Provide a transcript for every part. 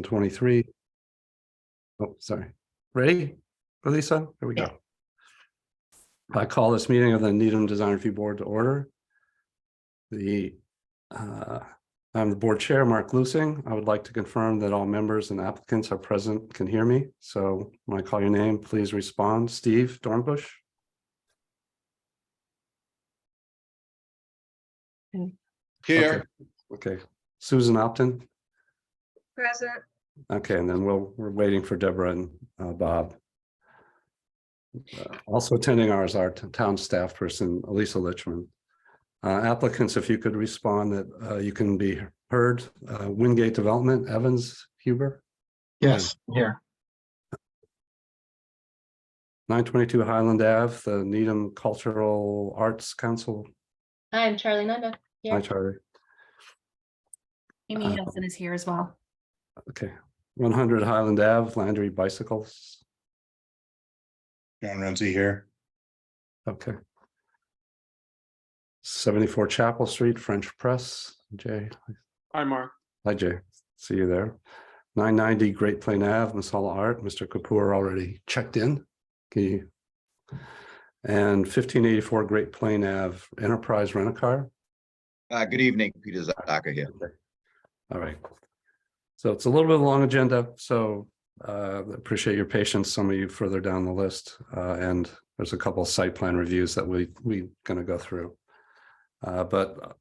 23. Oh, sorry. Ready, Lisa? Here we go. I call this meeting of the Needham Design Review Board to order. I'm the board chair, Mark Lusing. I would like to confirm that all members and applicants are present, can hear me. So when I call your name, please respond. Steve Dornbush. Here. Okay. Susan Opton. Present. Okay, and then we're waiting for Deborah and Bob. Also attending ours, our town staff person, Elisa Lichman. Applicants, if you could respond that you can be heard. Wingate Development, Evans Huber. Yes, here. 922 Highland Ave, the Needham Cultural Arts Council. Hi, I'm Charlie Nunda. Hi, Charlie. Amy Hansen is here as well. Okay. 100 Highland Ave, Landry Bicycles. John Renzi here. Okay. 74 Chapel Street, French Press. Jay. Hi, Mark. Hi, Jay. See you there. 990 Great Plain Ave, Masala Art. Mr. Kapoor already checked in. And 1584 Great Plain Ave, Enterprise Rent-A-Car. Good evening, Peter Zadaka here. All right. So it's a little bit of a long agenda, so appreciate your patience. Some of you further down the list, and there's a couple of site plan reviews that we're going to go through. But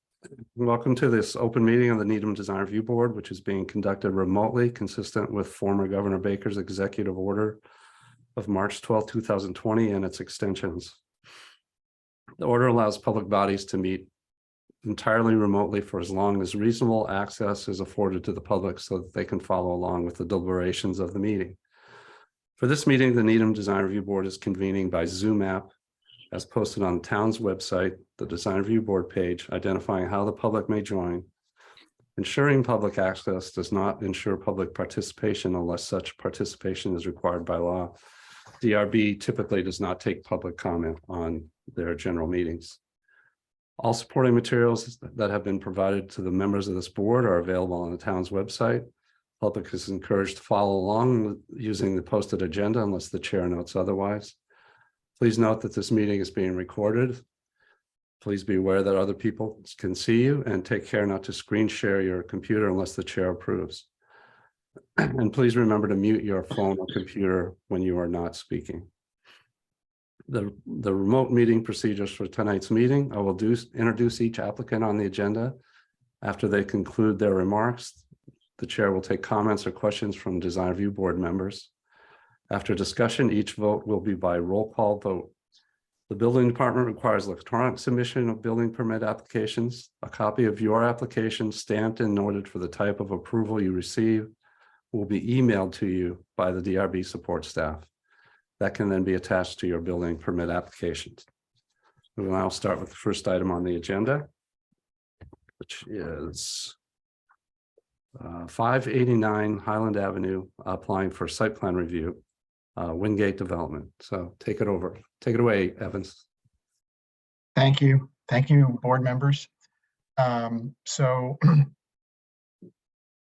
welcome to this open meeting of the Needham Design Review Board, which is being conducted remotely, consistent with former Governor Baker's executive order of March 12, 2020, and its extensions. The order allows public bodies to meet entirely remotely for as long as reasonable access is afforded to the public so that they can follow along with the deliberations of the meeting. For this meeting, the Needham Design Review Board is convening by Zoom app as posted on the town's website, the Design Review Board page, identifying how the public may join. Ensuring public access does not ensure public participation unless such participation is required by law. DRB typically does not take public comment on their general meetings. All supporting materials that have been provided to the members of this board are available on the town's website. Public is encouraged to follow along using the posted agenda unless the chair notes otherwise. Please note that this meeting is being recorded. Please be aware that other people can see you, and take care not to screen share your computer unless the chair approves. And please remember to mute your phone or computer when you are not speaking. The remote meeting procedures for tonight's meeting. I will introduce each applicant on the agenda. After they conclude their remarks, the chair will take comments or questions from Design Review Board members. After discussion, each vote will be by roll call vote. The building department requires electronic submission of building permit applications. A copy of your application stamped and noted for the type of approval you receive will be emailed to you by the DRB support staff. That can then be attached to your building permit applications. We will now start with the first item on the agenda, which is 589 Highland Avenue, applying for site plan review, Wingate Development. So take it over. Take it away, Evans. Thank you. Thank you, board members.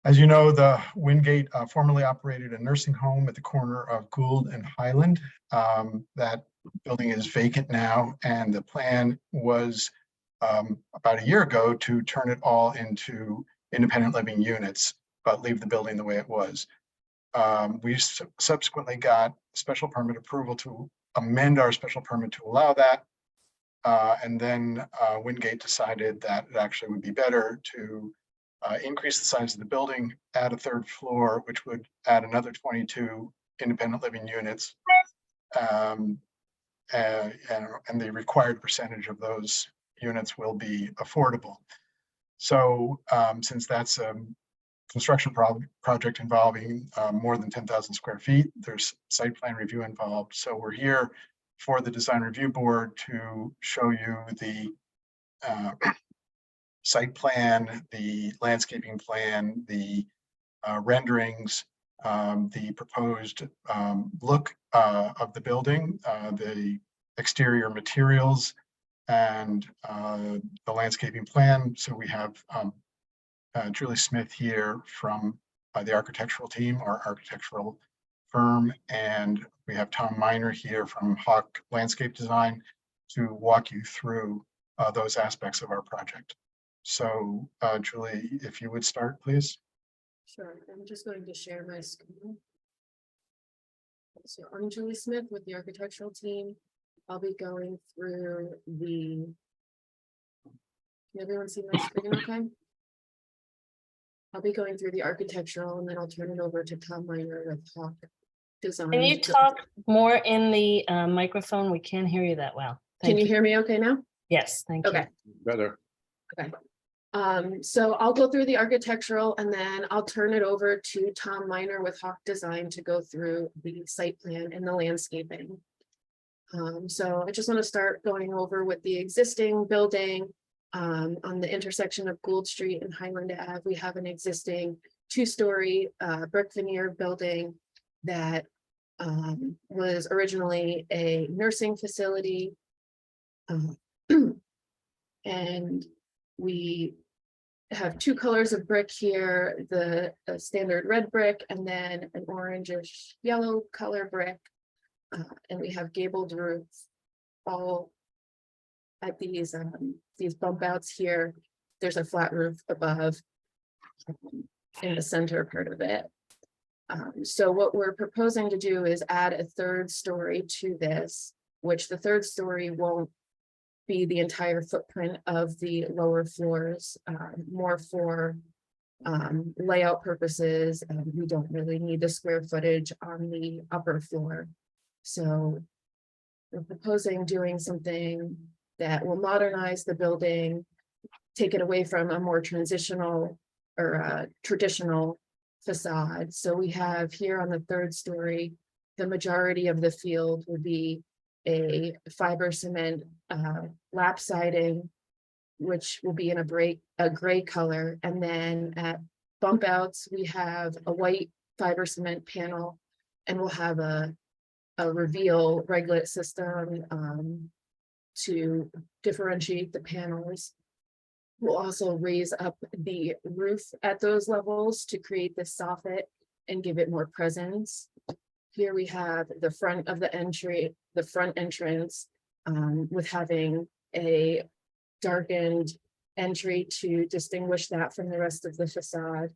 As you know, the Wingate formerly operated a nursing home at the corner of Gould and Highland. That building is vacant now, and the plan was about a year ago to turn it all into independent living units, but leave the building the way it was. We subsequently got special permit approval to amend our special permit to allow that. And then Wingate decided that it actually would be better to increase the size of the building, add a third floor, which would add another 22 independent living units. And the required percentage of those units will be affordable. So since that's a construction project involving more than 10,000 square feet, there's site plan review involved. So we're here for the Design Review Board to show you the site plan, the landscaping plan, the renderings, the proposed look of the building, the exterior materials, and the landscaping plan. So we have Julie Smith here from the architectural team, our architectural firm, and we have Tom Miner here from Hawk Landscape Design to walk you through those aspects of our project. So Julie, if you would start, please. Sure, I'm just going to share my screen. So I'm Julie Smith with the architectural team. I'll be going through the. Can everyone see my screen okay? I'll be going through the architectural and then I'll turn it over to Tom Miner with Hawk Design. Can you talk more in the microphone? We can't hear you that well. Can Thank you hear me okay now? Yes, thank you. Okay. Better. So I'll go through the architectural and then I'll turn it over to Tom Miner with Hawk Design to go through the site plan and the landscaping. So I just want to start going over with the existing building. On the intersection of Gould Street and Highland Ave, we have an existing two-story brick veneer building that was originally a nursing facility. And we have two colors of brick here, the standard red brick and then an orangish yellow color brick. And we have gabled roofs all at these bump outs here. There's a flat roof above in the center part of it. So what we're proposing to do is add a third story to this, which the third story won't be the entire footprint of the lower floors, more for layout purposes, and we don't really need the square footage on the upper floor. So we're proposing doing something that will modernize the building, take it away from a more transitional or traditional facade. So we have here on the third story, the majority of the field would be a fiber cement lap siding, which will be in a gray color. And then at bump outs, we have a white fiber cement panel, and we'll have a reveal reglet system to differentiate the panels. We'll also raise up the roof at those levels to create the soffit and give it more presence. Here we have the front of the entry, the front entrance, with having a darkened entry to distinguish that from the rest of the facade.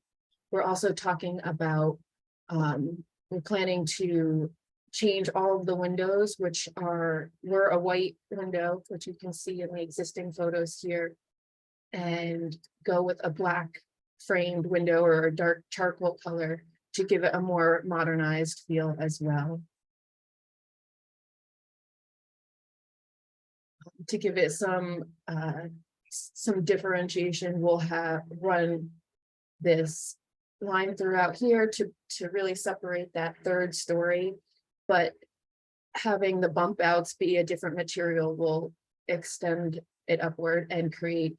We're also talking about, we're planning to change all of the windows, which were a white window, which you can see in the existing photos here, and go with a black framed window or a dark charcoal color to give it a more modernized feel as well. To give it some differentiation, we'll run this line throughout here to really separate that third story, but having the bump outs be a different material will extend it upward and create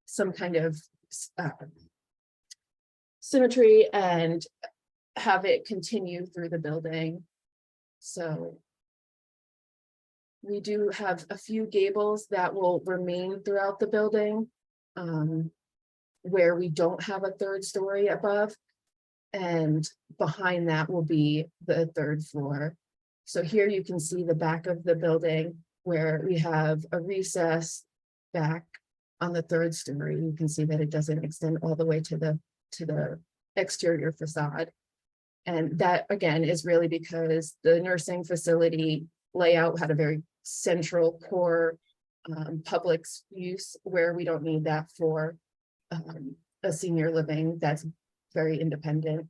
some kind of symmetry and have it continue through the building. So we do have a few gables that will remain throughout the building, where we don't have a third story above, and behind that will be the third floor. So here you can see the back of the building where we have a recess back on the third story. You can see that it doesn't extend all the way to the exterior facade. And that again is really because the nursing facility layout had a very central core public use, where we don't need that for a senior living that's very independent.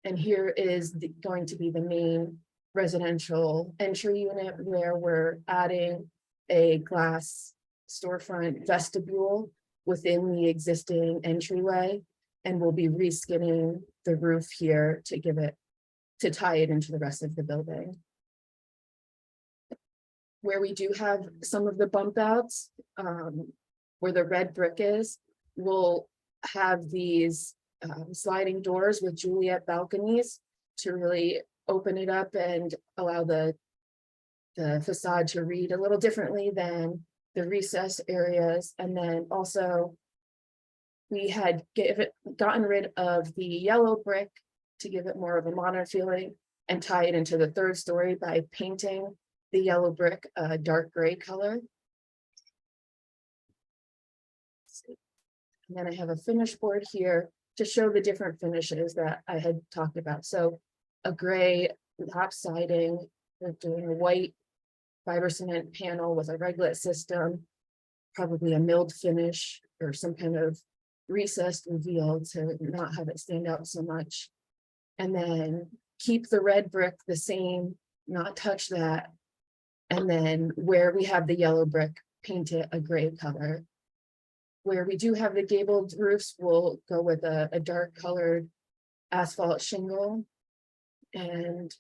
And here is going to be the main residential entry unit, where we're adding a glass storefront vestibule within the existing entryway, and we'll be reskinning the roof here to tie it into the rest of the building. Where we do have some of the bump outs, where the red brick is, we'll have these sliding doors with Juliet balconies to really open it up and allow the facade to read a little differently than the recess areas. And then also we had gotten rid of the yellow brick to give it more of a modern feeling and tie it into the third story by painting the yellow brick a dark gray color. And then I have a finish board here to show the different finishes that I had talked about. So a gray top siding, we're doing a white fiber cement panel with a reglet system, probably a milled finish or some kind of recessed reveal to not have it stand out so much. And then keep the red brick the same, not touch that. And then where we have the yellow brick, paint it a gray color. Where we do have the gabled roofs, we'll go with a dark colored asphalt shingle. And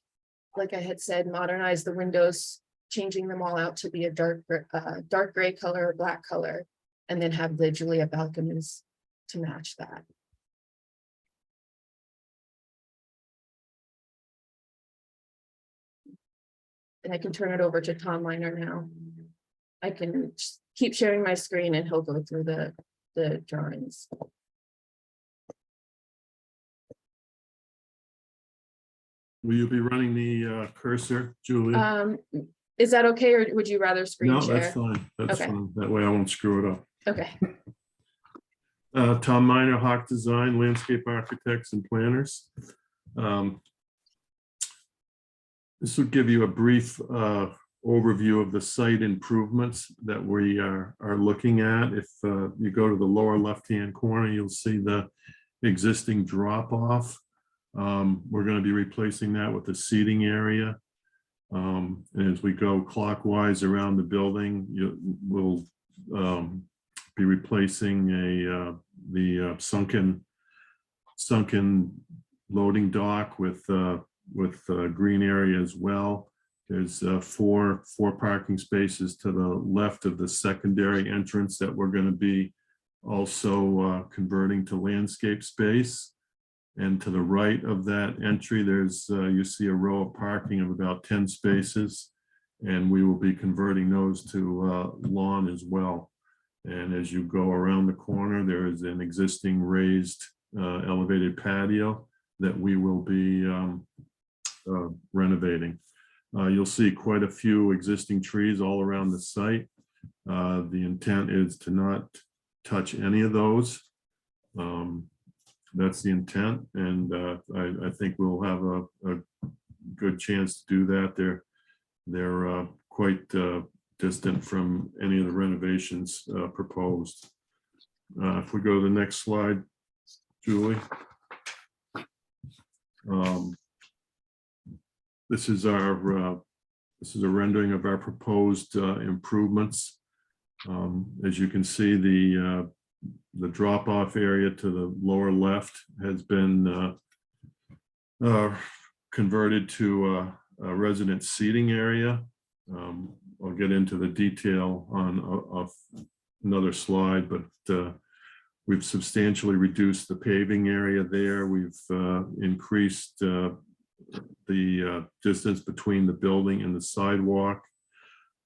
like I had said, modernize the windows, changing them all out to be a dark gray color, or black color, and then have the Julia balconies to match that. And I can turn it over to Tom Miner now. I can keep sharing my screen and he'll go through the drawings. Will you be running the cursor, Julia? Is that okay, or would you rather screen No, share? that's fine. That's Okay. fine. That way I won't screw it up. Okay, Tom Miner, Hawk Design, Landscape Architects and Planners. This will give you a brief overview of the site improvements that we are looking at. If you go to the lower left-hand corner, you'll see the existing drop-off. We're going to be replacing that with a seating area. And as we go clockwise around the building, we'll be replacing the sunken loading dock with green area as well. There's four parking spaces to the left of the secondary entrance that we're going to be also converting to landscape space. And to the right of that entry, there's you see a row of parking of about 10 spaces, and we will be converting those to lawn as well. And as you go around the corner, there is an existing raised elevated patio that we will be renovating. You'll see quite a few existing trees all around the site. The intent is to not touch any of those. That's the intent, and I think we'll have a good chance to do that. They're quite distant from any of the renovations proposed. If we go to the next slide, Julie. This is a rendering of our proposed improvements. As you can see, the drop-off area to the lower left has been converted to a resident seating area. I'll get into the detail on another slide, but we've substantially reduced the paving area there. We've increased the distance between the building and the sidewalk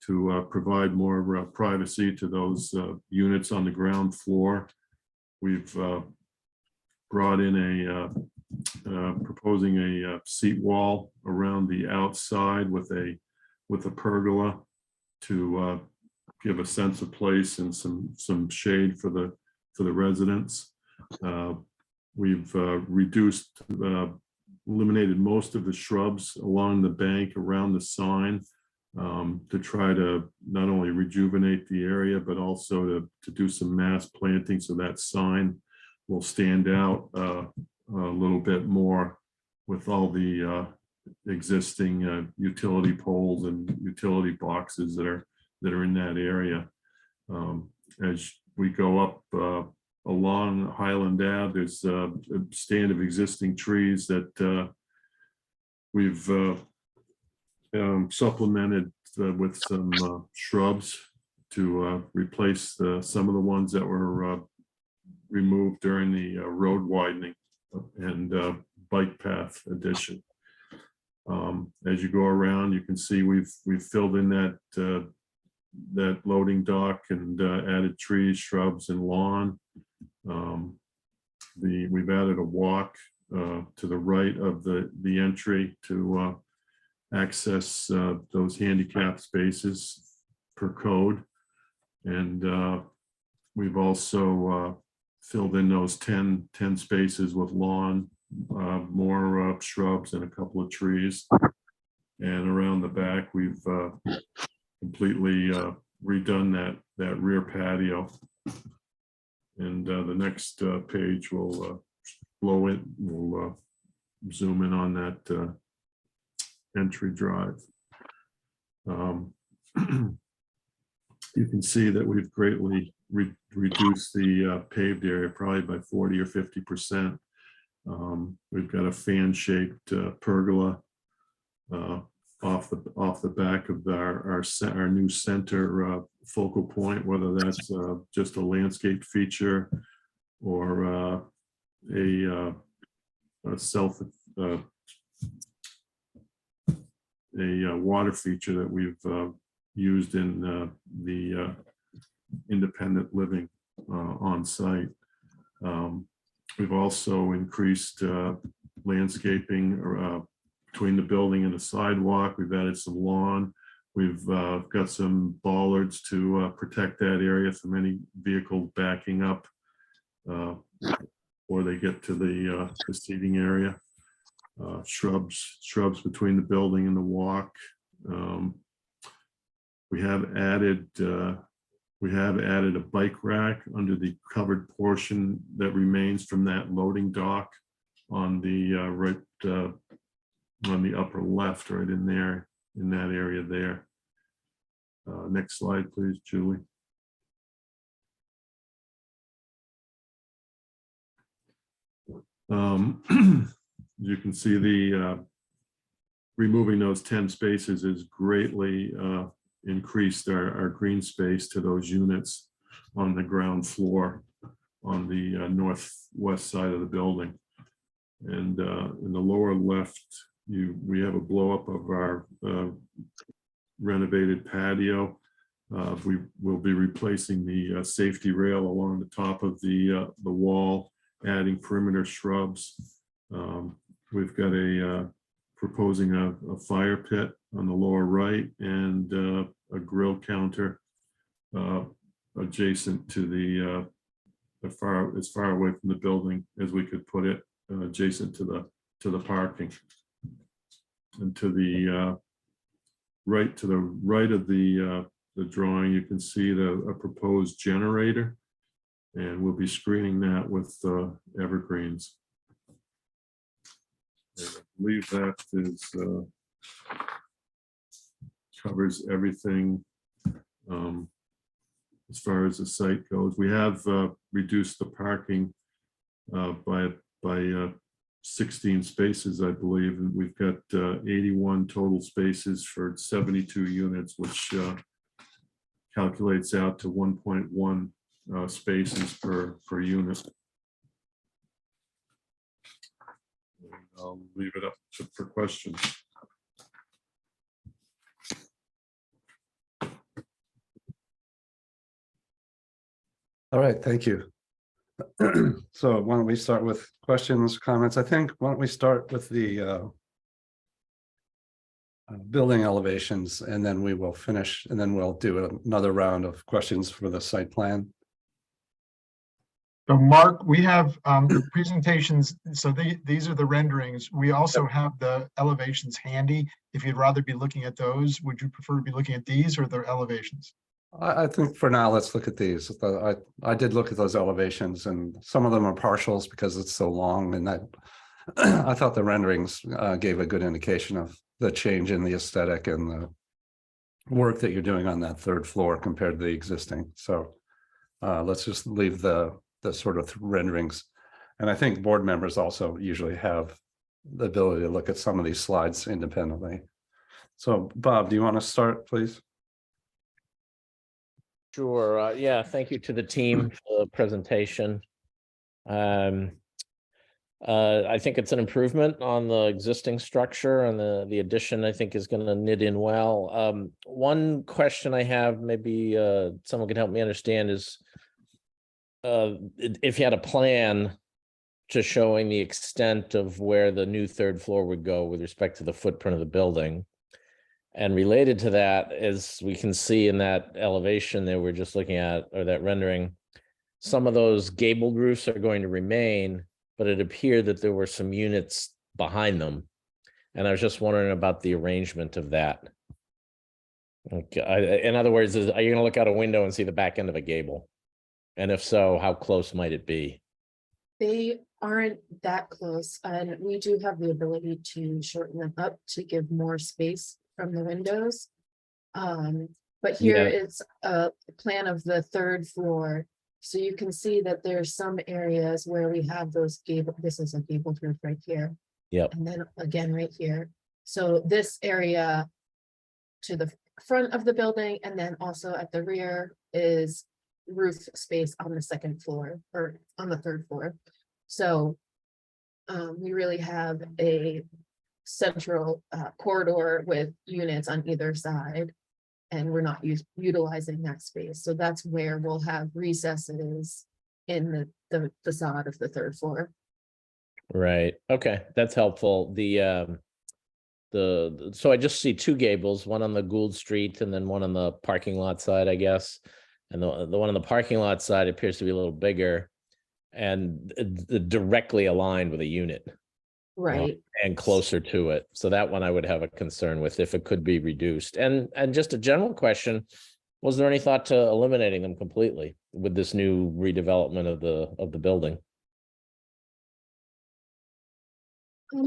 to provide more privacy to those units on the ground floor. We've brought in proposing a seat wall around the outside with a pergola to give a sense of place and some shade for the residents. We've eliminated most of the shrubs along the bank around the sign to try to not only rejuvenate the area, but also to do some mass planting so that sign will stand out a little bit more with all the existing utility poles and utility boxes that are in that area. As we go up along Highland Ave, there's a stand of existing trees that we've supplemented with some shrubs to replace some of the ones that were removed during the road widening and bike path addition. As you go around, you can see we've filled in that loading dock and added trees, shrubs, and lawn. we've added a walk to the right of the entry to access those handicap spaces per code. And we've also filled in those 10 spaces with lawn, more shrubs and a couple of trees. And around the back, we've completely redone that rear patio. And the next page will we'll zoom in on that entry drive. You can see that we've greatly reduced the paved area, probably by 40 or 50%. We've got a fan-shaped pergola off the back of our new center focal point, whether that's just a landscape feature or a water feature that we've used in the independent living on site. We've also increased landscaping between the building and the sidewalk. We've added some lawn. We've got some bollards to protect that area from any vehicle backing up or they get to the seating area. Shrubs between the building and the walk. We have added a bike rack under the covered portion that remains from that loading dock on the on the upper left, right in there, in that area there. Next slide, please, Julie. You can see the removing those 10 spaces has greatly increased our green space to those units on the ground floor on the northwest side of the building. And in the lower left, we have a blow up of our renovated patio. We will be replacing the safety rail along the top of the wall, adding perimeter shrubs. We've got proposing a fire pit on the lower right and a grill counter adjacent to as far away from the building as we could put it, adjacent to the parking. And to the right of the drawing, you can see a proposed generator, and we'll be screening that with evergreens. And I believe that covers everything as far as the site goes. We have reduced the parking by 16 spaces, I believe, and we've got 81 total spaces for 72 units, which calculates out to 1.1 spaces per unit. And I'll leave it up for questions. All right, thank you. So why don't we start with questions, comments? I think, why don't we start with the building elevations, and then we will finish, and then we'll do another round of questions for the site plan. So Mark, we have the presentations. So these are the renderings. We also have the elevations handy. If you'd rather be looking at those, would you prefer to be looking at these or the elevations? I think for now, let's look at these. I did look at those elevations, and some of them are partials because it's so long, and that I thought the renderings gave a good indication of the change in the aesthetic and the work that you're doing on that third floor compared to the existing. So let's just leave the sort of renderings. And I think board members also usually have the ability to look at some of these slides independently. So Bob, do you want to start, please? Sure. Yeah, thank you to the team for the presentation. I think it's an improvement on the existing structure, and the addition I think is going to knit in well. One question I have, maybe someone can help me understand, is if you had a plan to showing the extent of where the new third floor would go with respect to the footprint of the building. And related to that, as we can see in that elevation that we're just looking at, or that rendering, some of those gabled roofs are going to remain, but it appeared that there were some units behind them. And I was just wondering about the arrangement of that. Okay, in other words, are you going to look out a window and see the back end of a gable? And if so, how close might it be? They aren't that close, and we do have the ability to shorten them up to give more space from the windows. But here Yeah. is a plan of the third floor. So you can see that there's some areas where we have those gable, this is a gabled roof right here. Yep. And then again, right here. So this area to the front of the building and then also at the rear is roof space on the second floor or on the third floor. So we really have a central corridor with units on either side, and we're not utilizing that space. So that's where we'll have recesses in the facade of the third floor. Right. Okay, that's helpful. So I just see two gables, one on the Gould Street and then one on the parking lot side, I guess. And the one on the parking lot side appears to be a little bigger and directly aligned with a unit. Right. And closer to it. So that one I would have a concern with if it could be reduced. And just a general question, was there any thought to eliminating them completely with this new redevelopment of the building?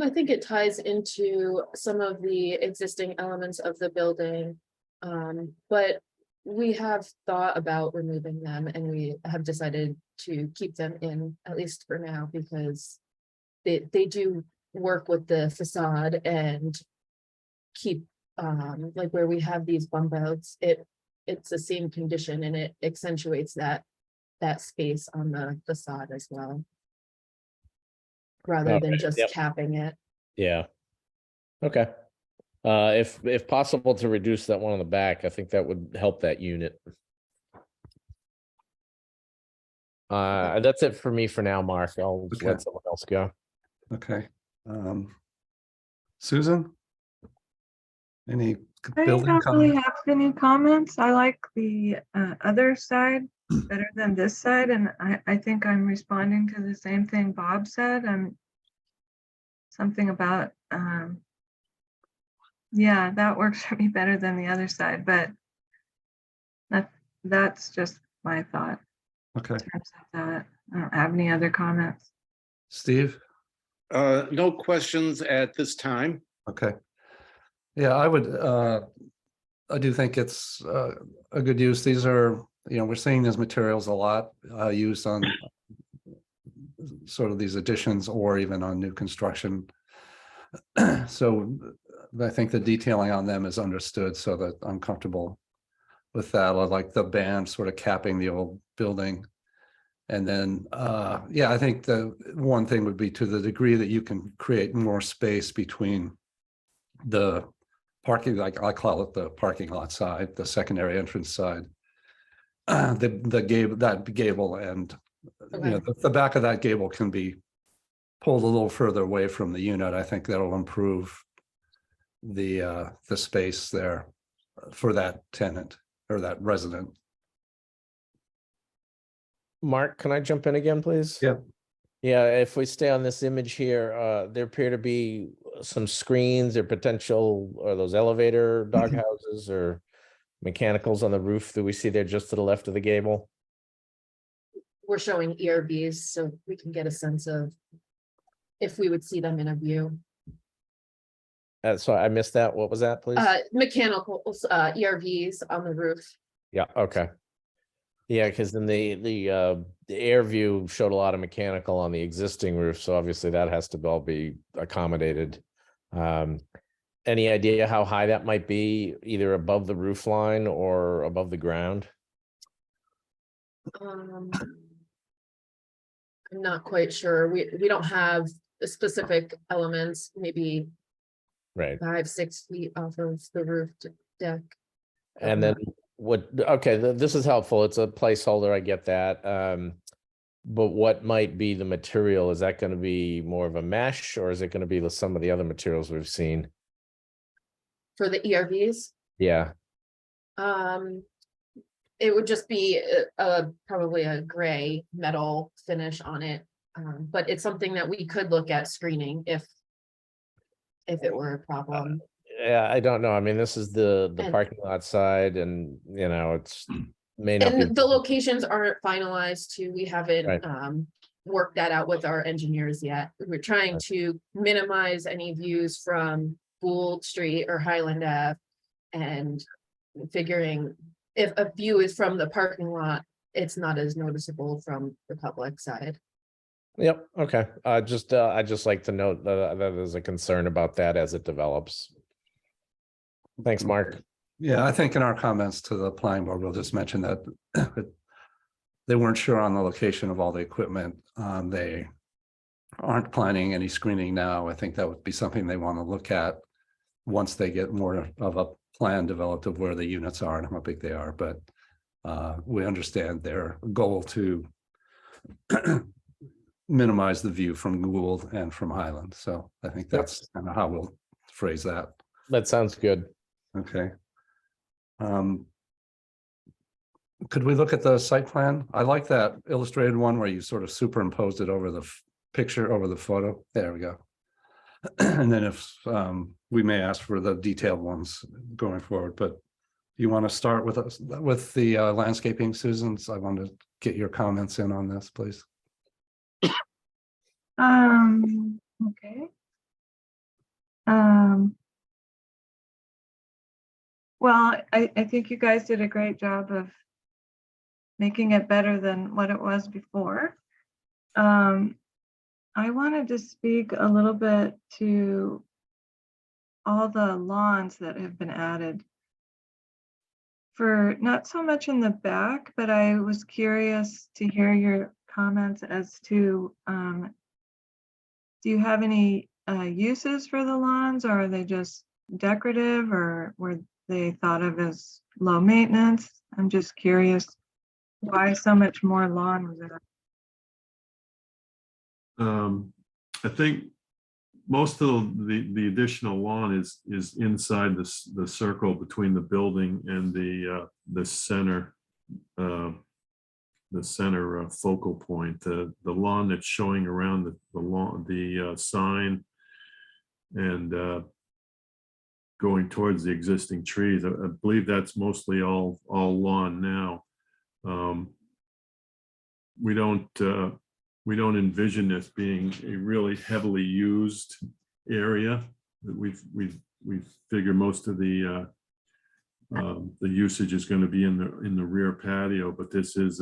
I think it ties into some of the existing elements of the building. But we have thought about removing them and we have decided to keep them in, at least for now, because they do work with the facade and keep like where we have these bump outs, it's the same condition and it accentuates that space on the facade as well, rather than Okay, just yep. capping it. Yeah. Okay. If possible to reduce that one on the back, I think that would help that unit. That's it for me for now, Mark. I'll Okay. let someone else go. Okay. Susan? Any I building don't really comments? have any comments. I like the other side better than this side, and I think I'm responding to the same thing Bob said. Something about yeah, that works for me better than the other side, but that's just my thought. Okay. In terms of that, I don't have any other comments. Steve? No questions at this time. Okay. Yeah, I do think it's a good use. These are, we're seeing these materials a lot used on sort of these additions or even on new construction. So I think the detailing on them is understood so that I'm comfortable with that. I like the band sort of capping the old building. And then, yeah, I think the one thing would be to the degree that you can create more space between the parking, like I call it the parking lot side, the secondary entrance side, that gable and the back of that gable can be pulled a little further away from the unit. I think that'll improve the space there for that tenant or that resident. Mark, can I jump in again, please? Yeah. Yeah, if we stay on this image here, there appear to be some screens or potential, or those elevator doghouses or mechanicals on the roof that we see there just to the left of the gable. We're showing ERVs so we can get a sense of if we would see them in a view. So I missed that. What was that, please? Mechanical ERVs on the roof. Yeah, okay. Yeah, because then the air view showed a lot of mechanical on the existing roof, so obviously that has to all be accommodated. Any idea how high that might be, either above the roof line or above the ground? I'm not quite sure. We don't have the specific elements, maybe Right. 5-6 feet off of the roof deck. And then this is helpful. It's a placeholder. I get that. But what might be the material? Is that going to be more of a mesh, or is it going to be some of the other materials we've seen? For the ERVs, Yeah, it would just be probably a gray metal finish on it. But it's something that we could look at screening if it were a problem. yeah, I don't know. I mean, this is the And- parking lot side, and you know, it's may not be. And the locations aren't finalized too. We haven't Right. worked that out with our engineers yet. We're trying to minimize any views from Gould Street or Highland Ave. And figuring if a view is from the parking lot, it's not as noticeable from the public side. Yep. Okay. I just like to note that there's a concern about that as it develops. Thanks, Mark. Yeah, I think in our comments to the planning board, we'll just mention that they weren't sure on the location of all the equipment. They aren't planning any screening now. I think that would be something they want to look at once they get more of a plan developed of where the units are and how big they are. But we understand their goal to minimize the view from Gould and from Highland. So I think that's kind of how we'll phrase that. That sounds good. Okay. Could we look at the site plan? I like that illustrated one where you sort of superimposed it over the picture, over the photo. There we go. And then if we may ask for the detailed ones going forward, but you want to start with us with the landscaping, Susan? So I want to get your comments in on this, please. Okay. Well, I think you guys did a great job of making it better than what it was before. I wanted to speak a little bit to all the lawns that have been added. For not so much in the back, but I was curious to hear your comments as to, do you have any uses for the lawns, or are they just decorative, or were they thought of as low maintenance? I'm just curious why so much more lawn was there. I think most of the additional lawn is inside the circle between the building and the center focal point. The lawn that's showing around the sign and going towards the existing trees. I believe that's mostly all lawn now. We don't envision this being a really heavily used area. We figure most of the usage is going to be in the rear patio, but this is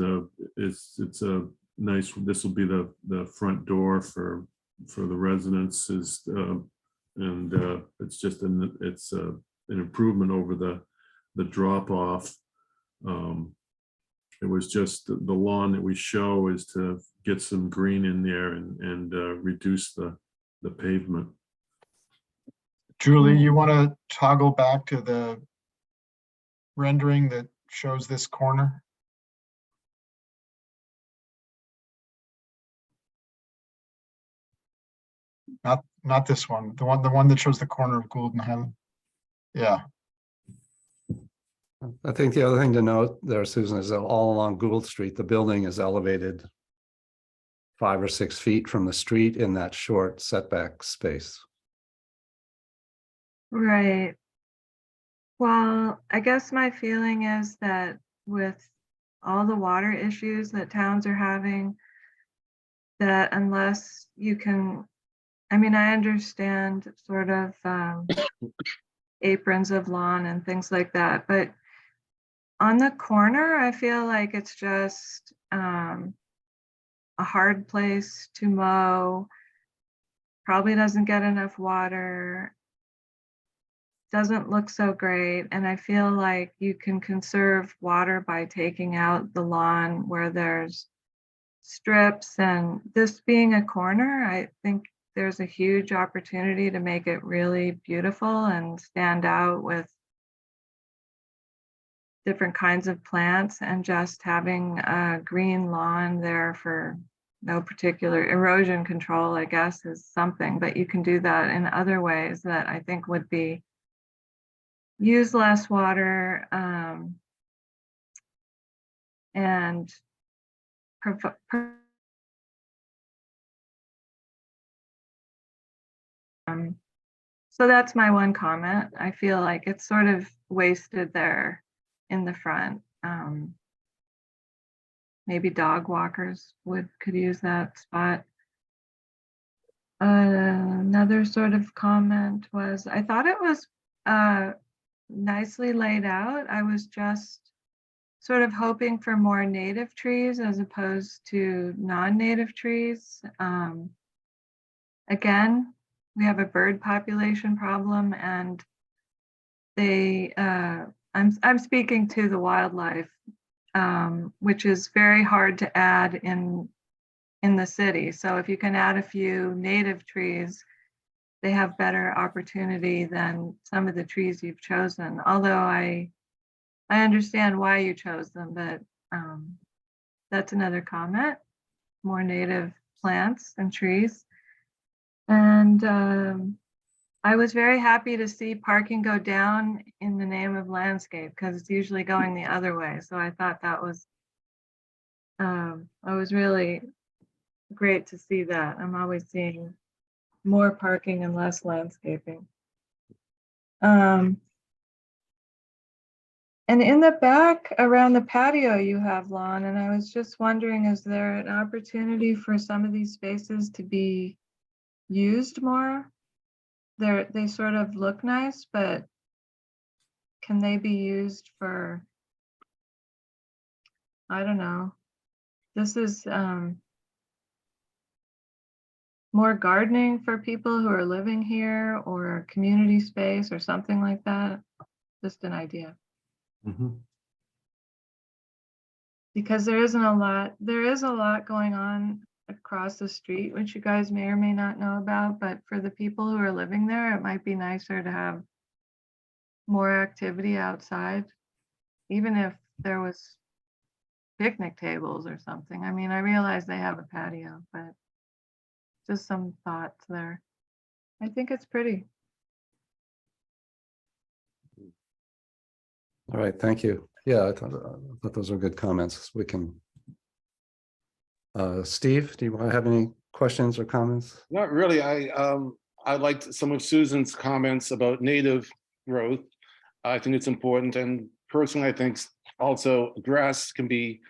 it's a nice. This will be the front door for the residences, and it's just an improvement over the drop off. It was just the lawn that we show is to get some green in there and reduce the pavement. Julie, you want to toggle back to the rendering that shows this corner? Not this one, the one that shows the corner of Gould and Highland. Yeah, I think the other thing to note there, Susan, is that all along Gould Street, the building is elevated 5 or 6 feet from the street in that short setback space. Right. Well, I guess my feeling is that with all the water issues that towns are having, that unless you can, I mean, I understand sort of aprons of lawn and things like that, but on the corner, I feel like it's just a hard place to mow, probably doesn't get enough water, doesn't look so great. And I feel like you can conserve water by taking out the lawn where there's strips, and this being a corner, I think there's a huge opportunity to make it really beautiful and stand out with different kinds of plants and just having a green lawn there for no particular erosion control, I guess, is something, but you can do that in other ways that I think would be use less water, and so that's my one comment. I feel like it's sort of wasted there in the front. Maybe dog walkers could use that spot. Another sort of comment was, I thought it was nicely laid out. I was just sort of hoping for more native trees as opposed to non-native trees. Again, we have a bird population problem, and I'm speaking to the wildlife, which is very hard to add in the city. So if you can add a few native trees, they have better opportunity than some of the trees you've chosen. Although I understand why you chose them, but that's another comment. More native plants and trees. And I was very happy to see parking go down in the name of landscape, because it's usually going the other way. So I thought that was, I was really great to see that. I'm always seeing more parking and less landscaping. And in the back around the patio, you have lawn, and I was just wondering, is there an opportunity for some of these spaces to be used more? They sort of look nice, but can they be used for, I don't know. This is more gardening for people who are living here, or community space or something like that. Just an idea. Mhm. Because there is a lot going on across the street, which you guys may or may not know about, but for the people who are living there, it might be nicer to have more activity outside, even if there was picnic tables or something. I mean, I realize they have a patio, but just some thoughts there. I think it's pretty. All right, thank you. Yeah, I thought those were good comments. We can. Steve, do you have any questions or comments? Not really. I liked some of Susan's comments about native growth. I think it's important, and personally, I think also grass can be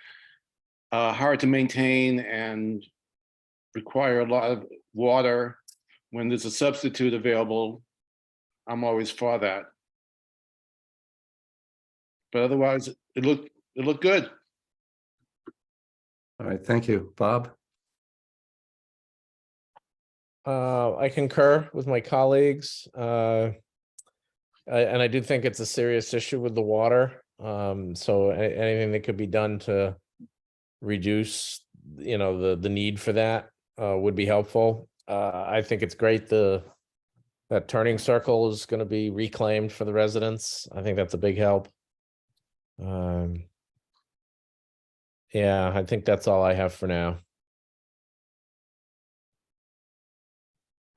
hard to maintain and require a lot of water. When there's a substitute available, I'm always for that. But otherwise, it looked good. All right, thank you. Bob? I concur with my colleagues. And I do think it's a serious issue with the water. So anything that could be done to reduce, the need for that would be helpful. I think it's great that turning circle is going to be reclaimed for the residents. I think that's a big help. Yeah, I think that's all I have for now.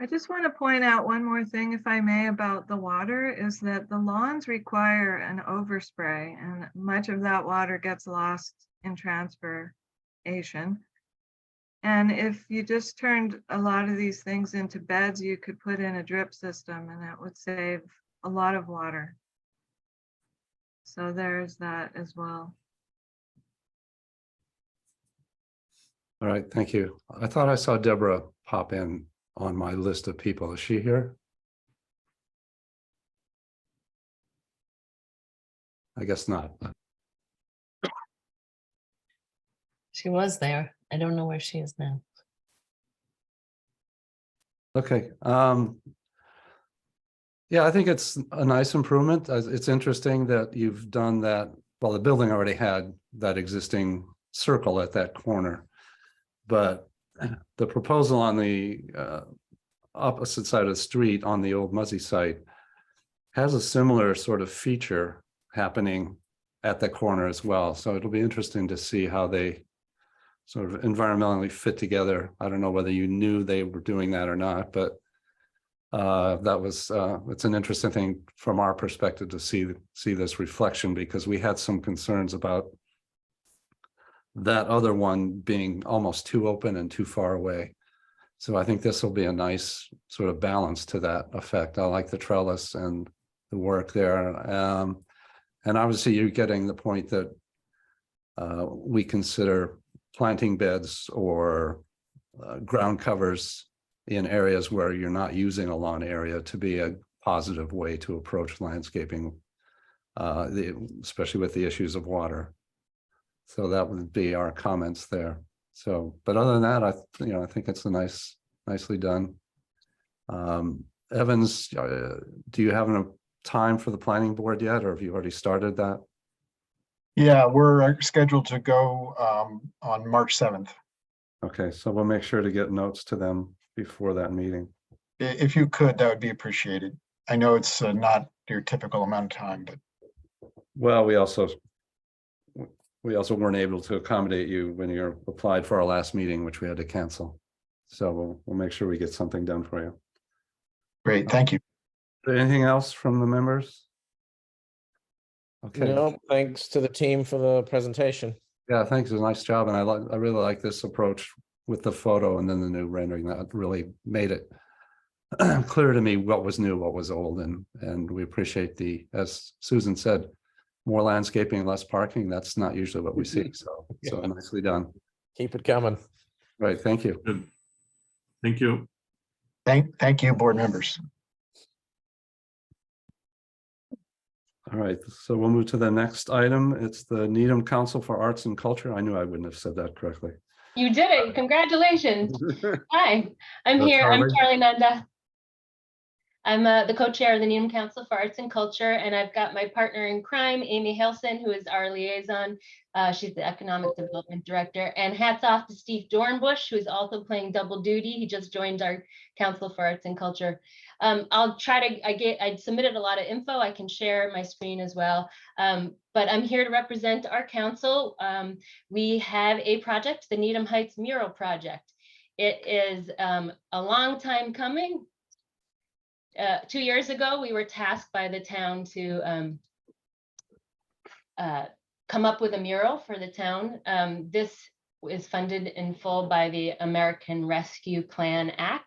I just want to point out one more thing, if I may, about the water, is that the lawns require an overspray, and much of that water gets lost in transpiration. And if you just turned a lot of these things into beds, you could put in a drip system, and that would save a lot of water. So there's that as well. All right, thank you. I thought I saw Deborah pop in on my list of people. Is she here? I guess not. She was there. I don't know where she is now. Okay. Yeah, I think it's a nice improvement. It's interesting that you've done that. Well, the building already had that existing circle at that corner, but the proposal on the opposite side of the street on the old Muzzy site has a similar sort of feature happening at the corner as well. So it'll be interesting to see how they sort of environmentally fit together. I don't know whether you knew they were doing that or not, but that was it's an interesting thing from our perspective to see this reflection, because we had some concerns about that other one being almost too open and too far away. So I think this will be a nice sort of balance to that effect. I like the trellis and the work there. And obviously you're getting the point that we consider planting beds or ground covers in areas where you're not using a lawn area to be a positive way to approach landscaping, especially with the issues of water. So that would be our comments there. So, but other than that, I think it's nicely done. Evans, do you have a time for the planning board yet, or have you already started that? Yeah, we're scheduled to go on March 7th. Okay, so we'll make sure to get notes to them before that meeting. If you could, that would be appreciated. I know it's not your typical amount of time, but Well, we also weren't able to accommodate you when you applied for our last meeting, which we had to cancel. So we'll make sure we get something done for you. great, thank you. Anything else from the members? Okay. No, thanks to the team for the presentation. Yeah, thanks. It was a nice job. And I really like this approach with the photo and then the new rendering. That really made it clear to me what was new, what was old. And we appreciate as Susan said, more landscaping, less parking. That's not usually what we see. So nicely done. Keep it coming. Right. Thank you. Good. Thank you. Thank you, board members. All right. So we'll move to the next item. It's the Needham Council for Arts and Culture. I knew I wouldn't have said that correctly. You did it. Congratulations. Hi, I'm That's here. I'm Charlie. Charlie Nanda. I'm the co-chair of the Needham Council for Arts and Culture, and I've got my partner in crime, Amy Halson, who is our liaison. She's the Economic Development Director. And hats off to Steve Dornbush, who is also playing double duty. He just joined our Council for Arts and Culture. I'll try to, I submitted a lot of info. I can share my screen as well. But I'm here to represent our council. We have a project, the Needham Heights Mural Project. It is a long time coming. 2 years ago, we were tasked by the town to come up with a mural for the town. This is funded in full by the American Rescue Plan Act.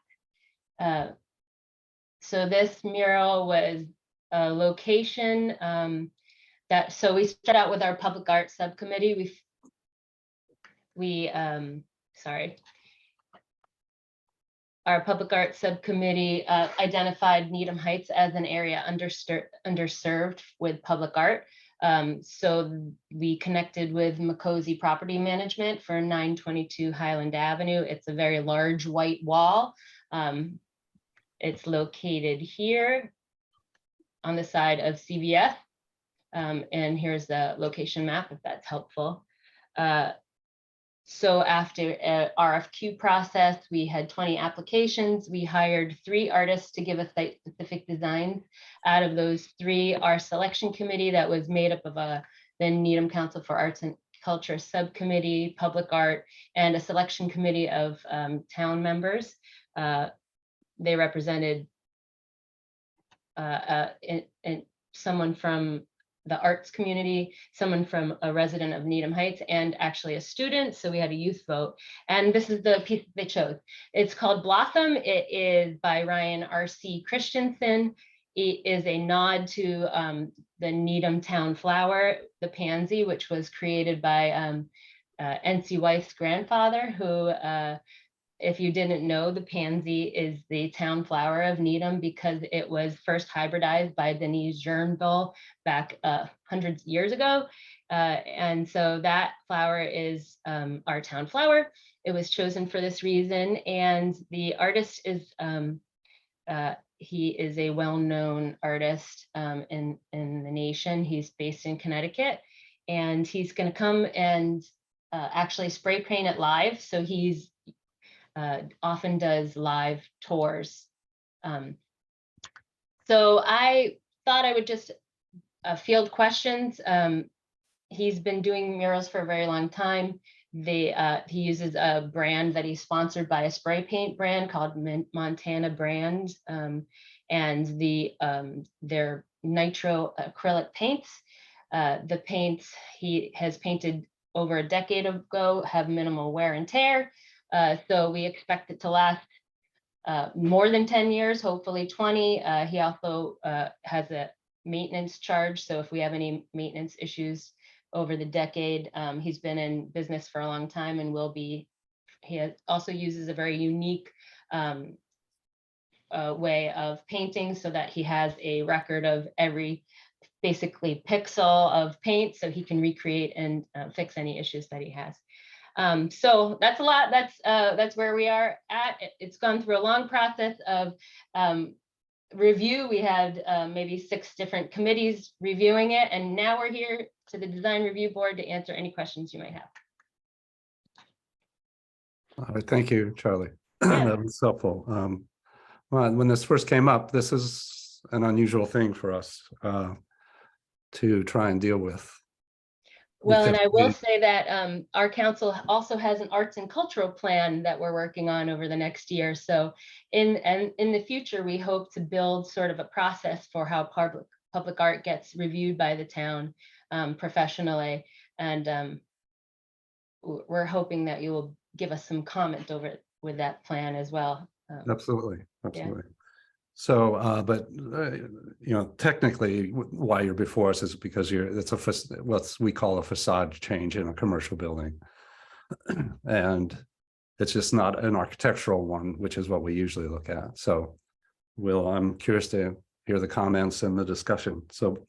So this mural was a location so we started out with our public art subcommittee. Our public art subcommittee identified Needham Heights as an area underserved with public art. So we connected with Makosi Property Management for 922 Highland Avenue. It's a very large white wall. It's located here on the side of CBF. And here's the location map, if that's helpful. So after an RFQ process, we had 20 applications. We hired 3 artists to give us site-specific designs. Out of those 3, our selection committee that was made up of the Needham Council for Arts and Culture Subcommittee, Public Art, and a selection committee of town members. They represented someone from the arts community, someone from a resident of Needham Heights, and actually a student. So we had a youth vote. And this is the piece they chose. It's called Blossom. It is by Ryan R.C. Christensen. It is a nod to the Needham town flower, the pansy, which was created by N.C. Weiss' grandfather, who, if you didn't know, the pansy is the town flower of Needham because it was first hybridized by Denise Jernbull back hundreds of years ago. And so that flower is our town flower. It was chosen for this reason. And the artist is, he is a well-known artist in the nation. He's based in Connecticut. And he's going to come and actually spray paint it live. So he's often does live tours. So I thought I would just field questions. he's been doing murals for a very long time. He uses a brand that he's sponsored by, a spray paint brand called Montana Brand, and their nitro acrylic paints. The paints he has painted over a decade ago have minimal wear and tear, so we expect it to last more than 10 years, hopefully 20. He also has a maintenance charge, so if we have any maintenance issues over the decade, he's been in business for a long time and will be. He also uses a very unique way of painting, so that he has a record of every basically pixel of paint, so he can recreate and fix any issues that he has. So that's a lot. That's where we are at. It's gone through a long process of review. We had maybe 6 different committees reviewing it, and now we're here to the design review board to answer any questions you may have. All right, thank you, Charlie. Yeah. That was helpful. Well, when this first came up, this is an unusual thing for us to try and deal with. Well, and I will Because say that our council also has an arts and cultural plan that we're working on over the next year. So in the future, we hope to build sort of a process for how public art gets reviewed by the town professionally. And we're hoping that you will give us some comment over it with that plan as well. Absolutely, absolutely. So, but you know, technically, why you're before us is because it's what we call a facade change in a commercial building, and it's just not an architectural one, which is what we usually look at. So, I'm curious to hear the comments and the discussion. So,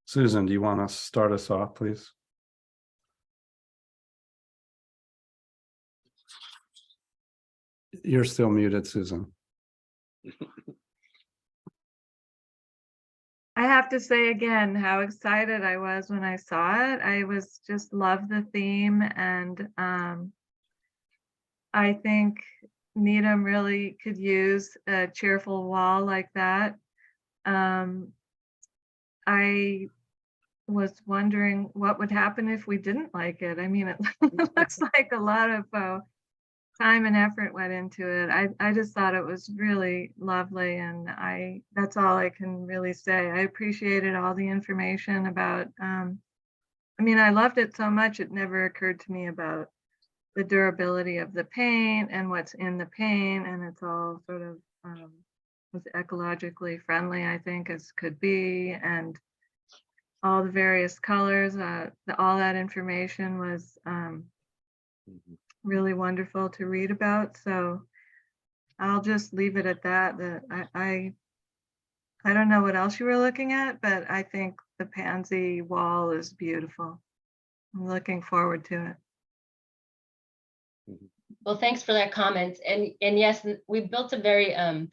Susan, do you want to start us off, please? You're still muted, Susan. I have to say again how excited I was when I saw it. I was just loved the theme, and I think Needham really could use a cheerful wall like that. I was wondering what would happen if we didn't like it. I mean, it looks like a lot of time and effort went into it. I just thought it was really lovely, and that's all I can really say. I appreciated all the information about, I mean, I loved it so much, it never occurred to me about the durability of the paint and what's in the paint, and it's all sort of was ecologically friendly, I think, as could be, and all the various colors, all that information was really wonderful to read about. So I'll just leave it at that. I don't know what else you were looking at, but I think the pansy wall is beautiful. I'm looking forward to it. Well, thanks for that comment. And yes, we've built a very a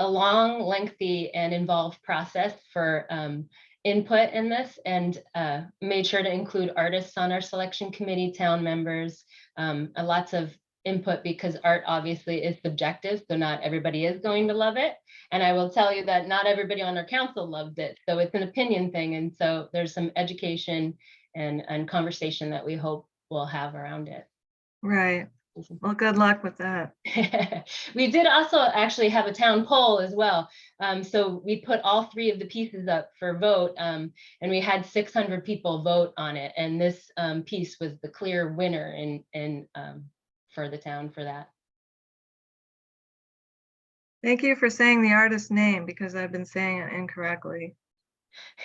long, lengthy, and involved process for input in this, and made sure to include artists on our selection committee, town members, and lots of input, because art obviously is subjective, so not everybody is going to love it. And I will tell you that not everybody on our council loved it, so it's an opinion thing. And so there's some education and conversation that we hope we'll have around it. Right. Well, good luck with that. We did also actually have a town poll as well. So we put all 3 of the pieces up for vote, and we had 600 people vote on it. And this piece was the clear winner in for the town for that. Thank you for saying the artist's name, because I've been saying it incorrectly.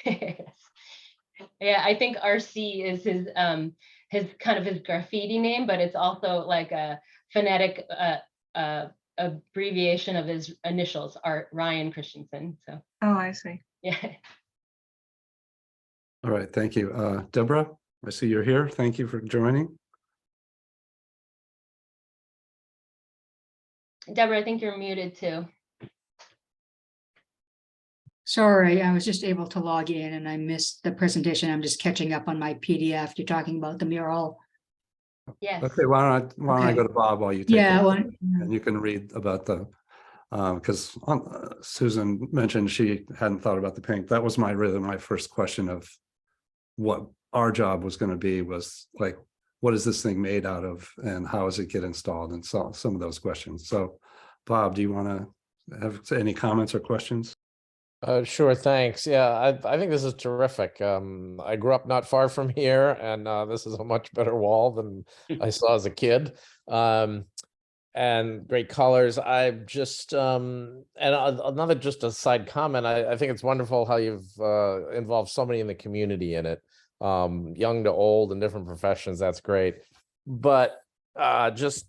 Yeah, I think RC is his kind of his graffiti name, but it's also like a phonetic abbreviation of his initials, Ryan Christensen. So. Oh, I see. Yeah. All right, thank you. Deborah, I see you're here. Thank you for joining. Deborah, I think you're muted too. Sorry, I was just able to log in and I missed the presentation. I'm just catching up on my PDF. You're talking about the mural. Yes. Okay, why don't I Okay. go to Bob while you take Yeah, a well, look, and you can read about the because Susan mentioned she hadn't thought about the pink. That was my first question of what our job was going to be was like, what is this thing made out of and how does it get installed, and so some of those questions. So Bob, do you want to have any comments or questions? Sure, thanks. Yeah, I think this is terrific. I grew up not far from here, and this is a much better wall than I saw as a kid. And great colors. I just another just a side comment. I think it's wonderful how you've involved so many in the community in it, young to old and different professions. That's great. But just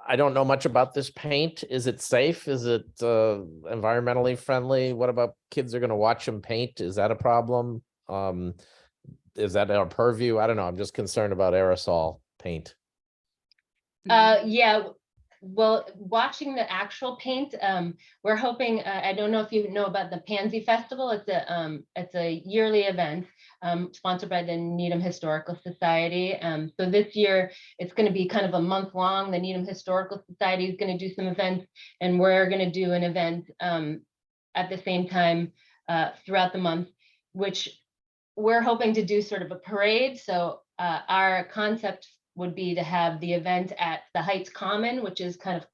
I don't know much about this paint. Is it safe? Is it environmentally friendly? What about kids are going to watch them paint? Is that a problem? Is that our purview? I don't know. I'm just concerned about aerosol paint. Yeah, well, watching the actual paint, we're hoping, I don't know if you know about the Pansy Festival. It's a yearly event sponsored by the Needham Historical Society. So this year it's going to be kind of a month long. The Needham Historical Society is going to do some events, and we're going to do an event at the same time throughout the month, which we're hoping to do sort of a parade. So our concept would be to have the event at the Heights Common, which is kind of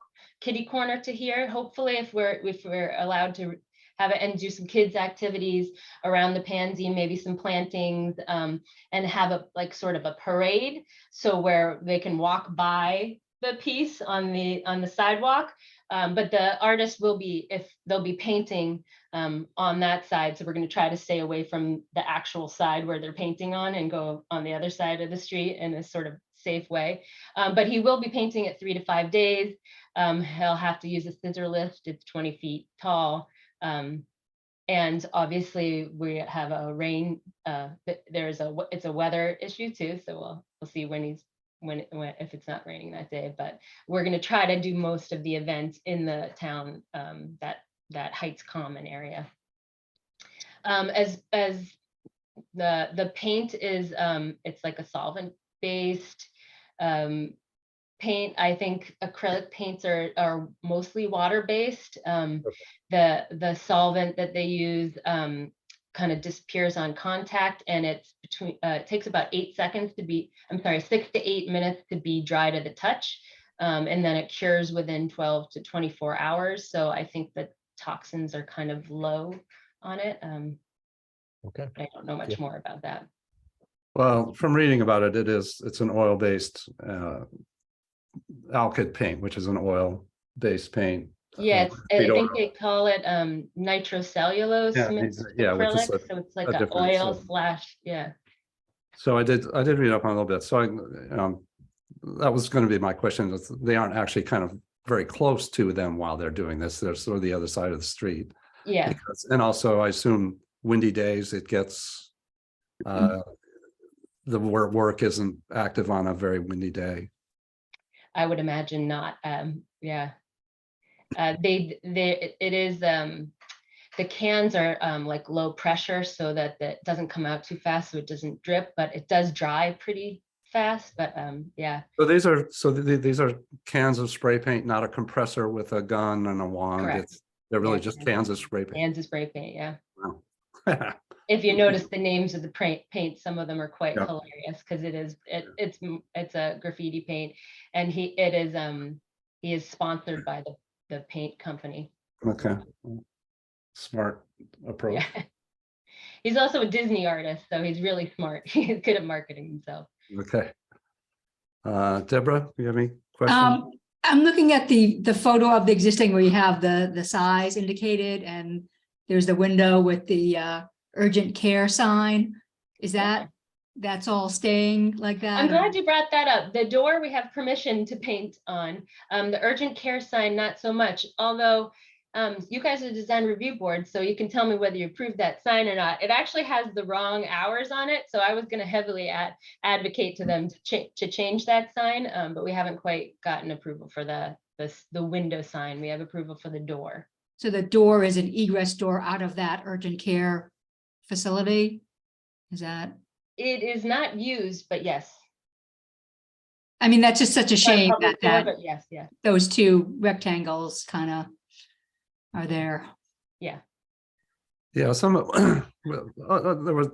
kitty corner to here. Hopefully, if we're allowed to have it and do some kids activities around the Pansy, maybe some plantings, and have a like sort of a parade, so where they can walk by the piece on the sidewalk. But the artist will be, if they'll be painting on that side. So we're going to try to stay away from the actual side where they're painting on and go on the other side of the street in a sort of safe way. But he will be painting it 3 to 5 days. He'll have to use a scissor lift. It's 20 feet tall. And obviously we have a rain, it's a weather issue too. So we'll see when if it's not raining that day, but we're going to try to do most of the events in the town, that Heights Common area. As the paint is, it's like a solvent based paint. I think acrylic paints are mostly water based. The solvent that they use kind of disappears on contact, and it's it takes about 6 to 8 minutes to be dry to the touch, and then it cures within 12 to 24 hours. So I think the toxins are kind of low on it. Okay. I don't know much more about that. Well, from reading about it, it's an oil-based alkyd paint, which is an oil-based paint. Yeah, I think they call it nitrocellulose mixed acrylic, which is so it's like a an different oil sort. slash, yeah. So I did read up on a little bit. So that was going to be my question. They aren't actually kind of very close to them while they're doing this. They're sort of the other side of the street. Yeah. And also I assume windy days, it gets the work isn't active on a very windy day. I would imagine not. Yeah. It is the cans are like low pressure, so that it doesn't come out too fast, so it doesn't drip, but it does dry pretty fast. But yeah. So these are cans of spray paint, not a compressor with a gun and a wand. Correct. They're really Yeah, just cans of spray paint. Cans of spray paint, yeah. Wow. If you notice the names of the paint, some of them are quite Yeah. hilarious, because it's a graffiti paint, and he is sponsored by the paint company. Okay. Smart approach. Yeah. He's also a Disney artist, so he's really smart. He's good at marketing himself. Okay. Deborah, do you have any questions? I'm looking at the photo of the existing where you have the size indicated, and there's the window with the urgent care sign. Is that's all staying like that? I'm glad you brought that up. The door we have permission to paint on. The urgent care sign, not so much, although you guys are the design review board, so you can tell me whether you approve that sign or not. It actually has the wrong hours on it, so I was going to heavily advocate to them to change that sign, but we haven't quite gotten approval for the window sign. We have approval for the door. So the door is an egress door out of that urgent care facility? Is that? It is not used, but yes. I mean, that's just such a shame Public that door, but yes, yeah. those two rectangles kind of are there. Yeah. Yeah,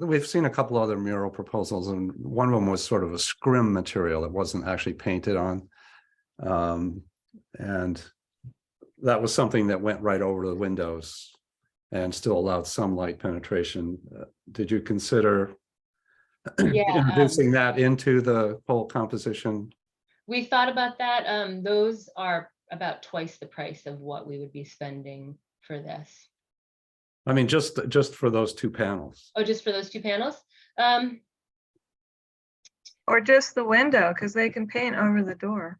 we've seen a couple other mural proposals, and one of them was sort of a scrim material that wasn't actually painted on. And that was something that went right over the windows and still allowed some light penetration. Did you consider Yeah, introducing that into the whole composition? we thought about that. Those are about twice the price of what we would be spending for this. I mean, just for those two panels. Oh, just for those two panels? Or just the window, because they can paint over the door.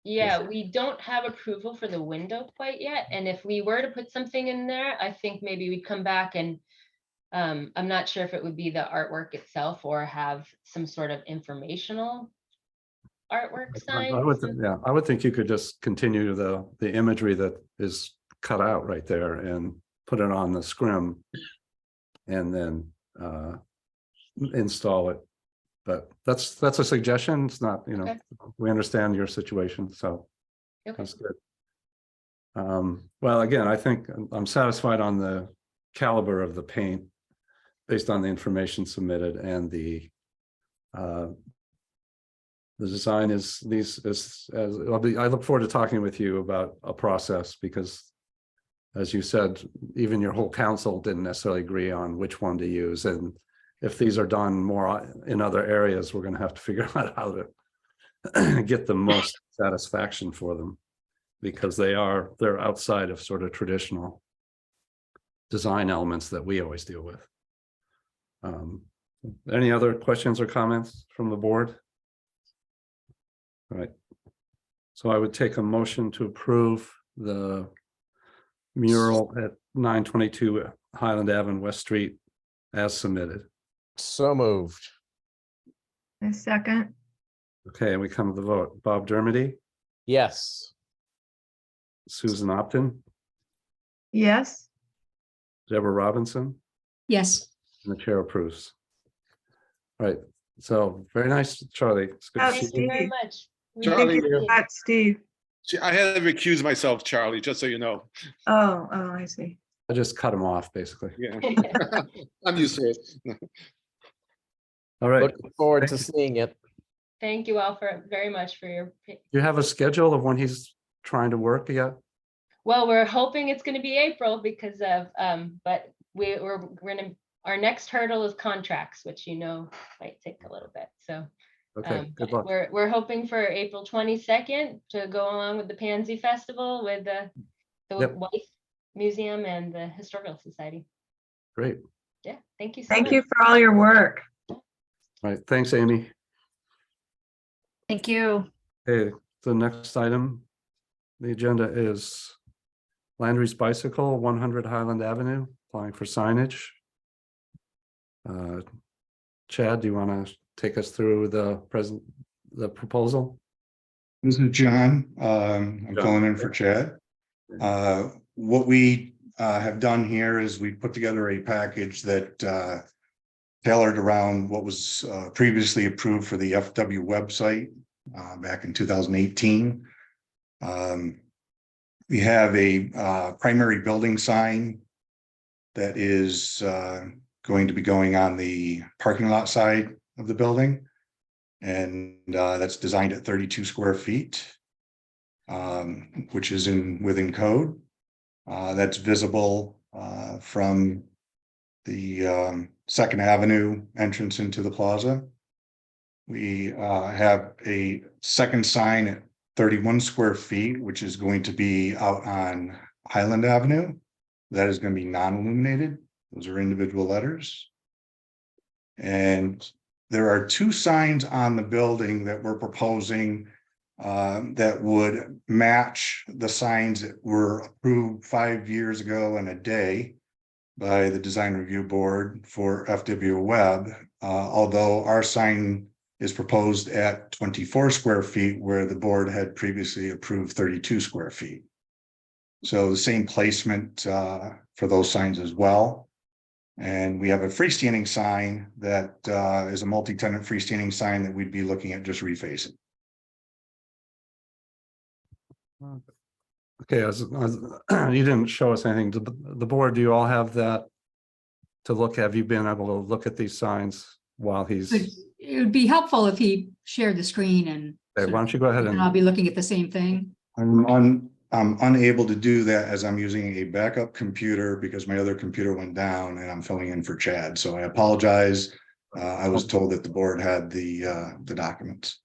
Yeah, we don't have approval for the window quite yet. And if we were to put something in there, I think maybe we'd come back and I'm not sure if it would be the artwork itself or have some sort of informational artwork sign. I would think you could just continue the imagery that is cut out right there and put it on the scrim and then install it. But that's a suggestion. It's not, Okay. we understand your situation, so Okay. that's good. Well, again, I think I'm satisfied on the caliber of the paint based on the information submitted, and the design is I look forward to talking with you about a process, because as you said, even your whole council didn't necessarily agree on which one to use. And if these are done more in other areas, we're going to have to figure out how to get the most satisfaction for them, because they're outside of sort of traditional design elements that we always deal with. Any other questions or comments from the board? All right. So I would take a motion to approve the mural at 922 Highland Avenue, West Street as submitted. So moved. A second. Okay, and we come to the vote. Bob Dermody, Yes. Susan Opton, Yes. Deborah Robinson, Yes. and the chair approves. All right, so very nice, Charlie. It's good to That's see Thank you you. very much. We Charlie, appreciate it. That's Steve. I had to recuse myself, Charlie, just so you know. Oh, I see. I just cut him off, basically. Yeah. I'm used to it. All right, Looking forward to Thank you. seeing it. Thank you all very much for your. Do you have a schedule of when he's trying to work yet? Well, we're hoping it's going to be April because of, but we're going to, our next hurdle is contracts, which might take a little bit. So Okay, good but luck. we're hoping for April 22nd to go along with the Pansy Festival with the Yep. Wife Museum and the Historical Society. Great. Yeah, thank you so Thank much. you for all your work. All right, thanks, Amy. Thank you. Okay, the next item, the agenda is Landry's Bicycle, 100 Highland Avenue, applying for signage. Chad, do you want to take us through the proposal? This is John. I'm John. filling in for Chad. What we have done here is we put together a package that tailored around what was previously approved for the FW website back in 2018. We have a primary building sign that is going to be going on the parking lot side of the building. And that's designed at 32 square feet, which is within code. That's visible from the 2nd Avenue entrance into the plaza. We have a second sign at 31 square feet, which is going to be out on Highland Avenue. That is going to be non-illuminated. Those are individual letters. And there are 2 signs on the building that we're proposing that would match the signs that were approved 5 years ago and a day by the Design Review Board for FW Web, although our sign is proposed at 24 square feet where the board had previously approved 32 square feet. So the same placement for those signs as well. And we have a freestanding sign that is a multi-tenant freestanding sign that we'd be looking at just refacing. Okay, as you didn't show us anything. The board, do you all have that look, have you been able to look at these signs while he's, But it would be helpful if he shared the screen and okay, why don't you go ahead and I'll and, be looking at the same thing. I'm unable to do that as I'm using a backup computer because my other computer went down and I'm filling in for Chad. So I apologize. I was told that the board had the documents.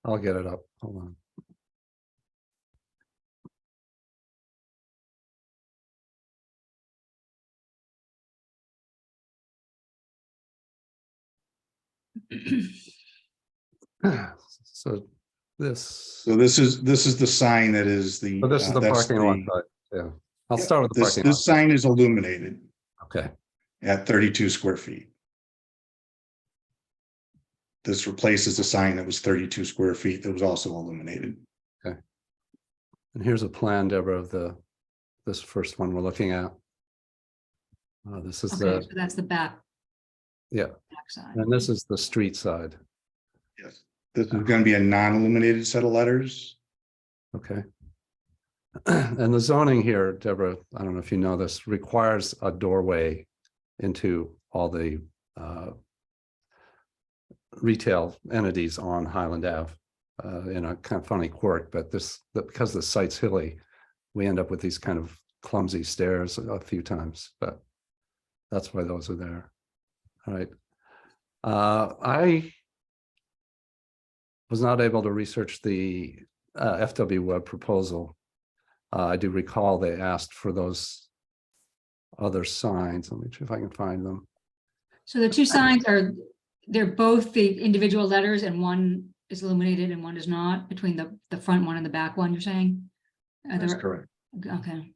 I'll get it up. Hold on. So this, So this is the sign that is the. so this is the that's parking lot the- side. Yeah, I'll Yeah, start with the This, parking lot. this sign is illuminated Okay, at 32 square feet. This replaces a sign that was 32 square feet that was also illuminated. and here's a plan, Deborah, of this first one we're looking at. This is Okay, the, so that's the back yeah, side. and this is the street side. Yes. This is going to be a non-illuminated set of letters. Okay. And the zoning here, Deborah, I don't know if you know this, requires a doorway into all the retail entities on Highland Ave in a kind of funny quirk, but because the site's hilly, we end up with these kind of clumsy stairs a few times, but that's why those are there. All right. I was not able to research the FW Web proposal. I do recall they asked for those other signs. Let me see if I can find them. So the two signs are, they're both the individual letters and one is illuminated and one is not, between the front one and the back one, you're saying? That's correct. Okay,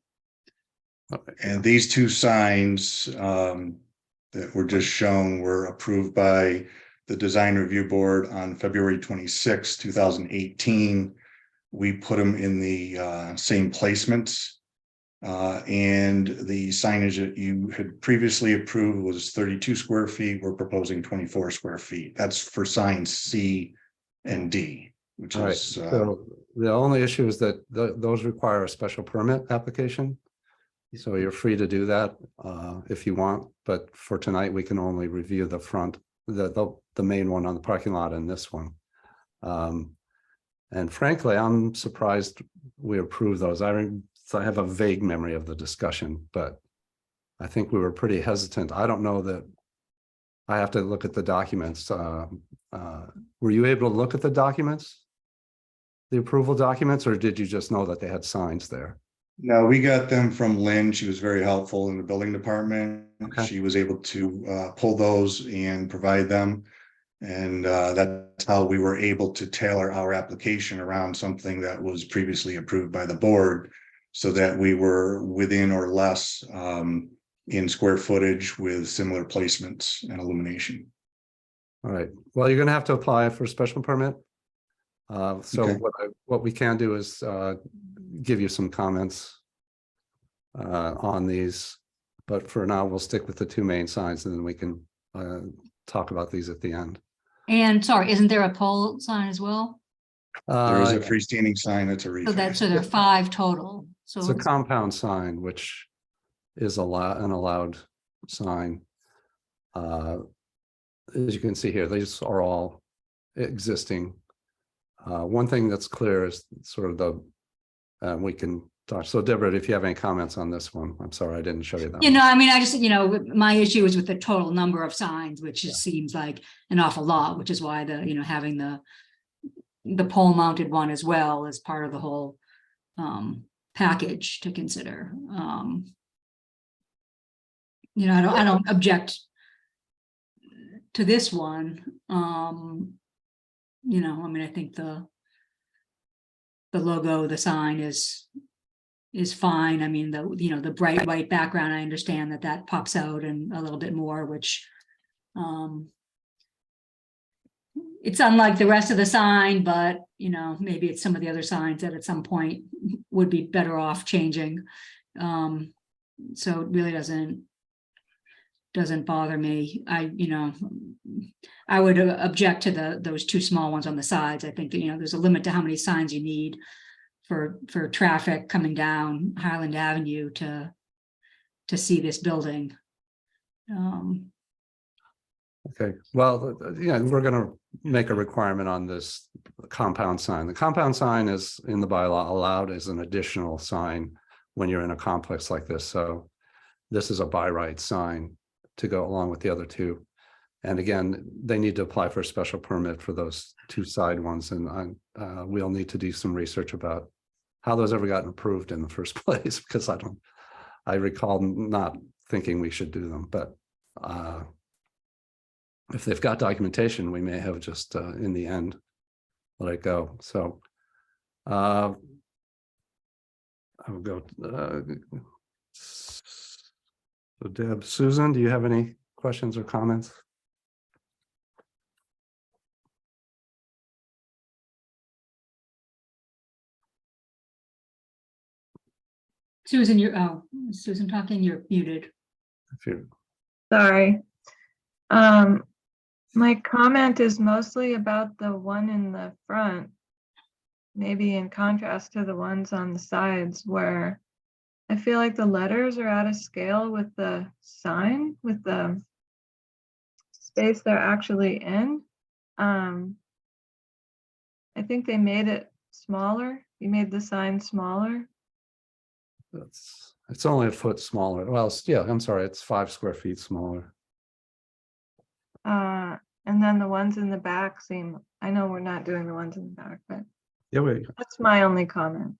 Okay. And these two signs that were just shown were approved by the Design Review Board on February 26, 2018. We put them in the same placements. And the signage that you had previously approved was 32 square feet. We're proposing 24 square feet. That's for signs C and D, which All right, is so the only issue is that those require a special permit application. So you're free to do that if you want, but for tonight, we can only review the front, the main one on the parking lot and this one. And frankly, I'm surprised we approved those. I have a vague memory of the discussion, but I think we were pretty hesitant. I don't know that I have to look at the documents. Were you able to look at the documents? The approval documents, or did you just know that they had signs there? No, we got them from Lynn. She was very helpful in the building department. Okay. She was able to pull those and provide them. And that's how we were able to tailor our application around something that was previously approved by the board, so that we were within or less in square footage with similar placements and illumination. All right, well, you're gonna have to apply for a special permit. So Okay. what we can do is give you some comments on these, but for now, we'll stick with the two main signs and then we can talk about these at the end. and sorry, isn't there a pole sign as well? There is a freestanding sign that's a So refresh. so there are 5 total, so. It's a compound sign, which is an allowed sign. As you can see here, these are all existing. One thing that's clear is sort of the, we can talk. So Deborah, if you have any comments on this one, I'm sorry, I didn't show you that. You one. know, I mean, I just, my issue is with the total number of signs, which just seems like an awful lot, which is why having the pole mounted one as well as part of the whole package to consider. I don't object to this one. I mean, I think the logo, the sign is fine. I mean, the bright white background, I understand that pops out and a little bit more, which it's unlike the rest of the sign, but maybe it's some of the other signs that at some point would be better off changing. So it really doesn't bother me. I would object to those 2 small ones on the sides. I think that there's a limit to how many signs you need for traffic coming down Highland Avenue to see this building. Okay, well, yeah, we're gonna make a requirement on this compound sign. The compound sign is in the bylaw allowed as an additional sign when you're in a complex like this, so this is a by right sign to go along with the other two. And again, they need to apply for a special permit for those two side ones, and we'll need to do some research about how those ever gotten approved in the first place, because I recall not thinking we should do them, but if they've got documentation, we may have just in the end let it go. So I will go. So Deb, Susan, do you have any questions or comments? Susan, Susan talking, you're muted. If you Sorry. My comment is mostly about the one in the front, maybe in contrast to the ones on the sides, where I feel like the letters are out of scale with the sign, with the space they're actually in. I think they made it smaller. You made the sign smaller. it's only a foot smaller. Well, yeah, I'm sorry, it's 5 square feet smaller. And then the ones in the back seem, I know we're not doing the ones in the back, but Yeah, wait. that's my only comment.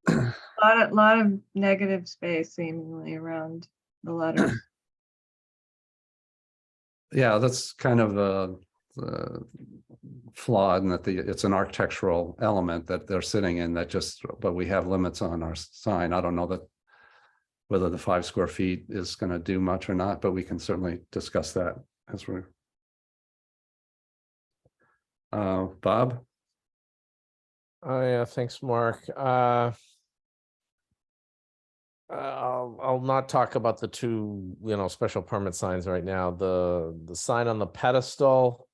Lot of negative space seemingly around the letters. Yeah, that's kind of flawed in that it's an architectural element that they're sitting in that just, but we have limits on our sign. I don't know that whether the 5 square feet is going to do much or not, but we can certainly discuss that as we're. Bob? Oh, yeah, thanks, Mark. I'll not talk about the two, special permit signs right now. The sign on the pedestal,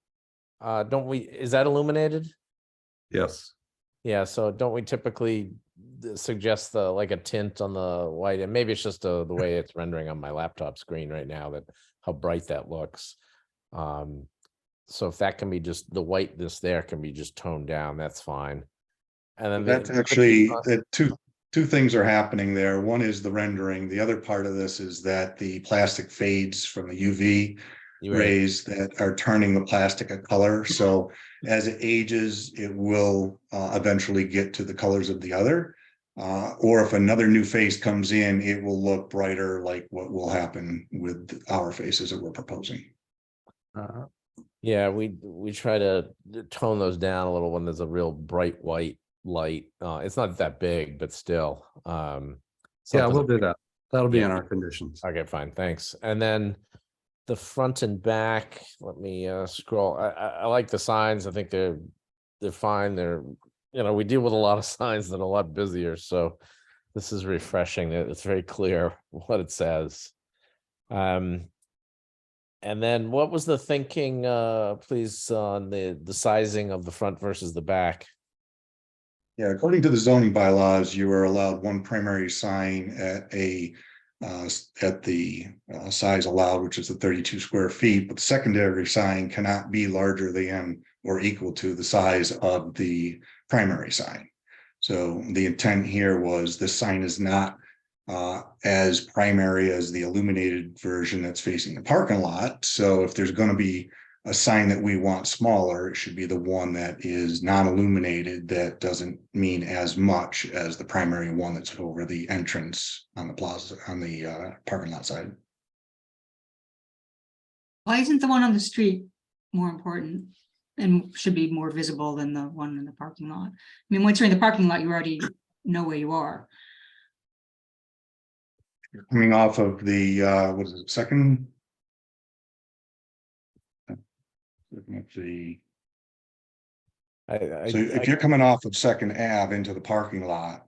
is that illuminated? Yes. Yeah, so don't we typically suggest like a tint on the white, and maybe it's just the way it's rendering on my laptop screen right now, that how bright that looks. So if that can be just the whiteness there can be just toned down, that's fine. And then That's actually two things are happening there. One is the rendering. The other part of this is that the plastic fades from the UV rays that are turning the plastic a color. So as it ages, it will eventually get to the colors of the other. Or if another new face comes in, it will look brighter, like what will happen with our faces that we're proposing. Yeah, we try to tone those down a little when there's a real bright white light. It's not that big, but still. Yeah, we'll do that. That'll be in our conditions. Okay, fine, thanks. And then the front and back, let me scroll. I like the signs. I think they're fine. We deal with a lot of signs that are a lot busier, so this is refreshing. It's very clear what it says. And then what was the thinking, please, on the sizing of the front versus the back? Yeah, according to the zoning bylaws, you are allowed one primary sign at the size allowed, which is the 32 square feet, but the secondary sign cannot be larger than or equal to the size of the primary sign. So the intent here was this sign is not as primary as the illuminated version that's facing the parking lot. So if there's going to be a sign that we want smaller, it should be the one that is non-illuminated, that doesn't mean as much as the primary one that's over the entrance on the plaza, on the parking lot side. Why isn't the one on the street more important and should be more visible than the one in the parking lot? I mean, once you're in the parking lot, you already know where you are. You're coming off of the what is it, second? Looking at the. So if you're coming off of Second Ave into the parking lot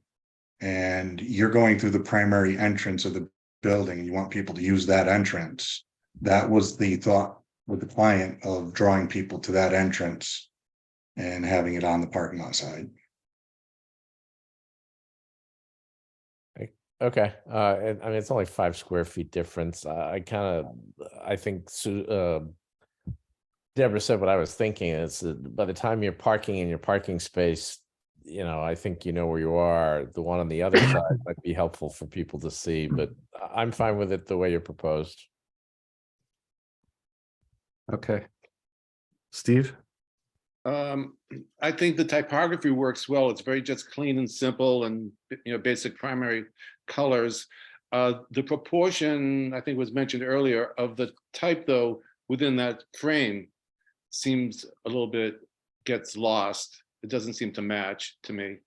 and you're going through the primary entrance of the building, and you want people to use that entrance, that was the thought with the client of drawing people to that entrance and having it on the parking lot side. Okay, and I mean, it's only 5 square feet difference. I think Deborah said what I was thinking is that by the time you're parking in your parking space, I think you know where you are. The one on the other side might be helpful for people to see, but I'm fine with it the way you're proposed. Okay. Steve? I think the typography works well. It's very just clean and simple and, basic primary colors. The proportion, I think was mentioned earlier, of the type though, within that frame seems a little bit, gets lost. It doesn't seem to match to me.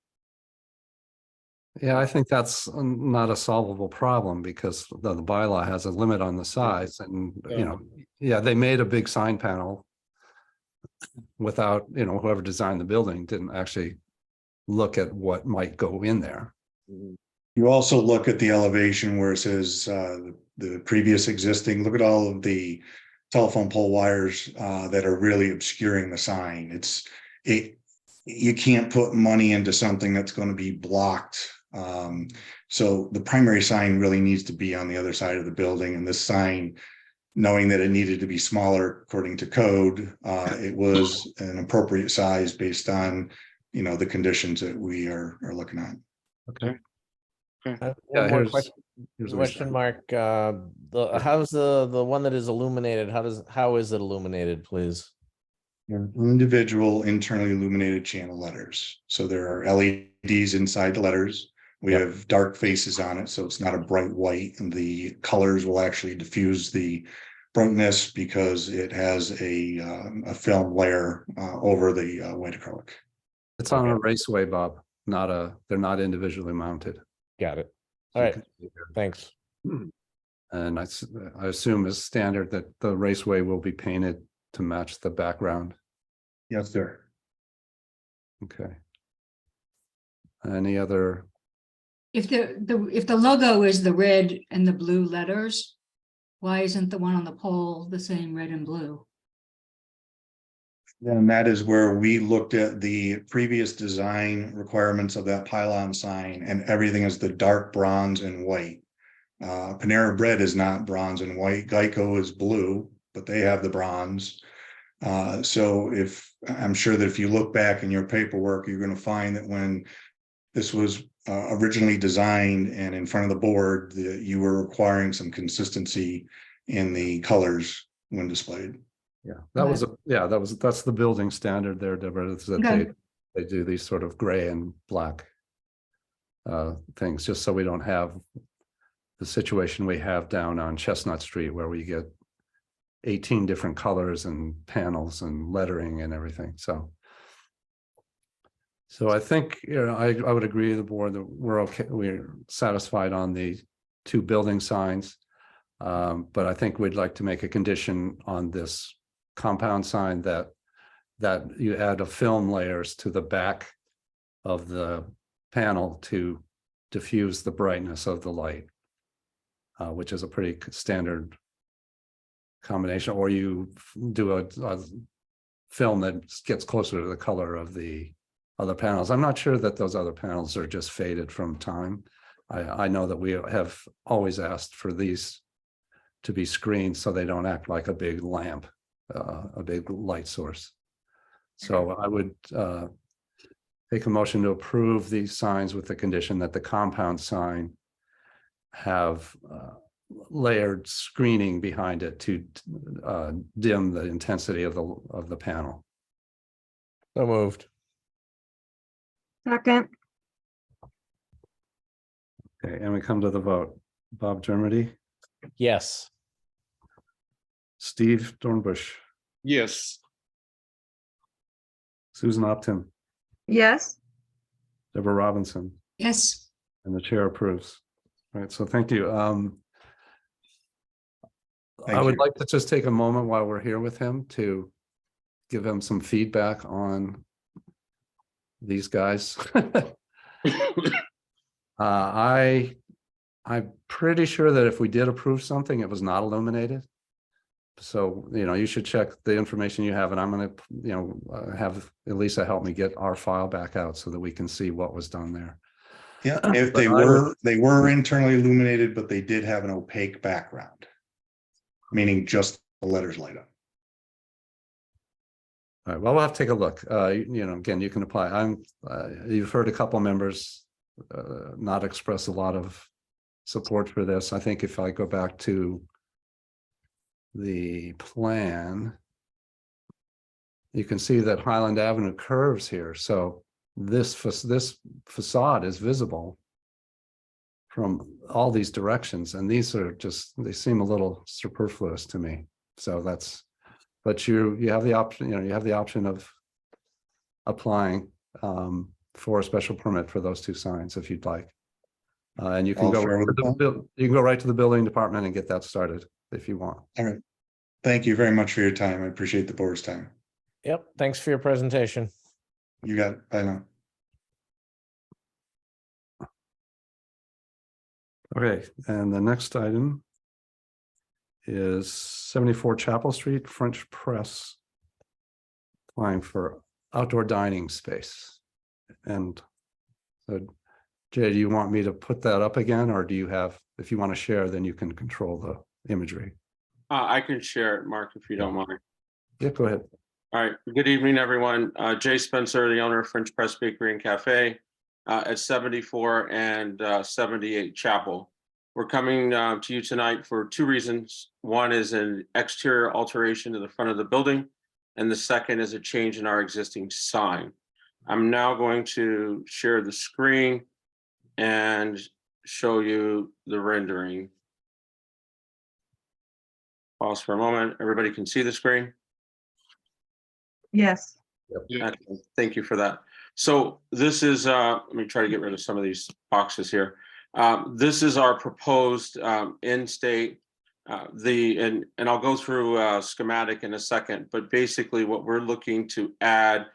Yeah, I think that's not a solvable problem because the bylaw has a limit on the size and, yeah, they made a big sign panel without, whoever designed the building didn't actually look at what might go in there. You also look at the elevation where it says the previous existing, look at all of the telephone pole wires that are really obscuring the sign. You can't put money into something that's going to be blocked. So the primary sign really needs to be on the other side of the building, and this sign, knowing that it needed to be smaller according to code, it was an appropriate size based on, the conditions that we are looking at. Okay. One Yeah, more here's what we question said. mark. How's the one that is illuminated? How is it illuminated, please? Individual internally illuminated channel letters. So there are LEDs inside the letters. We have dark faces on it, so it's not a bright white, and the colors will actually diffuse the brightness because it has a film layer over the white acrylic. It's on a raceway, Bob, they're not individually mounted. Got it. So All you right, can see here. thanks. And I assume it's standard that the raceway will be painted to match the background. Yes, sir. Okay. Any other? If the logo is the red and the blue letters, why isn't the one on the pole the same red and blue? And that is where we looked at the previous design requirements of that pylon sign, and everything is the dark bronze and white. Panera Bread is not bronze and white. Geico is blue, but they have the bronze. So I'm sure that if you look back in your paperwork, you're going to find that when this was originally designed and in front of the board, you were requiring some consistency in the colors when displayed. Yeah, that's the building standard there, Deborah, is that they do these sort of gray and black things, just so we don't have the situation we have down on Chestnut Street where we get 18 different colors and panels and lettering and everything. So I think, I would agree with the board that we're okay. We're satisfied on the 2 building signs. But I think we'd like to make a condition on this compound sign that you add a film layers to the back of the panel to diffuse the brightness of the light, which is a pretty standard combination, or you do a film that gets closer to the color of the other panels. I'm not sure that those other panels are just faded from time. I know that we have always asked for these to be screened so they don't act like a big lamp, a big light source. So I would take a motion to approve these signs with the condition that the compound sign have layered screening behind it to dim the intensity of the panel. So moved. Second, Okay, and we come to the vote. Bob Dermody, Yes. Steve Dornbush, Yes. Susan Optin, yes. Deborah Robinson, Yes, and the chair approves. All right, so thank you. I would like to just take a moment while we're here with him to give him some feedback on these guys. I'm pretty sure that if we did approve something, it was not illuminated. So, you should check the information you have, and I'm going to, have Elisa help me get our file back out so that we can see what was done there. Yeah, if But I would- they were internally illuminated, but they did have an opaque background. Meaning just the letters light up. All right, well, we'll have to take a look. Again, you can apply. You've heard a couple members not express a lot of support for this. I think if I go back to the plan, you can see that Highland Avenue curves here. So this facade is visible from all these directions, and these are just, they seem a little superfluous to me. So that's, but you have the option, you have the option of applying for a special permit for those two signs if you'd like. And you can All go fair right with to the plan? you can go right to the building department and get that started if you want. All right. Thank you very much for your time. I appreciate the board's time. Yep, thanks for your presentation. You got it. Bye now. Okay, and the next item is 74 Chapel Street, French Press. Applying for outdoor dining space. And so, Jay, do you want me to put that up again, or do you have, if you want to share, then you can control the imagery? I can share it, Mark, if you don't mind. Yeah, go ahead. All right, good evening, everyone. Jay Spencer, the owner of French Press Bakery and Cafe at 74 and 78 Chapel. We're coming to you tonight for two reasons. One is an exterior alteration to the front of the building, and the second is a change in our existing sign. I'm now going to share the screen and show you the rendering. Pause for a moment. Everybody can see the screen? Yes. Excellent. Thank you for that. So this is, let me try to get rid of some of these boxes here. This is our proposed in-state, and I'll go through a schematic in a second, but basically what we're looking to add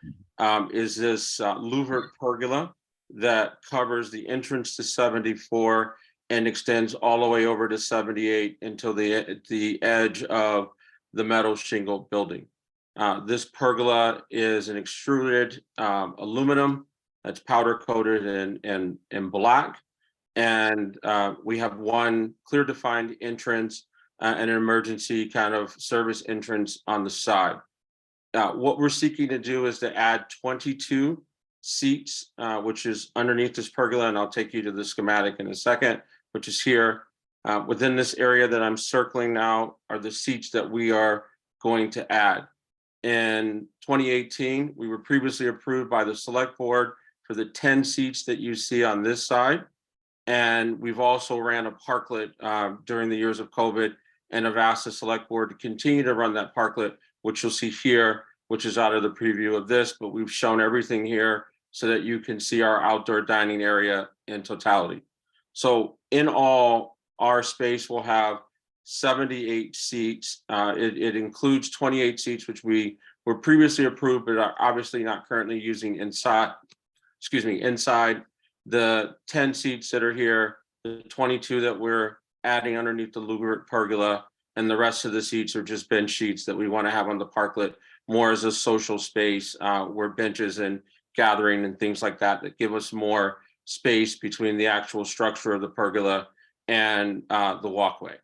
is this louvered pergola that covers the entrance to 74 and extends all the way over to 78 until the edge of the metal shingle building. This pergola is an extruded aluminum that's powder coated in black. And we have one clear defined entrance and an emergency kind of service entrance on the side. What we're seeking to do is to add 22 seats, which is underneath this pergola, and I'll take you to the schematic in a second, which is here. Within this area that I'm circling now are the seats that we are going to add. In 2018, we were previously approved by the select board for the 10 seats that you see on this side. And we've also ran a parklet during the years of COVID and have asked the select board to continue to run that parklet, which you'll see here, which is out of the preview of this, but we've shown everything here so that you can see our outdoor dining area in totality. So in all, our space will have 78 seats. It includes 28 seats, which we were previously approved, but are obviously not currently using inside, inside. The 10 seats that are here, the 22 that we're adding underneath the louvered pergola, and the rest of the seats are just bench seats that we want to have on the parklet more as a social space where benches and gathering and things like that give us more space between the actual structure of the pergola and the walkway.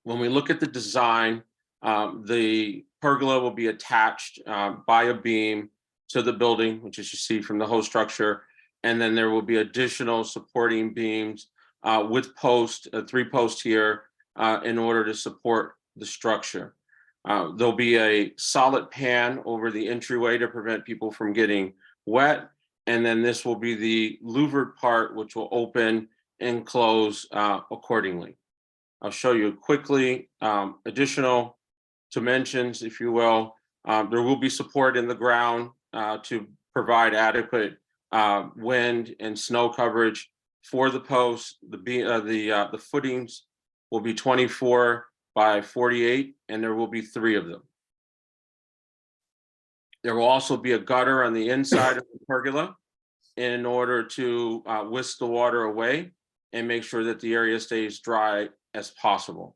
When we look at the design, the pergola will be attached by a beam to the building, which as you see from the whole structure. And then there will be additional supporting beams with posts, 3 posts here in order to support the structure. There'll be a solid pan over the entryway to prevent people from getting wet. And then this will be the louvered part, which will open and close accordingly. I'll show you quickly additional dimensions, if you will. There will be support in the ground to provide adequate wind and snow coverage for the posts. The footings will be 24 by 48, and there will be 3 of them. There will also be a gutter on the inside of the pergola in order to whisk the water away and make sure that the area stays dry as possible.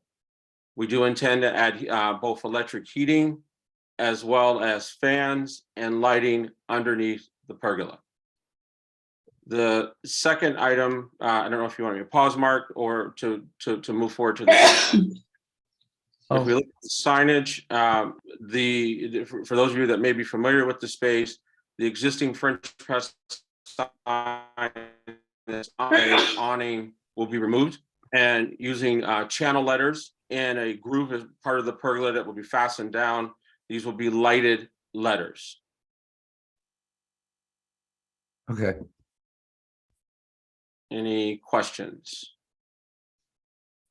We do intend to add both electric heating as well as fans and lighting underneath the pergola. The second item, I don't know if you want me to pause, Mark, or to move forward to the. If we look at the signage, for those of you that may be familiar with the space, the existing French press awning will be removed, and using channel letters and a groove as part of the pergola that will be fastened down. These will be lighted letters. Okay. Any questions?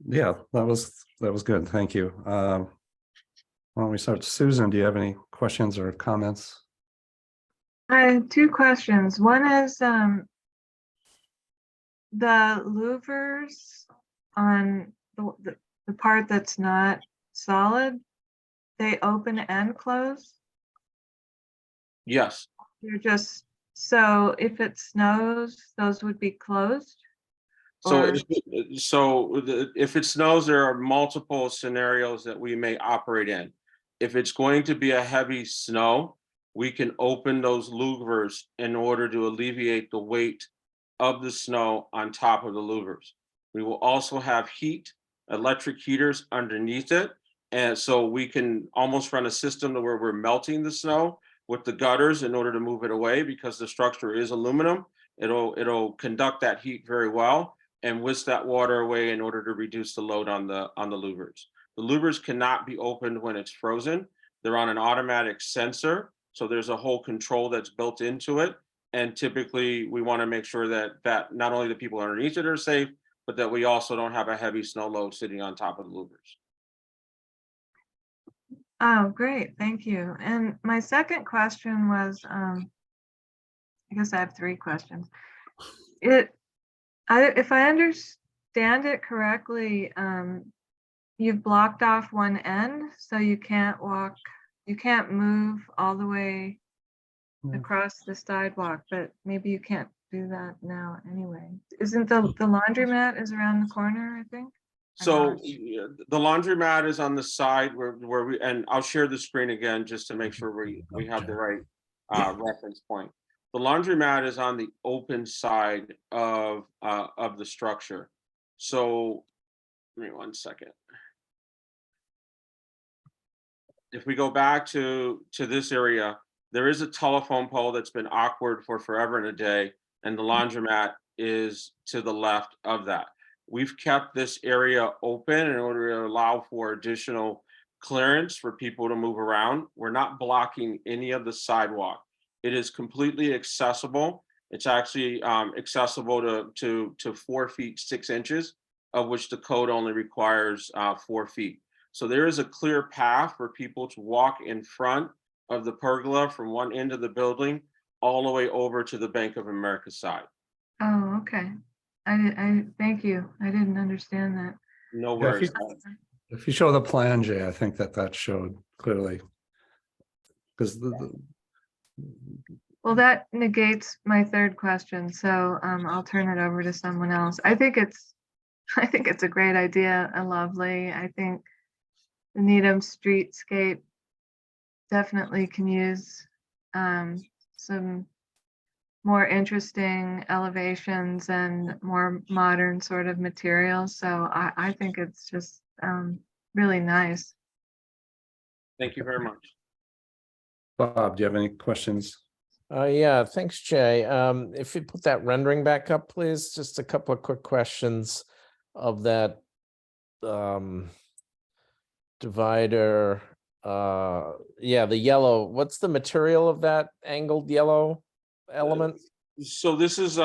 Yeah, that was good. Thank you. Why don't we start? Susan, do you have any questions or comments? I have two questions. One is the louvers on the part that's not solid, they open and close? Yes. You're just, so if it snows, those would be closed? So, Or- if it snows, there are multiple scenarios that we may operate in. If it's going to be a heavy snow, we can open those louvers in order to alleviate the weight of the snow on top of the louvers. We will also have heat, electric heaters underneath it. And so we can almost run a system to where we're melting the snow with the gutters in order to move it away, because the structure is aluminum. It'll conduct that heat very well and whisk that water away in order to reduce the load on the louvers. The louvers cannot be opened when it's frozen. They're on an automatic sensor, so there's a whole control that's built into it. And typically, we want to make sure that not only the people underneath it are safe, but that we also don't have a heavy snow load sitting on top of the louvers. Oh, great, thank you. And my second question was, I guess I have three questions. If I understand it correctly, you've blocked off one end, so you can't move all the way across the sidewalk, but maybe you can't do that now anyway. Isn't the laundromat is around the corner, I think? So the laundromat is on the side where we, and I'll share the screen again just to make sure we have the right reference point. The laundromat is on the open side of the structure. So give me 1 second. If we go back to this area, there is a telephone pole that's been awkward for forever and a day, and the laundromat is to the left of that. We've kept this area open in order to allow for additional clearance for people to move around. We're not blocking any of the sidewalk. It is completely accessible. It's actually accessible to 4 feet 6 inches, of which the code only requires 4 feet. So there is a clear path for people to walk in front of the pergola from one end of the building all the way over to the Bank of America side. Oh, okay. I thank you. I didn't understand that. No Yeah, worries. if you show the plan, Jay, I think that showed clearly. Because Well, that negates my third question, so I'll turn it over to someone else. I think it's a great idea and lovely. I think the Needham streetscape definitely can use some more interesting elevations and more modern sort of materials. So I think it's just really nice. Thank you very much. Bob, do you have any questions? Yeah, thanks, Jay. If you put that rendering back up, please, just a couple of quick questions of that divider. Yeah, the yellow, what's the material of that angled yellow element? So this is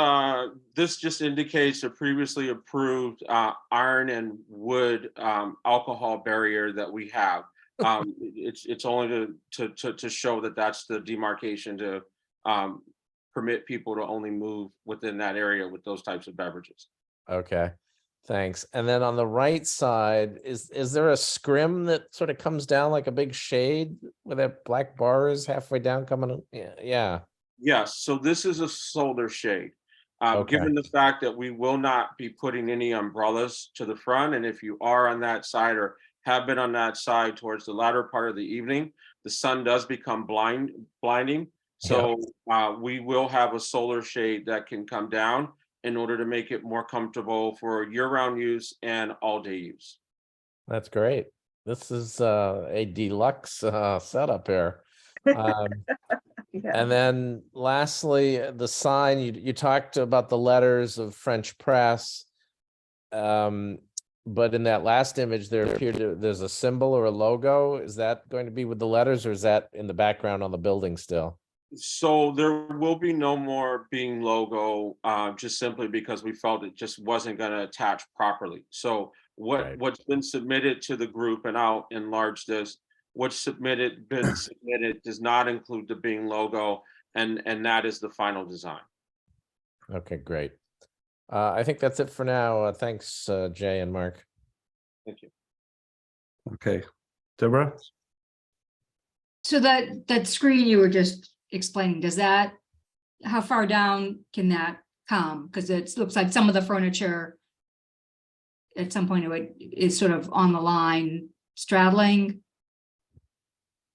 this just indicates a previously approved iron and wood alcohol barrier that we have. It's only to show that that's the demarcation to permit people to only move within that area with those types of beverages. Okay, thanks. And then on the right side, is there a scrim that sort of comes down like a big shade with that black bars halfway down coming? Yeah. Yes, so this is a solar shade. Okay. Given the fact that we will not be putting any umbrellas to the front, and if you are on that side or have been on that side towards the latter part of the evening, the sun does become blinding. So we will have a solar shade that can come down in order to make it more comfortable for year-round use and all-day use. That's great. This is a deluxe setup here. And then lastly, the sign, you talked about the letters of French press. But in that last image, there's a symbol or a logo. Is that going to be with the letters, or is that in the background on the building still? So there will be no more being logo, just simply because we felt it just wasn't going to attach properly. So what's been submitted to the group, and I'll enlarge this, what's been submitted does not include the Bing logo, and that is the final design. Okay, great. I think that's it for now. Thanks, Jay and Mark. Thank you. Okay, Deborah? So that screen you were just explaining, how far down can that come? Because it looks like some of the furniture at some point is sort of on the line straddling.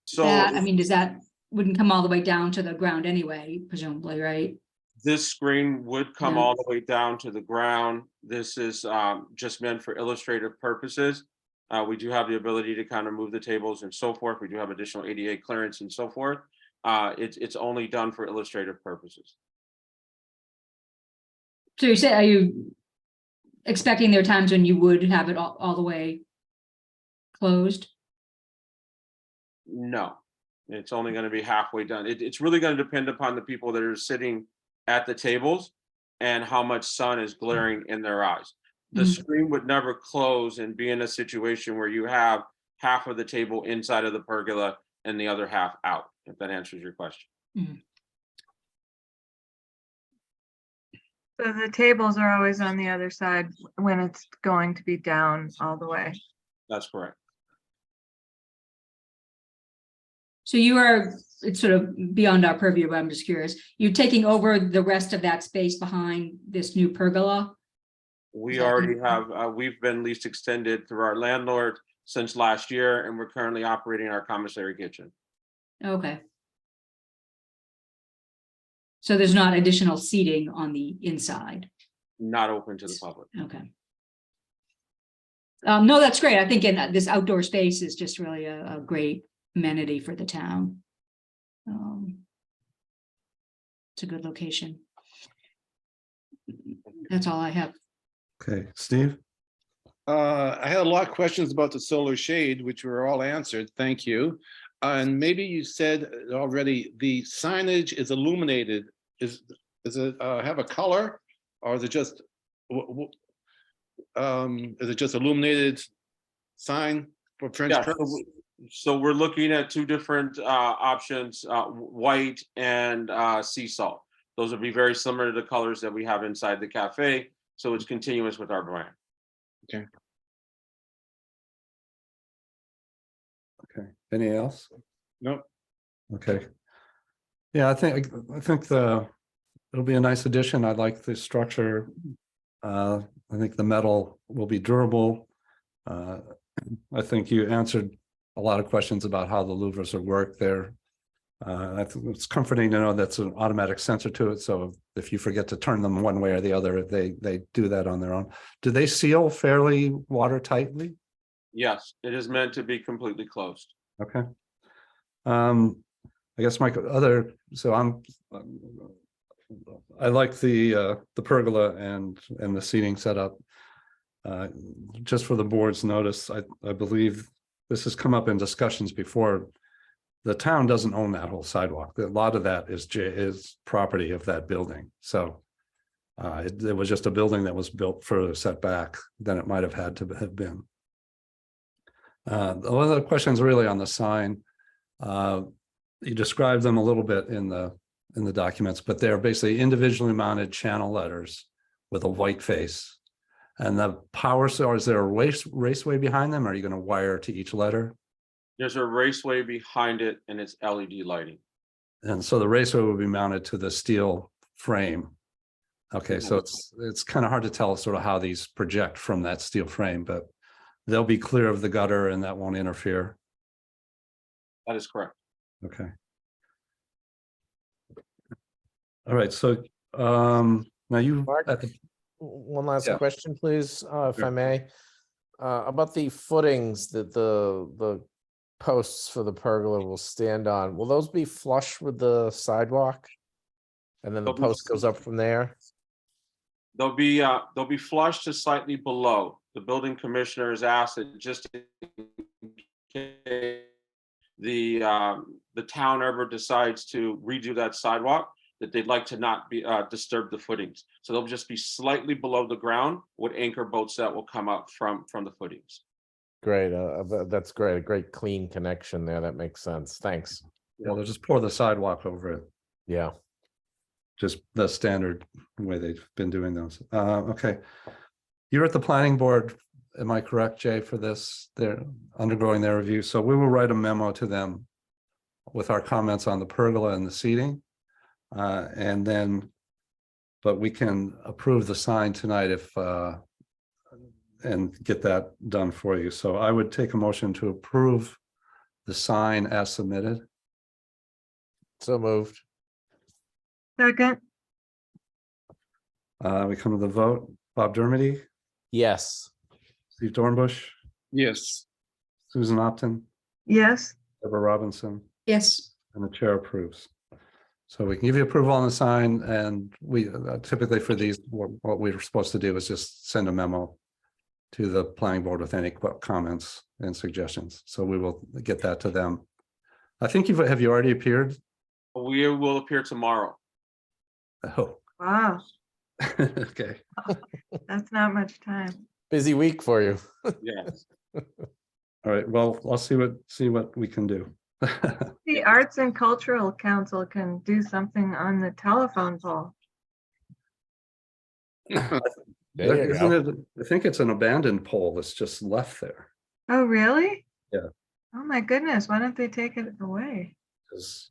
So that wouldn't come all the way down to the ground anyway, presumably, right? this screen would come Yeah. all the way down to the ground. This is just meant for illustrative purposes. We do have the ability to kind of move the tables and so forth. We do have additional ADA clearance and so forth. It's only done for illustrative purposes. So are you expecting there are times when you would have it all the way closed? No, it's only going to be halfway done. It's really going to depend upon the people that are sitting at the tables and how much sun is glaring in their eyes. The screen would never close and be in a situation where you have half of the table inside of the pergola and the other half out, if that answers your question. So the tables are always on the other side when it's going to be down all the way. That's correct. So it's sort of beyond our purview, but I'm just curious. You're taking over the rest of that space behind this new pergola? We already have, we've been lease extended through our landlord since last year, and we're currently operating our commissary kitchen. Okay. So there's not additional seating on the inside? Not open to the public. Okay. No, that's great. I think in this outdoor space is just really a great amenity for the town. It's a good location. That's all I have. Okay, Steve? I had a lot of questions about the solar shade, which were all answered. Thank you. And maybe you said already the signage is illuminated. Is it have a color, or is it just illuminated sign for French press? So we're looking at two different options, white and sea salt. Those would be very similar to the colors that we have inside the cafe. So it's continuous with our brand. Okay. Okay, any else? Nope. Okay. Yeah, I think it'll be a nice addition. I like the structure. I think the metal will be durable. I think you answered a lot of questions about how the louvers will work there. I think it's comforting to know that's an automatic sensor to it. So if you forget to turn them one way or the other, they do that on their own. Do they seal fairly watertightly? Yes, it is meant to be completely closed. Okay. I guess I like the pergola and the seating setup. Just for the board's notice, I believe this has come up in discussions before. The town doesn't own that whole sidewalk. A lot of that is property of that building. So it was just a building that was built further set back than it might have had to have been. The other questions really on the sign. You described them a little bit in the documents, but they're basically individually mounted channel letters with a white face. And the power source, is there a raceway behind them? Or are you going to wire to each letter? There's a raceway behind it, and it's LED lighting. And so the raceway will be mounted to the steel frame. Okay, so it's kind of hard to tell sort of how these project from that steel frame, but they'll be clear of the gutter and that won't interfere. That is correct. Okay. All right, so now you Mark? at the One last Yeah. question, please, if I Sure. may. About the footings that the posts for the pergola will stand on, will those be flush with the sidewalk? And then the They'll be- post goes up from there? They'll be flush to slightly below. The building commissioner has asked that just in case the town ever decides to redo that sidewalk, that they'd like to not be disturb the footings. So they'll just be slightly below the ground with anchor bolts that will come up from the footings. Great, that's great, a great clean connection there, that makes sense, thanks. Yeah, they'll just pour the sidewalk over it. Yeah. Just the standard way they've been doing those. Okay. You're at the planning board, am I correct, Jay, for this? They're undergoing their review, so we will write a memo to them with our comments on the pergola and the seating. And then, but we can approve the sign tonight if, and get that done for you. So I would take a motion to approve the sign as submitted. So moved. Second, We come to the vote. Bob Dermody, Yes. Steve Dornbush, Yes. Susan Opton, yes, Deborah Robinson, Yes, and the chair approves. So we can give you approval on the sign, and we typically for these, what we were supposed to do is just send a memo to the planning board with any comments and suggestions. So we will get that to them. I think have you already appeared? We will appear tomorrow. Oh, wow, okay. that's not much time. Busy week for you. Yes. All right. Well, I'll see what we can do. The Arts and Cultural Council can do something on the telephone pole. There you Isn't go. it? I think it's an abandoned pole that's just left there. Oh, really? Yeah. Oh, my goodness, why don't they take it away? Because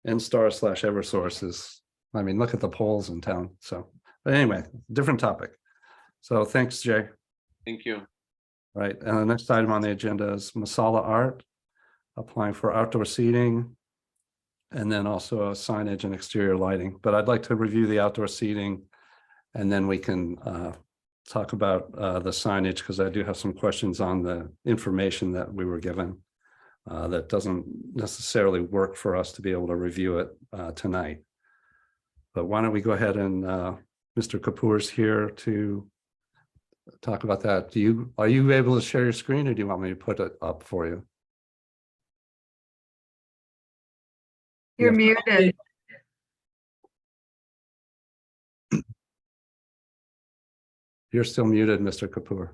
N-Star/Eversource is, I mean, look at the poles in town. So, but anyway, different topic. So thanks, Jay. Thank you. Right, and the next item on the agenda is Masala Art, applying for outdoor seating, and then also a signage and exterior lighting. But I'd like to review the outdoor seating, and then we can talk about the signage, because I do have some questions on the information that we were given that doesn't necessarily work for us to be able to review it tonight. But why don't we go ahead and Mr. Kapoor's here to talk about that. Are you able to share your screen, or do you want me to put it up for you? You're Yeah. muted. You're still muted, Mr. Kapoor.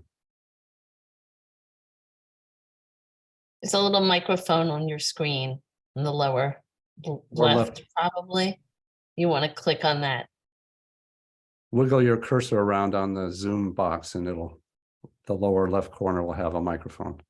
There's a little microphone on your screen in the lower left. left, probably. You want to click on that. Wiggle your cursor around on the Zoom box and the lower left corner will have a microphone.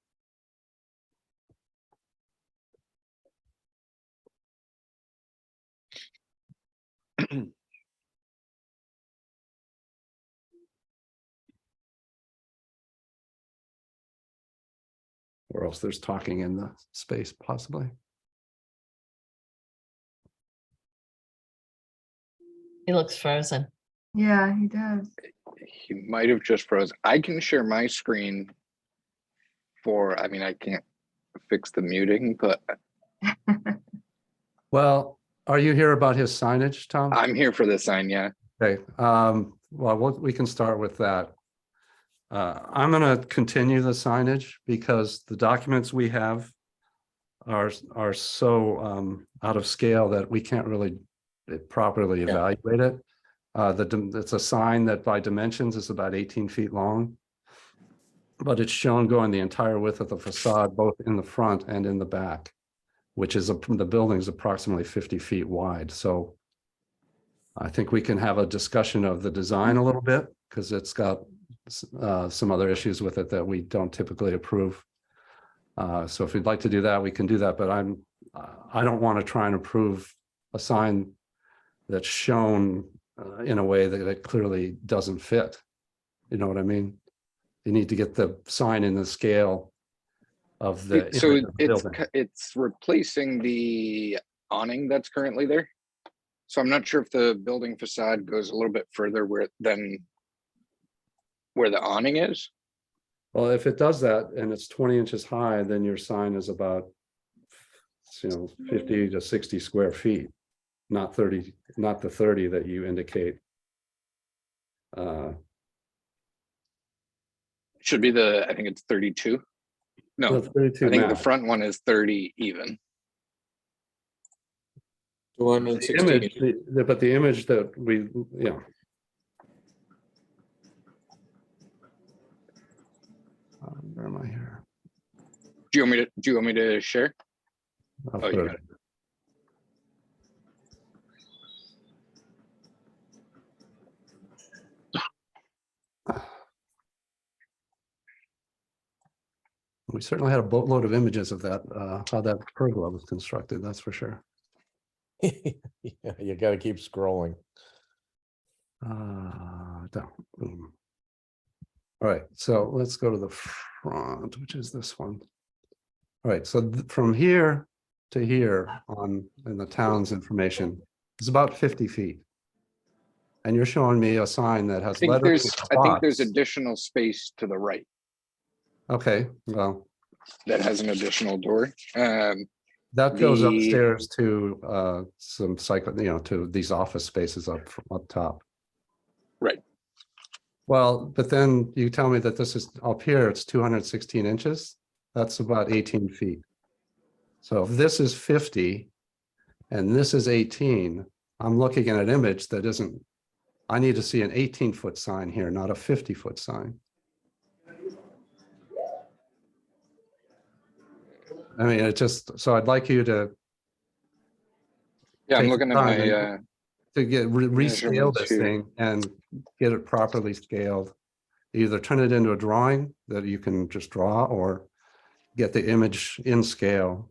Or else there's talking in the space, possibly. He looks frozen. Yeah, he does. He might have just frozen. I can share my screen I mean, I can't fix the muting, but Well, are you here about his signage, Tom? I'm here for the sign, yeah. Okay, well, we can start with that. I'm gonna continue the signage because the documents we have are so out of scale that we can't really properly evaluate it. It's a sign that by dimensions is about 18 feet long, but it's shown going the entire width of the facade, both in the front and in the back, which is the building's approximately 50 feet wide. So I think we can have a discussion of the design a little bit, because it's got some other issues with it that we don't typically approve. So if we'd like to do that, we can do that, but I don't want to try and approve a sign that's shown in a way that it clearly doesn't fit. You know what I mean? You need to get the sign in the scale of the So image of the building. it's replacing the awning that's currently there. So I'm not sure if the building facade goes a little bit further than where the awning is. Well, if it does that and it's 20 inches high, then your sign is about, 50 to 60 square feet, not 30, not the 30 that you indicate. Should be I think it's 32. No, Well, 32 I think the max. front one is 30 even. The 216. image, but the image that we, where am I here? Do you want me to share? I'll Oh, put you it- got it. We certainly had a boatload of images of that, how that pergola was constructed, that's for sure. Yeah, you gotta keep scrolling. Down, boom. All right, so let's go to the front, which is this one. All right, so from here to here in the town's information is about 50 feet. And you're showing me a sign that has I think letters. there's additional space to the right Okay, well, that has an additional door. that goes The- upstairs to some cycle, to these office spaces up top. Right. Well, but then you tell me that this is up here, it's 216 inches. That's about 18 feet. So if this is 50 and this is 18, I'm looking at an image that isn't, I need to see an 18-foot sign here, not a 50-foot sign. I mean, it just, so I'd like you to Yeah, I'm take looking at time my, to get rescale measurements this here. thing and get it properly scaled. Either turn it into a drawing that you can just draw or get the image in scale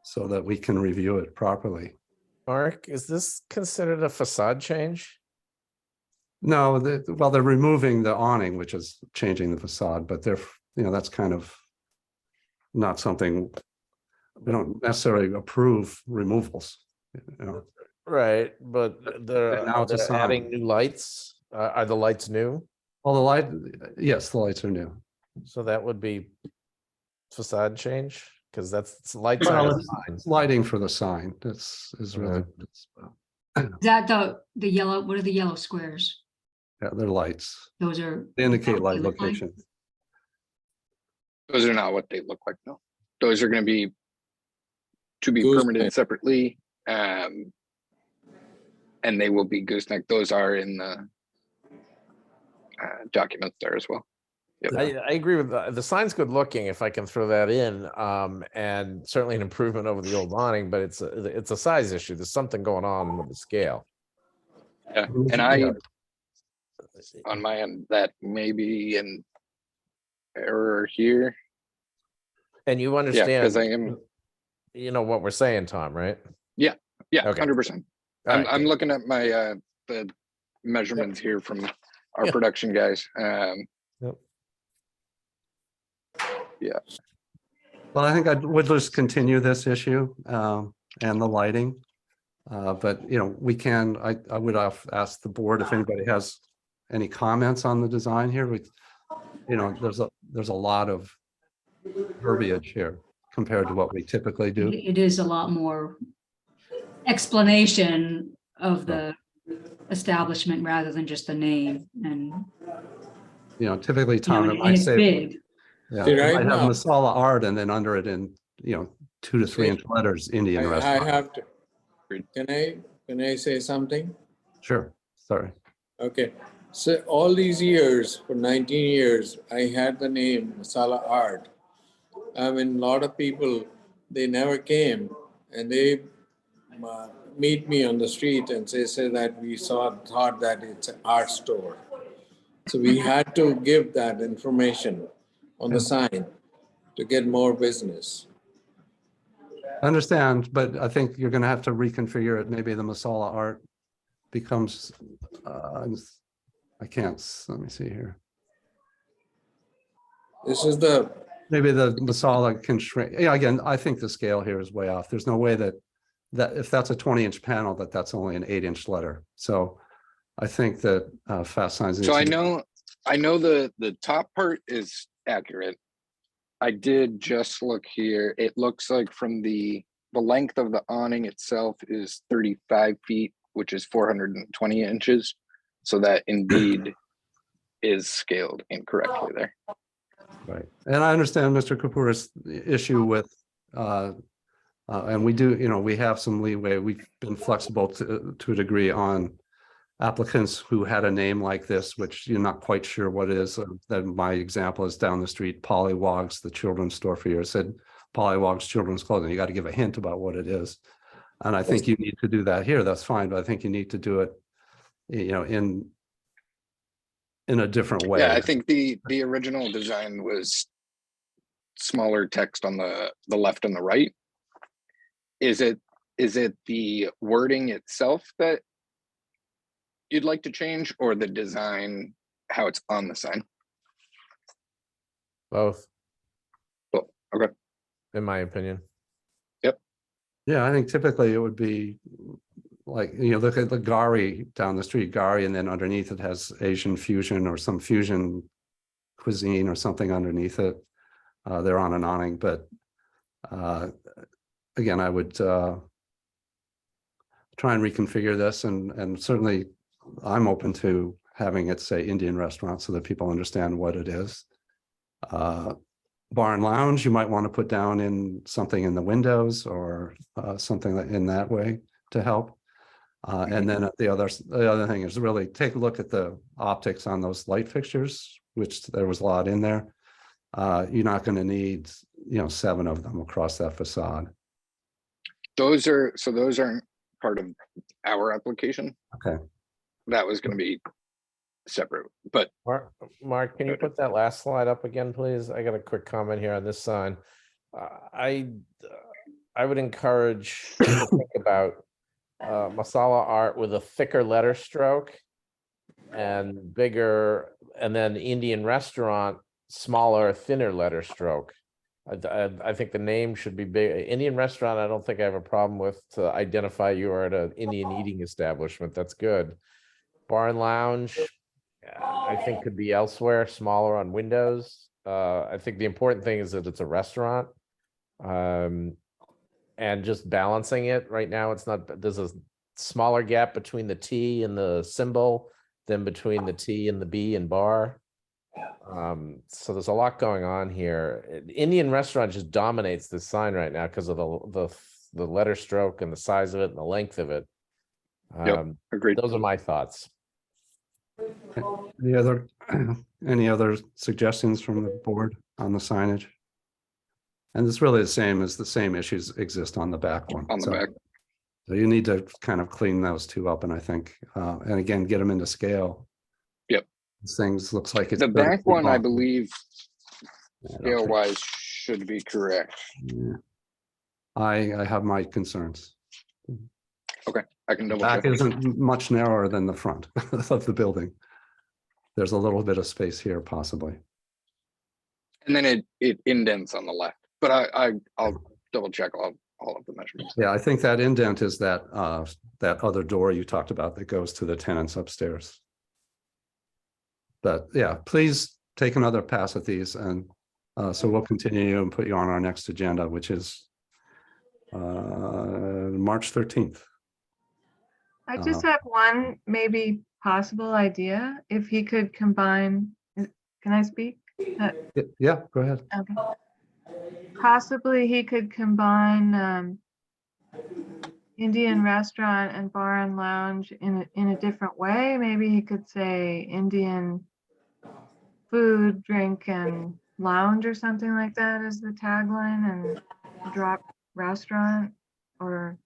so that we can review it properly. Mark, is this considered a facade change? No, well, they're removing the awning, which is changing the facade, but that's kind of not something, we don't necessarily approve removals. Right, but now it's a they're adding sign. new lights. Are the lights new? Well, yes, the lights are new. So that would be facade change, because that's lights Well, on a it's sign. lighting for the sign. Is really, Is that the yellow, what are the yellow squares? yeah, they're lights. Those are. They indicate what they light look like? location. those are not what they look like, no. Those are gonna be to be Gooseneck. permitted separately. And they will be gooseneck. Those are in the documents there as well. Yep. I agree with the sign's good looking, if I can throw that in, and certainly an improvement over the old awning, but it's a size issue. There's something going on with the scale. Yeah, and on my end, that may be an error here. And you Yeah, because understand, I am, you know what we're saying, Tom, right? yeah, Okay. 100%. All right, I'm good. looking at my the measurements here from our Yeah. production guys. Yep. Yeah, Well, I think I would just continue this issue and the lighting. But, we can, I would have asked the board if anybody has any comments on the design here. There's a lot of verbiage here compared to what we typically do. It is a lot more explanation of the establishment rather than just the name, and Typically, Tom, it and might it's say, big. yeah, See, it right might have now- Masala art and then under it in, 2 to 3 inch letters, Indian I restaurant. have to, can I say something? Sure, sorry. Okay, so all these years, for 19 years, I had the name Masala Art. I mean, a lot of people, they never came and they meet me on the street and say that we thought that it's an art store. So we had to give that information on the sign to get more business. I understand, but I think you're gonna have to reconfigure it. Maybe the Masala art becomes, I can't, let me see here. This is the, Maybe the Masala can shrink. Yeah, again, I think the scale here is way off. There's no way that that if that's a 20-inch panel, that's only an 8-inch letter. So I think that fast signs. So need to- I know the top part is accurate. I did just look here. It looks like from the length of the awning itself is 35 feet, which is 420 inches. So that indeed is scaled incorrectly there. Right. And I understand Mr. Kapura's issue with, and we do, we have some leeway. We've been flexible to a degree on applicants who had a name like this, which you're not quite sure what it is. Then my example is down the street, Pollywogs, the children's store for years, said Pollywogs Children's Clothing. You got to give a hint about what it is. And I think you need to do that here. That's fine, but I think you need to do it, in a different way. Yeah, I think the original design was smaller text on the left and the right. Is it the wording itself that you'd like to change, or the design, how it's on the sign? Both, Oh, okay. in my opinion. Yeah, I think typically it would be like, look at the Gari down the street, Gari, and then underneath it has Asian fusion or some fusion cuisine or something underneath it. They're on an awning, but again, I would try and reconfigure this, and certainly I'm open to having it say Indian restaurant so that people understand what it is. Bar and lounge, you might want to put down in something in the windows or something in that way to help. And then the other thing is really take a look at the optics on those light fixtures, which there was a lot in there. You're not going to need, 7 of them across that facade. Those aren't part of our application. Okay. That was going to be separate, but Mark, can you put that last slide up again, please? I got a quick comment here on this sign. I would encourage you to think about masala art with a thicker letter stroke and bigger, and then Indian restaurant, smaller, thinner letter stroke. I think the name should be big. Indian restaurant, I don't think I have a problem with to identify you are at an Indian eating establishment. That's good. Bar and lounge, I think could be elsewhere, smaller on windows. I think the important thing is that it's a restaurant. And just balancing it right now, it's not, there's a smaller gap between the T and the symbol than between the T and the B and bar. So there's a lot going on here. Indian restaurant just dominates this sign right now because of the letter stroke and the size of it and the length of it. Agreed. Those are my thoughts. Any other suggestions from the board on the signage? And it's really the same issues exist on the back one. On the back. So you need to kind of clean those two up, and I think, and again, get them into scale. Yep. This things looks like it's The back one, I awesome. believe, I don't scale think- wise should be correct. Yeah. I have my concerns. Okay, I can double Back check. isn't much narrower than the front of the building. There's a little bit of space here possibly. And then it indents on the left, but I'll double check all of the measurements. Yeah, I think that indent is that other door you talked about that goes to the tenants upstairs. But yeah, please take another pass at these, and so we'll continue and put you on our next agenda, which is March 13th. I just have one maybe possible idea. If he could combine, can I speak? Yeah, go ahead. Okay. Possibly he could combine Indian restaurant and bar and lounge in a different way. Maybe he could say Indian food, drink, and lounge or something like that as the tagline, and drop restaurant, or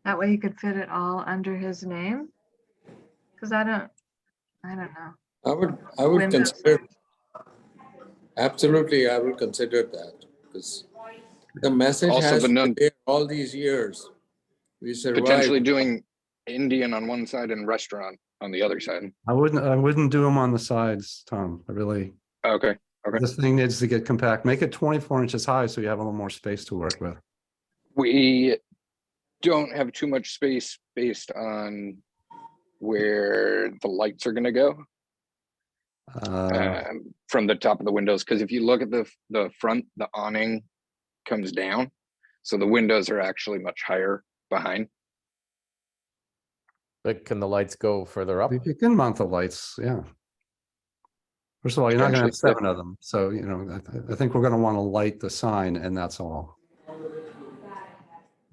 that way he could fit it all under his name. Because I don't know. I would Windows. consider, absolutely, I will consider that, because the message Also, has the been nun- there all these years. We Potentially survived. doing Indian on one side and restaurant on the other side. I wouldn't do them on the sides, Tom. I really, Okay, okay. this thing needs to get compact. Make it 24 inches high so you have a little more space to work with. We don't have too much space based on where the lights are gonna go from the top of the windows. Because if you look at the front, the awning comes down. So the windows are actually much higher behind. But can the lights go further up? You can mount the lights, yeah. First of all, you're not gonna have Potentially, 7 of them, so, you know, I think we're gonna wanna light the sign and that's all.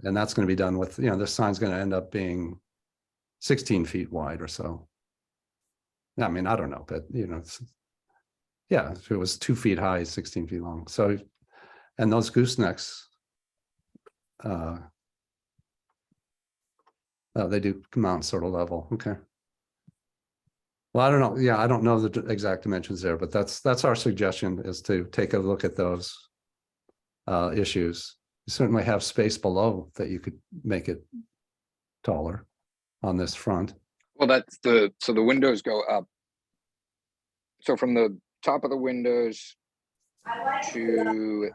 And that's gonna be done with, you know, this sign's gonna end up being 16 feet wide or so. I mean, I don't know, but, you know, yeah, if it was 2 feet high, 16 feet long, so, and those goosenecks, oh, they do mount sort of level, okay. Well, I don't know, yeah, I don't know the exact dimensions there, but that's our suggestion, is to take a look at those issues. You certainly have space below that you could make it taller on this front. Well, so the windows go up. So from the top of the windows to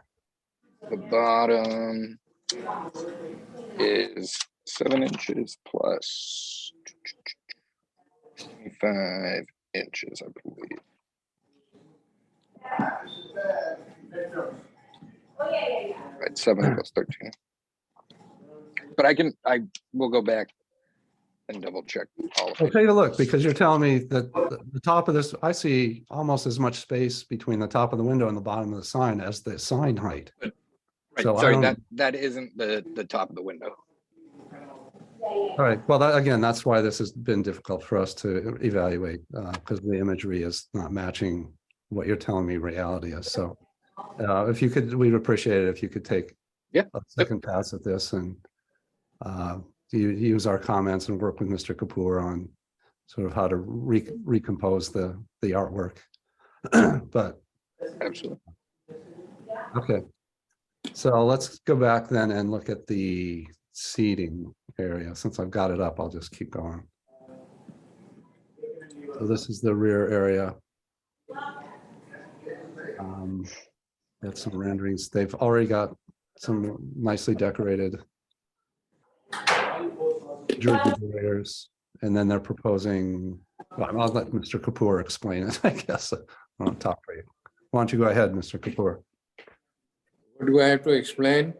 the bottom is 7 inches plus 25 inches, I believe. Right, 7 plus 13. But I will go back and double check all of Well, it. take a look, because you're telling me that the top of this, I see almost as much space between the top of the window and the bottom of the sign as the sign height. Right, So I sorry, don't- that isn't the top of the window. All right, well, again, that's why this has been difficult for us to evaluate, because the imagery is not matching what you're telling me reality is. So if you could, we'd appreciate it if you could take a second pass at this and you use our comments and work with Mr. Kapoor on sort of how to recompose the artwork. But absolutely. Okay. So let's go back then and look at the seating area. Since I've got it up, I'll just keep going. So this is the rear area. Got some renderings. They've already got some nicely decorated jersey barriers, and then they're proposing, well, I'll let Mr. Kapoor explain it, I guess. I'll talk for you. Why don't you go ahead, Mr. Kapoor? What do I have to explain?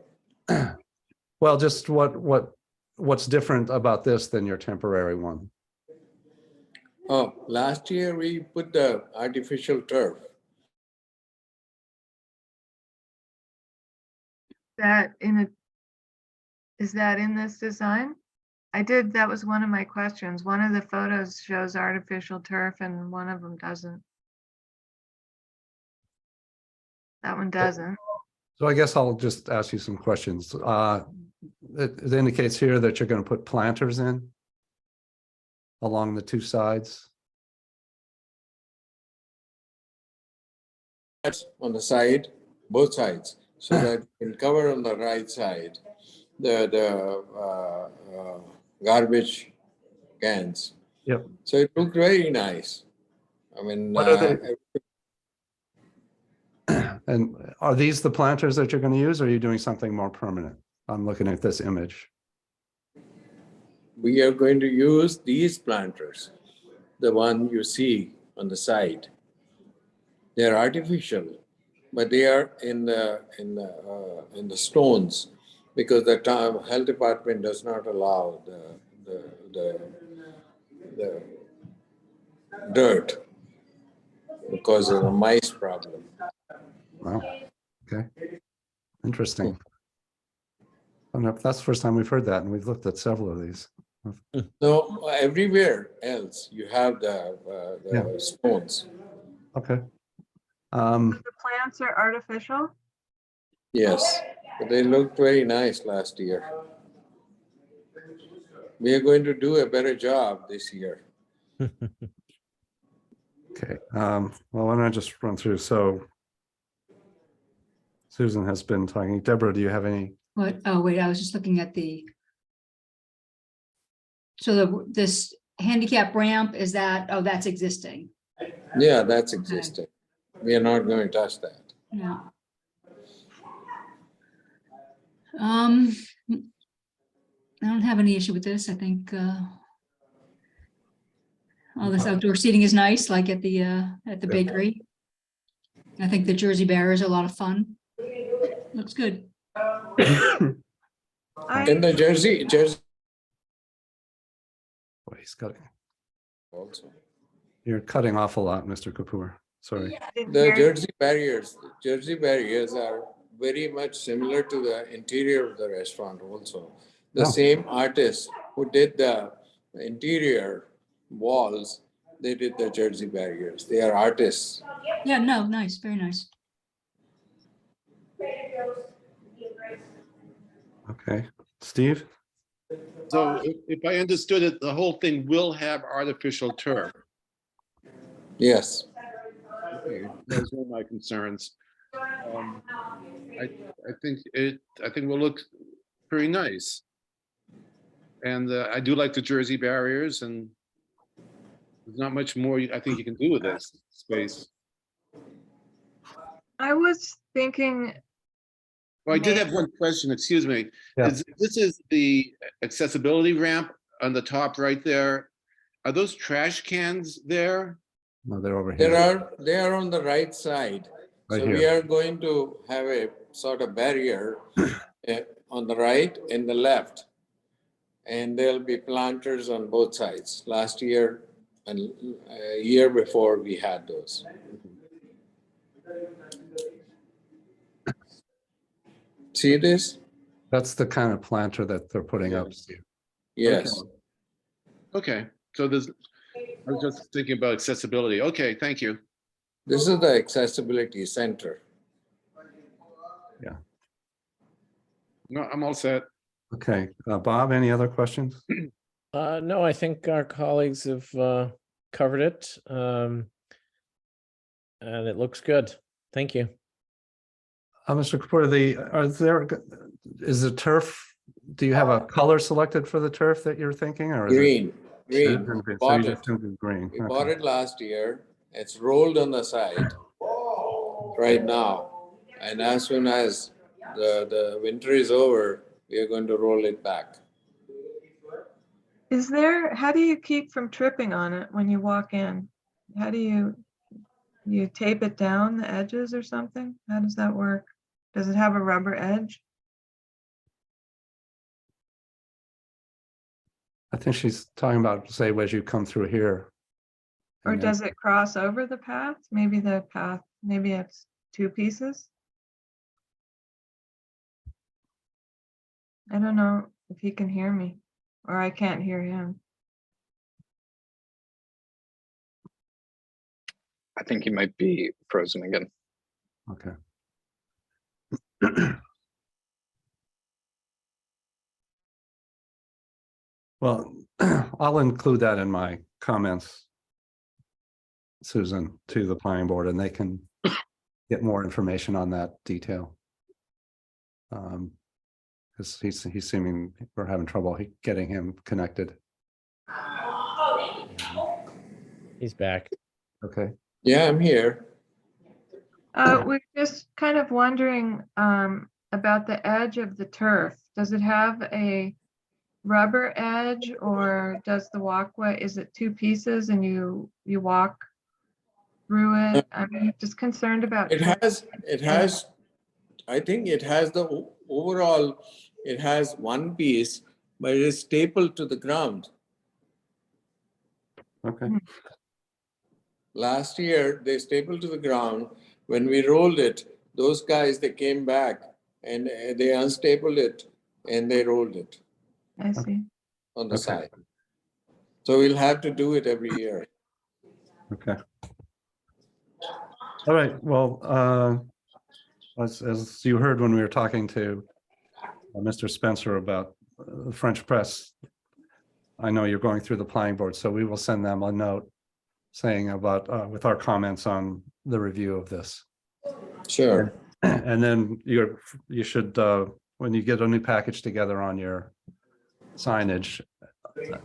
Well, just what's different about this than your temporary one? Oh, last year we put the artificial turf. Is that in this design? That was one of my questions. One of the photos shows artificial turf and one of them doesn't. That one doesn't. So I guess I'll just ask you some questions. It indicates here that you're going to put planters in along the 2 sides. On the side, both sides, so that you can cover on the right side the garbage cans. Yep. So it looked very nice. I mean, What are and are these the planters that you're going to use, or are you doing something more permanent? I'm looking at this image. we are going to use these planters, the one you see on the side. They're artificial, but they are in the stones, because the health department does not allow the dirt because of the mice problem. Wow. Okay. Interesting. I don't know if that's the first time we've heard that, and we've looked at several of these. So everywhere else you have the stones. Okay. The plants are artificial? Yes, but they looked very nice last year. We are going to do a better job this year. Okay. Well, why don't I just run through? So Susan has been talking. Deborah, do you have any? What, oh, wait, I was just looking at this handicap ramp, is that, oh, that's existing. Yeah, that's existing. We are not going to touch that. I don't have any issue with this. I think all this outdoor seating is nice, like at the bakery. I think the Jersey barriers are a lot of fun. Looks good. And the Jersey Boy, he's cutting. also. You're cutting off a lot, Mr. Kapoor. Sorry. The Jersey barriers are very much similar to the interior of the restaurant also. The Oh. same artist who did the interior walls, they did the Jersey barriers. They are artists. Yeah, no, nice, very nice. Okay, Steve? So if I understood it, the whole thing will have artificial turf. Yes. Okay, those were my concerns. I think it will look pretty nice. And I do like the Jersey barriers, and there's not much more I think you can do with this space. I was thinking, Well, I did have one question, excuse me. Yeah. This is the accessibility ramp on the top right there. Are those trash cans there? No, they're over here. They are on the right side. Right So we here. are going to have a sort of barrier on the right and the left. And there'll be planters on both sides. Last year and a year before we had those. See this? That's the kind of planter that they're putting up. Steve. Yes. Okay, so there's, I was just thinking about accessibility. Okay, thank you. This is the accessibility center. No, I'm all set. Okay, Bob, any other questions? No, I think our colleagues have covered it. And it looks good. Thank you. Mr. Kapoor, is the turf, do you have a color selected for the turf that you're thinking, or is it? Green. So Bought you it. just do green. We Okay. bought it last year. It's rolled on the side right now. And as soon as the winter is over, we are going to roll it back. how do you keep from tripping on it when you walk in? How do you tape it down the edges or something? How does that work? Does it have a rubber edge? I think she's talking about, say, as you come through here. Or and then- does it cross over the path? Maybe it's two pieces? I don't know if he can hear me, or I can't hear him. I think he might be frozen again. Okay. Well, I'll include that in my comments, Susan, to the planning board, and they can get more information on that detail. Because he's seeming we're having trouble getting him connected. He's back. Okay. Yeah, I'm here. We're just kind of wondering about the edge of the turf. Does it have a rubber edge, or does the walkway, is it two pieces and you walk through it? I'm just concerned about. It has, I think it has the overall, it has one piece, but it is stapled to the ground. Okay. Last year, they stapled to the ground. When we rolled it, those guys, they came back and they unstapled it and they rolled it I see. on the Okay. side. So we'll have to do it every year. Okay. All right. Well, as you heard when we were talking to Mr. Spencer about the French press, I know you're going through the planning board, so we will send them a note saying about with our comments on the review of this. Sure. And then you should when you get a new package together on your signage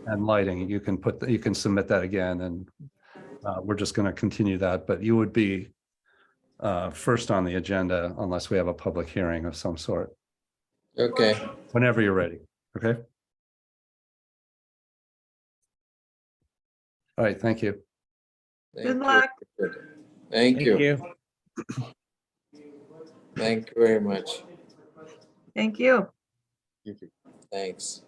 and lighting, you can submit that again, and we're just going to continue that. But you would be first on the agenda unless we have a public hearing of some sort. Okay. Whenever you're ready. Okay. All right, thank you. Good luck. Thank you. you. Thank you very much. Thank you. Thanks.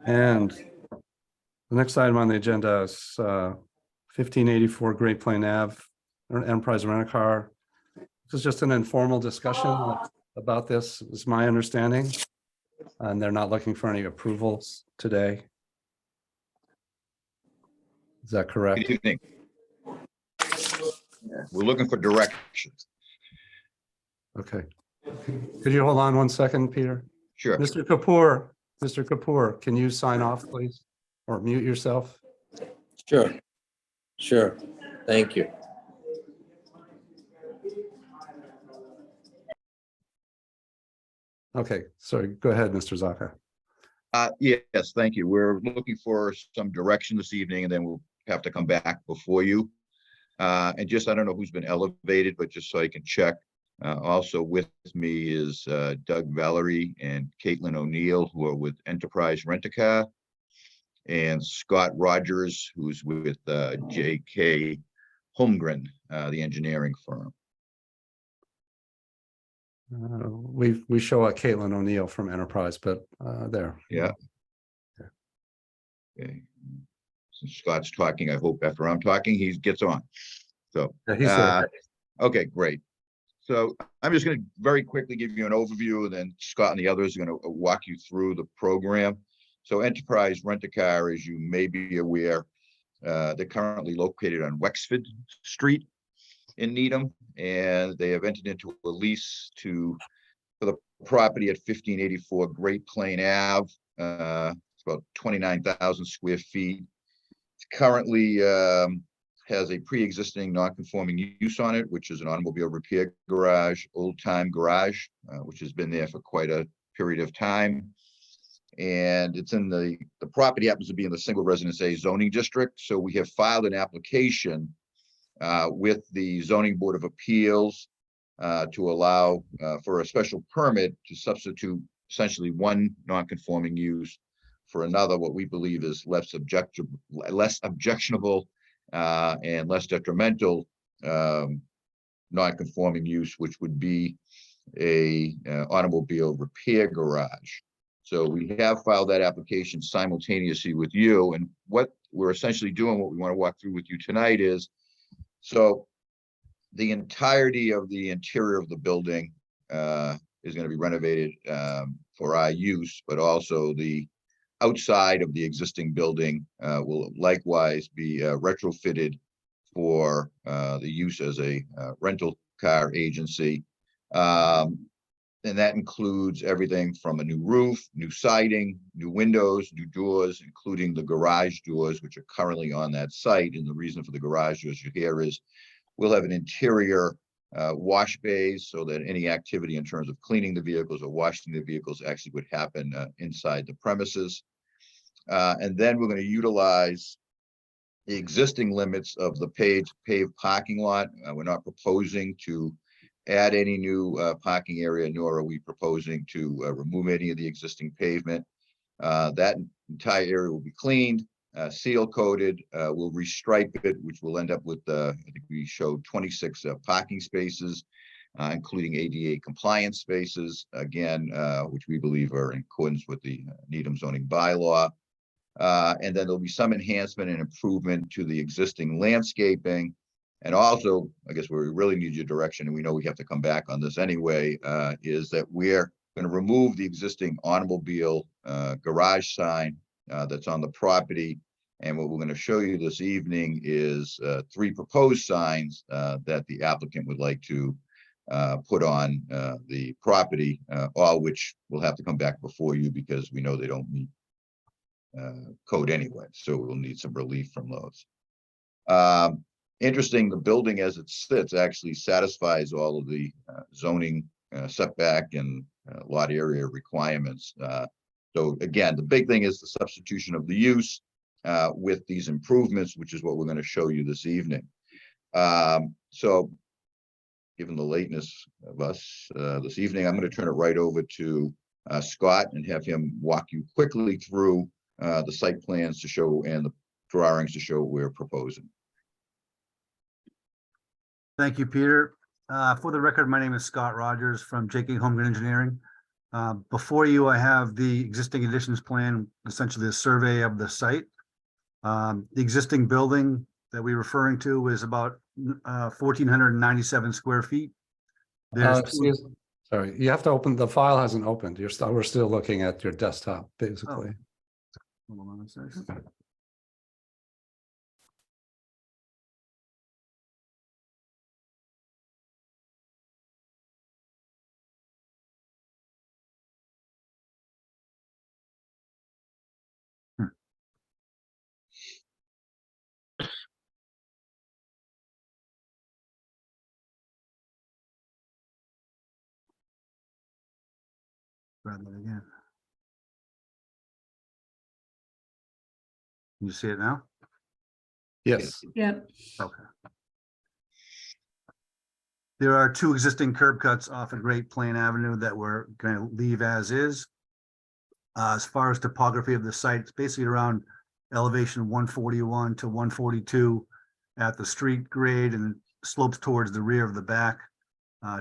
And the next item on the agenda is 1584 Great Plain Ave, Enterprise Rent-A-Car. This is just an informal discussion about this, is my understanding. And they're not looking for any approvals today. Is that correct? Good evening. We're looking for directions. Okay. Could you hold on one second, Peter? Sure. Mr. Kapoor, can you sign off, please? Or mute yourself? Sure. Sure. Thank you. Okay, sorry, go ahead, Mr. Zaka. Yes, thank you. We're looking for some direction this evening, and then we'll have to come back before you. And just, I don't know who's been elevated, but just so I can check. Also with me is Doug Valerie and Caitlin O'Neill, who are with Enterprise Rent-A-Car, and Scott Rogers, who's with J.K. Holmgren, the engineering firm. We show a Caitlin O'Neill from Enterprise, but there. Yeah. Okay. Since Scott's talking, I hope after I'm talking, he gets on. So, Yeah, he's there. okay, great. So I'm just going to very quickly give you an overview, and then Scott and the others are going to walk you through the program. So Enterprise Rent-A-Car, as you may be aware, they're currently located on Wexford Street in Needham, and they have entered into a lease for the property at 1584 Great Plain Ave. It's about 29,000 square feet. It currently has a pre-existing non-conforming use on it, which is an automobile repair garage, old-time garage, which has been there for quite a period of time. And it's in the property happens to be in the single residence A zoning district. So we have filed an application with the Zoning Board of Appeals to allow for a special permit to substitute essentially one non-conforming use for another, what we believe is less objectionable and less detrimental non-conforming use, which would be a automobile repair garage. So we have filed that application simultaneously with you, and what we're essentially doing, what we want to walk through with you tonight is, so the entirety of the interior of the building is going to be renovated for our use, but also the outside of the existing building will likewise be retrofitted for the use as a rental car agency. And that includes everything from a new roof, new siding, new windows, new doors, including the garage doors, which are currently on that site. And the reason for the garage doors you hear is we'll have an interior wash bays so that any activity in terms of cleaning the vehicles or washing the vehicles actually would happen inside the premises. And then we're going to utilize the existing limits of the paved parking lot. We're not proposing to add any new parking area, nor are we proposing to remove any of the existing pavement. That entire area will be cleaned, seal coated. We'll restripe it, which will end up with, I think we showed 26 parking spaces, including ADA compliance spaces, again, which we believe are in accordance with the Needham zoning bylaw. And then there'll be some enhancement and improvement to the existing landscaping. And also, I guess where we really need your direction, and we know we have to come back on this anyway, is that we're going to remove the existing automobile garage sign that's on the property. And what we're going to show you this evening is 3 proposed signs that the applicant would like to put on the property, all which will have to come back before you because we know they don't meet code anyway. So we'll need some relief from those. Interesting, the building as it sits actually satisfies all of the zoning setback and lot area requirements. So again, the big thing is the substitution of the use with these improvements, which is what we're going to show you this evening. So given the lateness of us this evening, I'm going to turn it right over to Scott and have him walk you quickly through the site plans to show and the drawings to show what we're proposing. Thank you, Peter. For the record, my name is Scott Rogers from JK Holmgren Engineering. Before you, I have the existing additions plan, essentially a survey of the site. The existing building that we're referring to is about 1,497 square feet. Sorry, you have to open, the file hasn't opened. We're still looking at your desktop, basically. Hold on a second. Try that again. Can you see it now? Yes. Yep. Okay. There are two existing curb cuts off of Great Plain Avenue that we're going to leave as is. As far as topography of the site, it's basically around elevation 141 to 142 at the street grade and slopes towards the rear of the back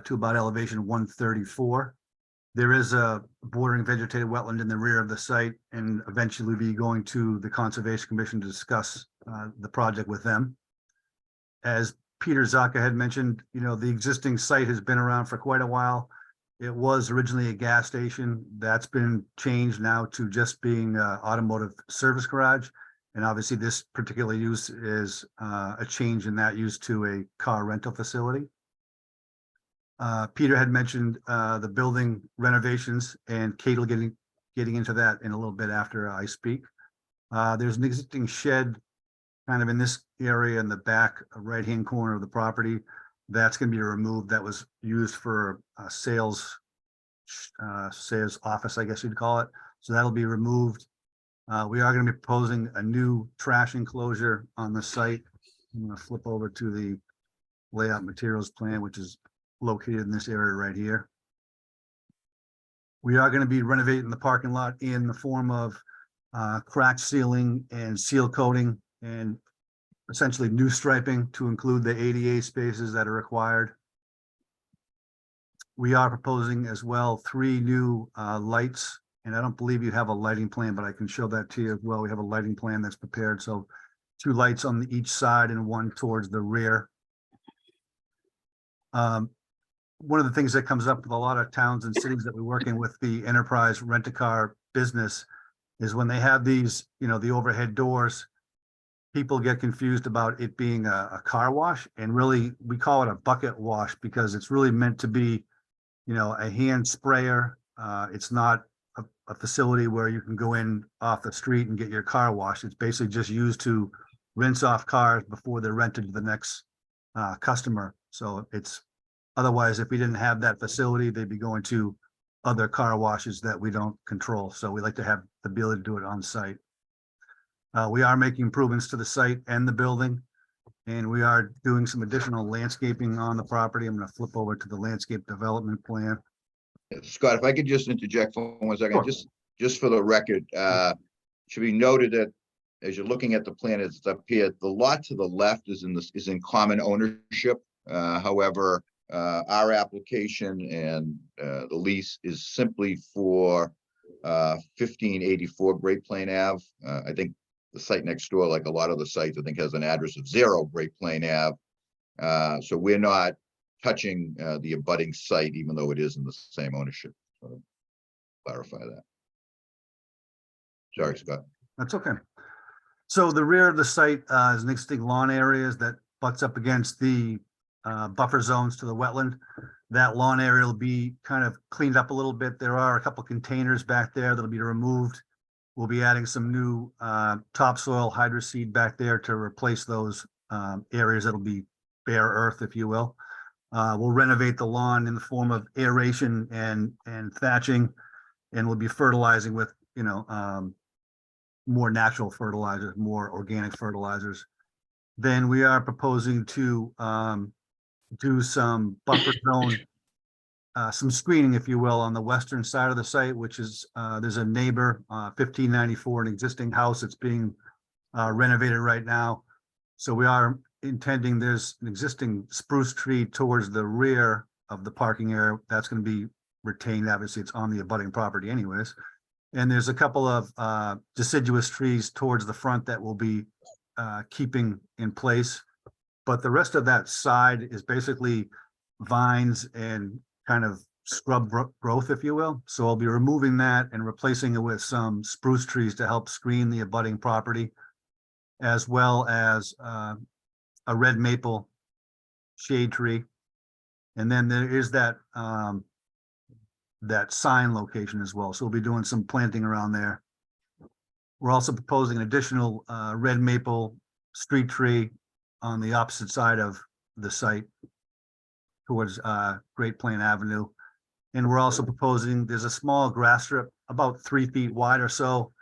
to about elevation 134. There is a bordering vegetated wetland in the rear of the site, and eventually we'll be going to the Conservation Commission to discuss the project with them. As Peter Zaka had mentioned, the existing site has been around for quite a while. It was originally a gas station. That's been changed now to just being an automotive service garage. And obviously this particular use is a change in that use to a car rental facility. Peter had mentioned the building renovations, and Kate will getting into that in a little bit after I speak. There's an existing shed kind of in this area in the back right-hand corner of the property. That's going to be removed. That was used for sales office, I guess you'd call it. So that'll be removed. We are going to be proposing a new trash enclosure on the site. I'm going to flip over to the layout materials plan, which is located in this area right here. We are going to be renovating the parking lot in the form of crack sealing and seal coating and essentially new striping to include the ADA spaces that are required. We are proposing as well 3 new lights, and I don't believe you have a lighting plan, but I can show that to you as well. We have a lighting plan that's prepared. So 2 lights on each side and 1 towards the rear. One of the things that comes up with a lot of towns and cities that we work in with the enterprise rent-a-car business is when they have these, the overhead doors, people get confused about it being a car wash, and really we call it a bucket wash because it's really meant to be, a hand sprayer. It's not a facility where you can go in off the street and get your car washed. It's basically just used to rinse off cars before they're rented to the next customer. So it's otherwise, if we didn't have that facility, they'd be going to other car washes that we don't control. So we like to have the ability to do it on site. We are making improvements to the site and the building, and we are doing some additional landscaping on the property. I'm going to flip over to the landscape development plan. Scott, if I could just interject for 1 second, Sure. just for the record, should be noted that as you're looking at the plan, it's up here, the lot to the left is in common ownership. However, our application and the lease is simply for 1584 Great Plain Ave. I think the site next door, like a lot of the sites, I think has an address of 0 Great Plain Ave. So we're not touching the abutting site, even though it is in the same ownership. So clarify that. Sorry, Scott. That's okay. So the rear of the site is an existing lawn areas that butts up against the buffer zones to the wetland. That lawn area will be kind of cleaned up a little bit. There are a couple containers back there that'll be removed. We'll be adding some new topsoil hydro seed back there to replace those areas that'll be bare earth, if you will. We'll renovate the lawn in the form of aeration and thatching, and we'll be fertilizing with, more natural fertilizers, more organic fertilizers. Then we are proposing to do some buffer zone some screening, if you will, on the western side of the site, which is, there's a neighbor, 1594, an existing house that's being renovated right now. So we are intending, there's an existing spruce tree towards the rear of the parking area. That's going to be retained. Obviously, it's on the abutting property anyways. And there's a couple of deciduous trees towards the front that will be keeping in place. But the rest of that side is basically vines and kind of scrub growth, if you will. So I'll be removing that and replacing it with some spruce trees to help screen the abutting property, as well as a red maple shade tree. And then there is that that sign location as well. So we'll be doing some planting around there. We're also proposing an additional red maple street tree on the opposite side of the site towards Great Plain Avenue. And we're also proposing, there's a small grass strip about 3 feet wide or so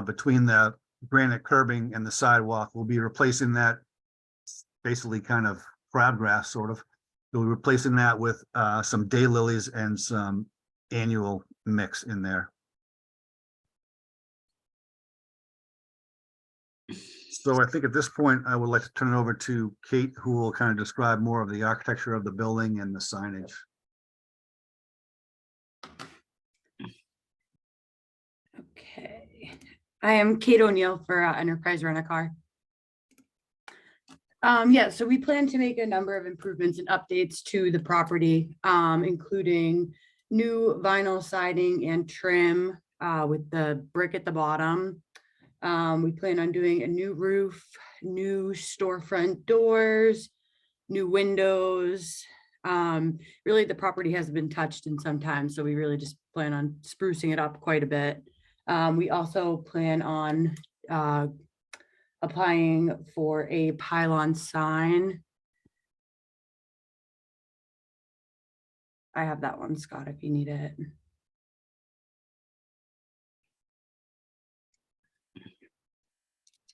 between the granite curbing and the sidewalk. We'll be replacing that, basically kind of crabgrass sort of. We'll be replacing that with some daylilies and some annual mix in there. So I think at this point, I would like to turn it over to Kate, who will kind of describe more of the architecture of the building and the signage. Okay, I am Kate O'Neill for Enterprise Rent-A-Car. Yeah, so we plan to make a number of improvements and updates to the property, including new vinyl siding and trim with the brick at the bottom. We plan on doing a new roof, new storefront doors, new windows. Really, the property hasn't been touched in some time, so we really just plan on sprucing it up quite a bit. We also plan on applying for a pylon sign. I have that one, Scott, if you need it.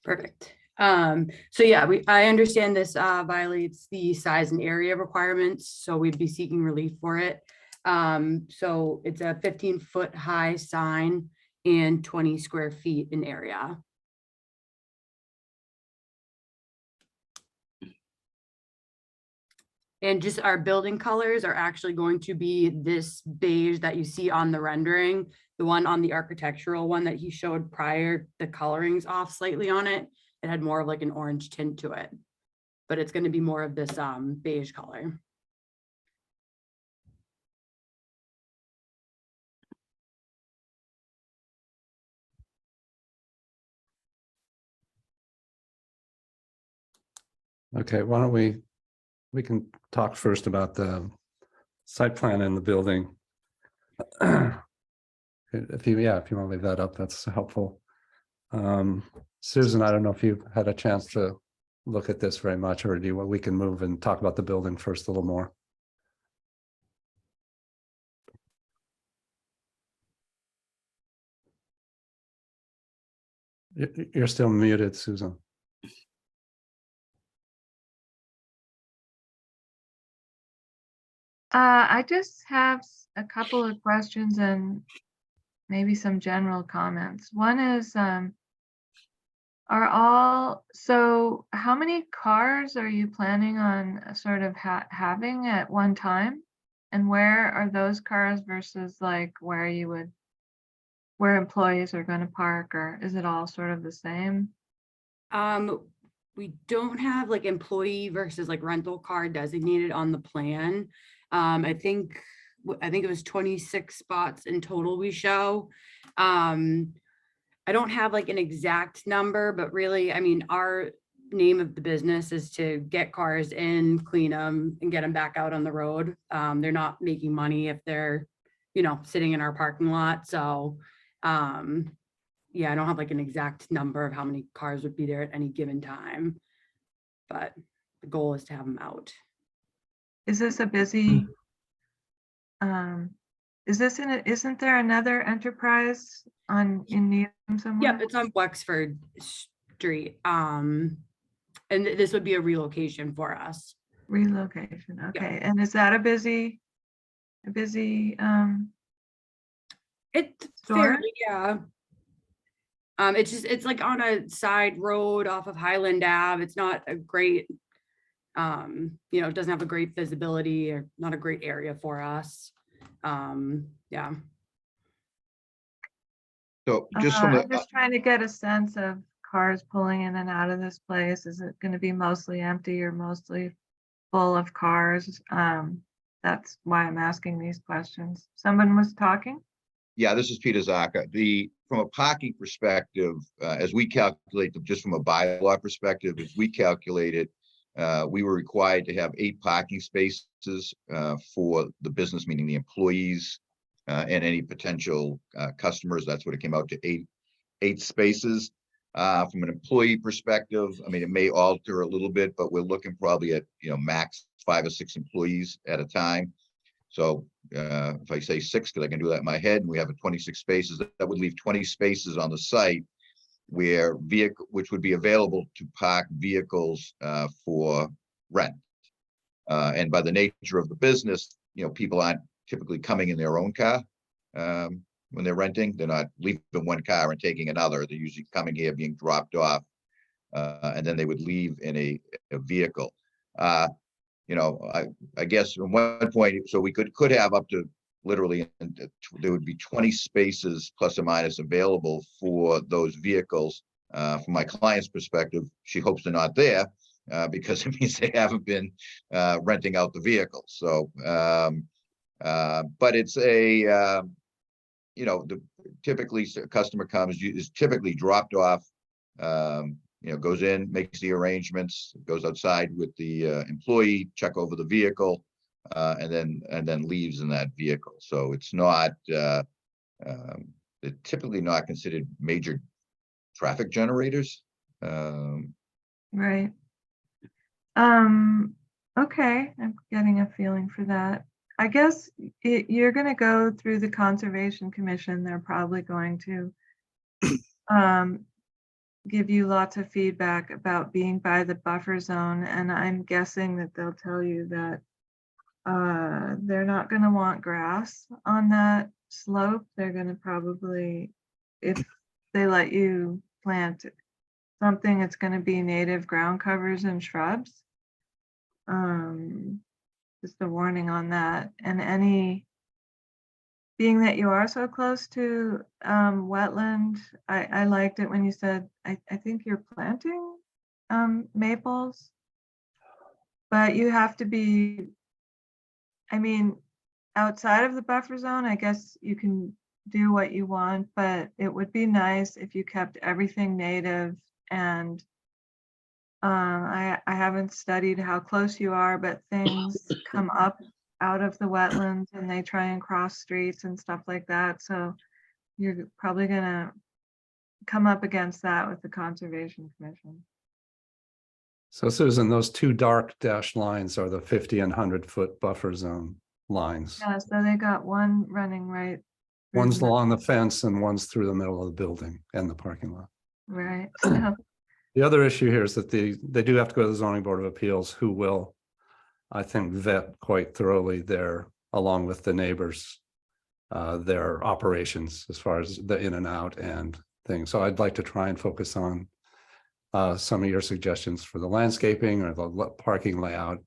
Perfect. So yeah, I understand this violates the size and area requirements, so we'd be seeking relief for it. So it's a 15-foot high sign and 20 square feet in area. And just our building colors are actually going to be this beige that you see on the rendering. The one on the architectural one that he showed prior, the coloring's off slightly on it. It had more of like an orange tint to it, but it's going to be more of this beige color. Okay, why don't we can talk first about the site plan in the building. If you want to leave that up, that's helpful. Susan, I don't know if you've had a chance to look at this very much, or do you, we can move and talk about the building first a little more. You're still muted, Susan. I just have a couple of questions and maybe some general comments. One is, so how many cars are you planning on sort of having at one time? And where are those cars versus like where employees are going to park, or is it all sort of the same? We don't have like employee versus like rental car designated on the plan. I think it was 26 spots in total we show. I don't have like an exact number, but really, I mean, our name of the business is to get cars in, clean them, and get them back out on the road. They're not making money if they're, sitting in our parking lot. So, yeah, I don't have like an exact number of how many cars would be there at any given time, but the goal is to have them out. Is this a busy, isn't there another enterprise in Needham somewhere? Yep, it's on Wexford Street. And this would be a relocation for us. Relocation, okay. And is that a busy A busy, It's Store? fairly, yeah. It's like on a side road off of Highland Ave. It's not a great, it doesn't have a great visibility or not a great area for us. Yeah. So just from I'm the, just trying to get a sense of cars pulling in and out of this place. Is it gonna be mostly empty or mostly full of cars? That's why I'm asking these questions. Someone was talking? yeah, this is Peter Zaka. From a parking perspective, as we calculate, just from a bylaw perspective, as we calculate it, we were required to have 8 parking spaces for the business, meaning the employees and any potential customers. That's what it came out to, 8 spaces. From an employee perspective, I mean, it may alter a little bit, but we're looking probably at, max 5 or 6 employees at a time. So if I say 6, because I can do that in my head, and we have 26 spaces, that would leave 20 spaces on the site which would be available to park vehicles for rent. And by the nature of the business, people aren't typically coming in their own car when they're renting. They're not leaving one car and taking another. They're usually coming here, being dropped off, and then they would leave in a vehicle. I guess at one point, so we could have up to literally, there would be 20 spaces plus or minus available for those vehicles. From my client's perspective, she hopes they're not there because it means they haven't been renting out the vehicles. So, but it's typically a customer comes, is typically dropped off, goes in, makes the arrangements, goes outside with the employee, check over the vehicle, and then leaves in that vehicle. So it's not, they're typically not considered major traffic generators. Right. Okay, I'm getting a feeling for that. I guess you're gonna go through the Conservation Commission. They're probably going to give you lots of feedback about being by the buffer zone, and I'm guessing that they'll tell you that they're not gonna want grass on that slope. They're gonna probably, if they let you plant something, it's gonna be native ground covers and shrubs. Just a warning on that. And being that you are so close to wetland, I liked it when you said, I think you're planting maples, but you have to be, I mean, outside of the buffer zone, I guess you can do what you want, but it would be nice if you kept everything native. And I haven't studied how close you are, but things come up out of the wetlands and they try and cross streets and stuff like that. So you're probably gonna come up against that with the Conservation Commission. So Susan, those 2 dark dashed lines are the 50 and 100-foot buffer zone lines. Yeah, so they got one running right. through One's the along the fence and one's through the middle of the building and the parking lot. Right. So, The other issue here is that they do have to go to the Zoning Board of Appeals, who will, I think, vet quite thoroughly along with the neighbors, their operations as far as the in and out and things. So I'd like to try and focus on some of your suggestions for the landscaping or the parking layout.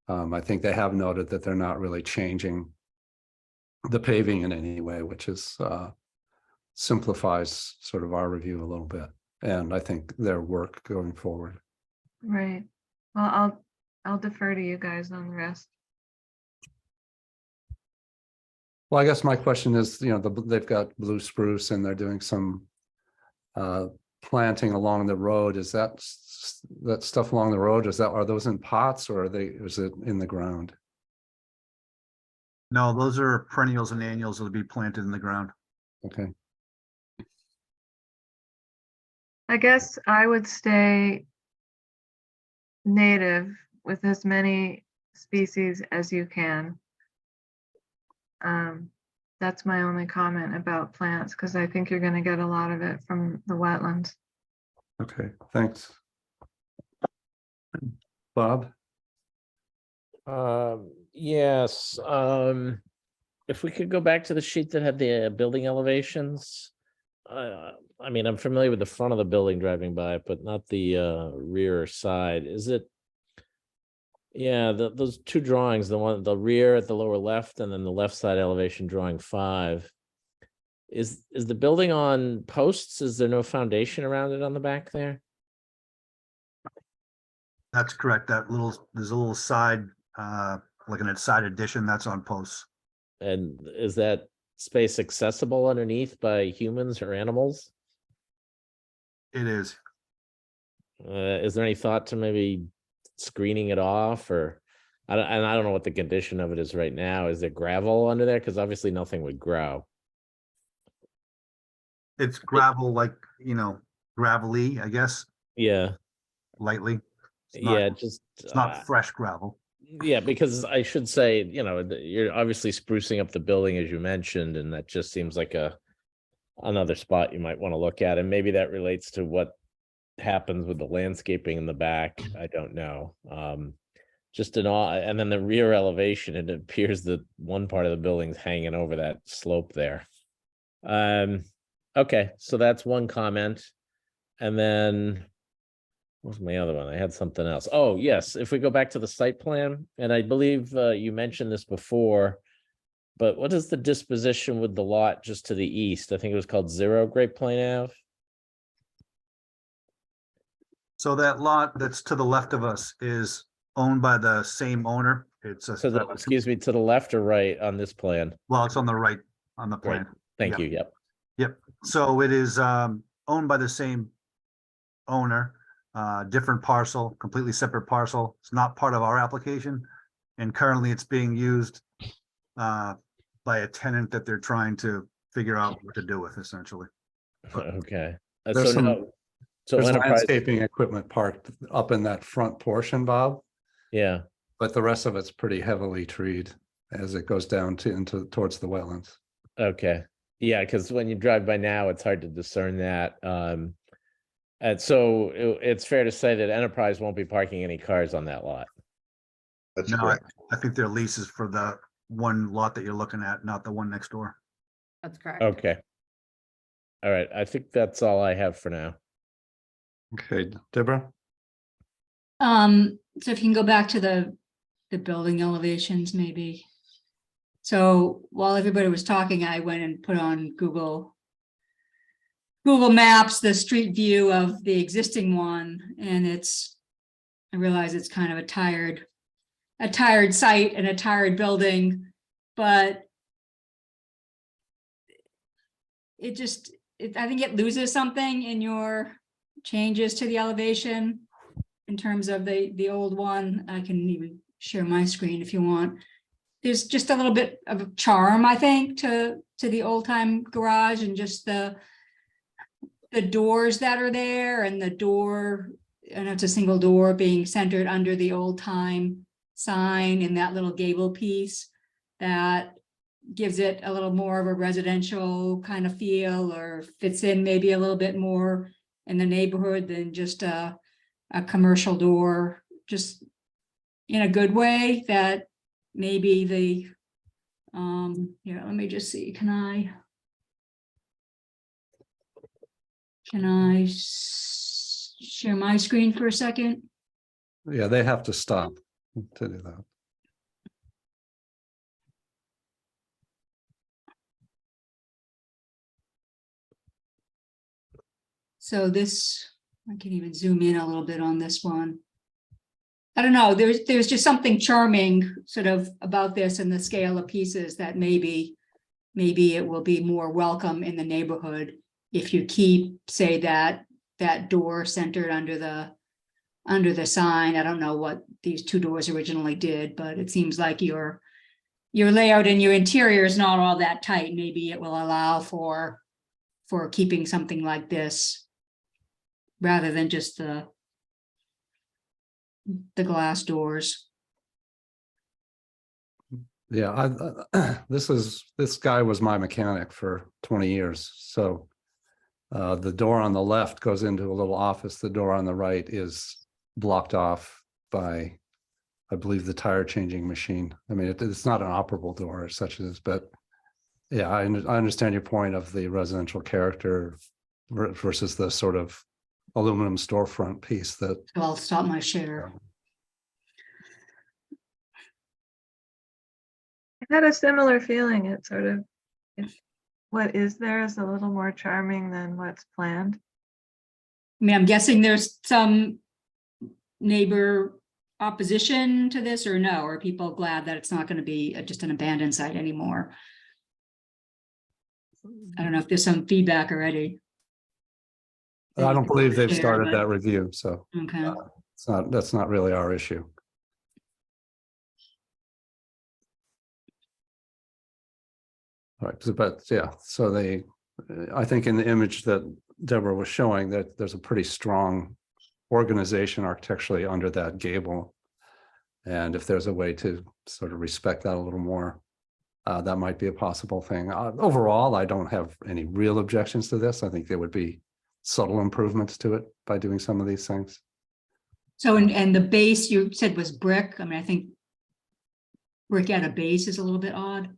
I think they have noted that they're not really changing the paving in any way, which is simplifies sort of our review a little bit. And I think their work going forward. right. Well, I'll defer to you guys on the rest. Well, I guess my question is, they've got blue spruce and they're doing some planting along the road. Is that stuff along the road? Are those in pots or is it in the ground? No, those are perennials and annuals that'll be planted in the ground. Okay. I guess I would stay native with as many species as you can. That's my only comment about plants, because I think you're going to get a lot of it from the wetlands. Okay, thanks. Bob? Yes, if we could go back to the sheet that had the building elevations. I mean, I'm familiar with the front of the building driving by it, but not the rear or side. Is it? Yeah, those two drawings, the rear at the lower left and then the left side elevation drawing 5. Is the building on posts? Is there no foundation around it on the back there? That's correct. There's a little side, like an side addition that's on posts. And is that space accessible underneath by humans or animals? It is. Is there any thought to maybe screening it off, or I don't know what the condition of it is right now. Is there gravel under there? Because obviously nothing would grow. It's gravel, like, gravelly, I guess, Yeah, lightly. It's not- yeah, just It's not fresh gravel. yeah, because I should say, you're obviously sprucing up the building as you mentioned, and that just seems like another spot you might want to look at, and maybe that relates to what happens with the landscaping in the back. I don't know. Just an all, and then the rear elevation, it appears that one part of the building's hanging over that slope there. Okay, so that's one comment. And then what's my other one? I had something else. Oh, yes, if we go back to the site plan, and I believe you mentioned this before, but what is the disposition with the lot just to the east? I think it was called 0 Great Plain Ave. So that lot that's to the left of us is owned by the same owner. It's Excuse me, to the left or right on this plan? well, it's on the right on the Great. plan. Thank Yep. you. Yep. Yep. So it is owned by the same owner, different parcel, completely separate parcel. It's not part of our application. And currently it's being used by a tenant that they're trying to figure out what to do with, essentially. Okay. There's there's Enterprise, landscaping equipment parked up in that front portion, Bob, yeah. but the rest of it's pretty heavily treed as it goes down towards the wetlands. Okay. Yeah, because when you drive by now, it's hard to discern that. And so it's fair to say that Enterprise won't be parking any cars on that lot. That's No, correct. I think their lease is for the one lot that you're looking at, not the one next door. That's correct. Okay. All right. I think that's all I have for now. Okay, Deborah? So if you can go back to the building elevations, maybe. So while everybody was talking, I went and put on Google Maps, the street view of the existing one, and I realize it's kind of a tired site and a tired building, but I think it loses something in your changes to the elevation in terms of the old one. I can even share my screen if you want. There's just a little bit of charm, I think, to the old time garage, and just the doors that are there, and the door, and it's a single door being centered under the old time sign in that little gable piece that gives it a little more of a residential kind of feel, or fits in maybe a little bit more in the neighborhood than just a commercial door, just in a good way. That maybe here, let me just see, can I share my screen for a second? Yeah, they have to stop to do that. So this, I can even zoom in a little bit on this one. I don't know, there's just something charming sort of about this and the scale of pieces that maybe it will be more welcome in the neighborhood if you keep, say, that door centered under the sign. I don't know what these two doors originally did, but it seems like your layout and your interior is not all that tight. Maybe it will allow for keeping something like this rather than just the glass doors. Yeah, this guy was my mechanic for 20 years. So the door on the left goes into a little office. The door on the right is blocked off by I believe the tire changing machine. I mean, it's not an operable door such as, but yeah, I understand your point of the residential character versus the sort of aluminum storefront piece that. So I'll stop my share. I had a similar feeling. It sort of, what is there is a little more charming than what's planned. I mean, I'm guessing there's some neighbor opposition to this, or no? Are people glad that it's not going to be just an abandoned site anymore? I don't know if there's some feedback already. I don't believe they've Share, started but- that review, so Okay. that's not really our issue. All right, but yeah, so I think in the image that Deborah was showing, that there's a pretty strong organization architecturally under that gable. And if there's a way to sort of respect that a little more, that might be a possible thing. Overall, I don't have any real objections to this. I think there would be subtle improvements to it by doing some of these things. So, and the base you said was brick. I mean, I think brick at a base is a little bit odd.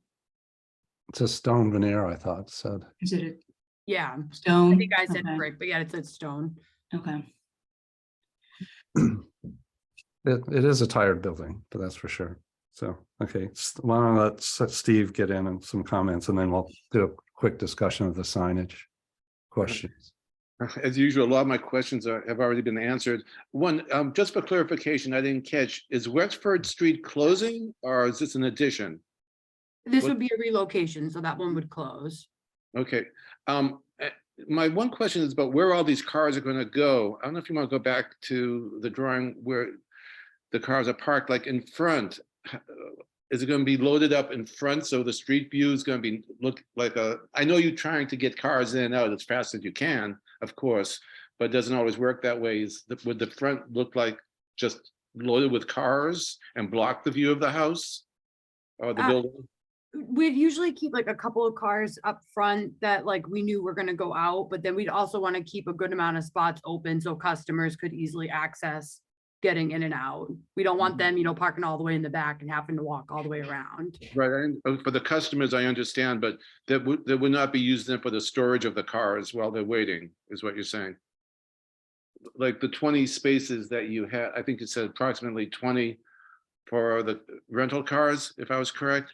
It's a stone veneer, I thought said. Is it a Yeah, stone? I think I said Okay. brick, but yeah, it said stone. Okay. It is a tired building, but that's for sure. So, okay, why don't I let Steve get in and some comments, and then we'll do a quick discussion of the signage questions. As usual, a lot of my questions have already been answered. One, just for clarification, I didn't catch, is Wexford Street closing or is this an addition? This What- would be a relocation, so that one would close. Okay. My one question is about where all these cars are going to go. I don't know if you want to go back to the drawing where the cars are parked, like in front. Is it going to be loaded up in front so the street view is going to be look like a? I know you're trying to get cars in and out as fast as you can, of course, but it doesn't always work that way. Would the front look like just loaded with cars and block the view of the house or the building? We'd usually keep like a couple of cars up front that like we knew were gonna go out, but then we'd also want to keep a good amount of spots open so customers could easily access getting in and out. We don't want them, parking all the way in the back and having to walk all the way around. Right, for the customers, I understand, but that would not be used then for the storage of the cars while they're waiting, is what you're saying? Like the 20 spaces that you had, I think you said approximately 20 for the rental cars, if I was correct?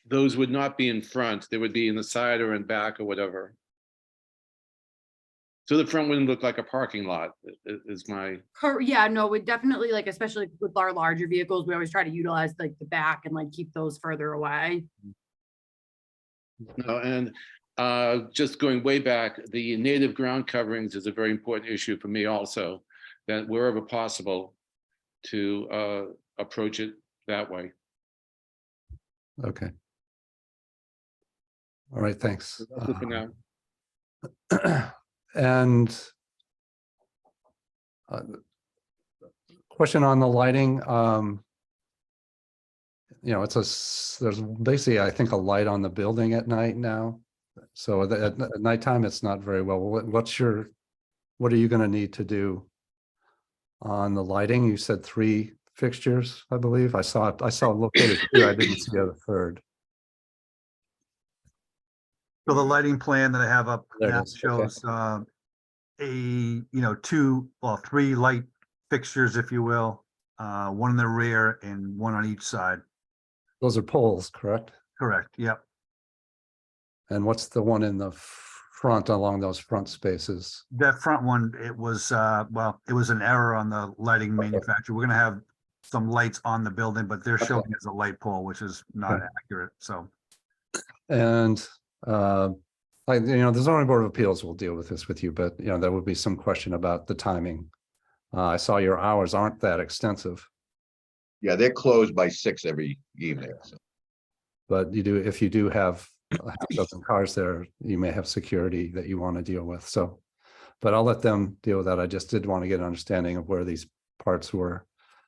Those would not be in front, they would be in the side or in back or whatever. So the front wouldn't look like a parking lot, is my. Yeah, no, we definitely like, especially with our larger vehicles, we always try to utilize like the back and like keep those further away. No, and just going way back, the native ground coverings is a very important issue for me also, that wherever possible to approach it that way. Okay. All right, thanks. That's it for now. And question on the lighting. There's basically, I think, a light on the building at night now. So at nighttime, it's not very well. What are you going to need to do on the lighting? You said 3 fixtures, I believe. I saw located 2. I didn't see a third. So the lighting plan that I have up There it now is, okay. shows three light fixtures, if you will, one in the rear and one on each side. Those are poles, correct? Correct. Yep. And what's the one in the front along those front spaces? That front one, it was an error on the lighting manufacturer. We're gonna have some lights on the building, but they're showing as a light pole, which is not accurate. So. And the zoning board of appeals will deal with this with you, but there would be some question about the timing. I saw your hours aren't that extensive, Yeah, they're closed by 6 every evening. So. but if you do have a half dozen cars there, you may have security that you want to deal with. So, but I'll let them deal with that. I just did want to get an understanding of where these parts were.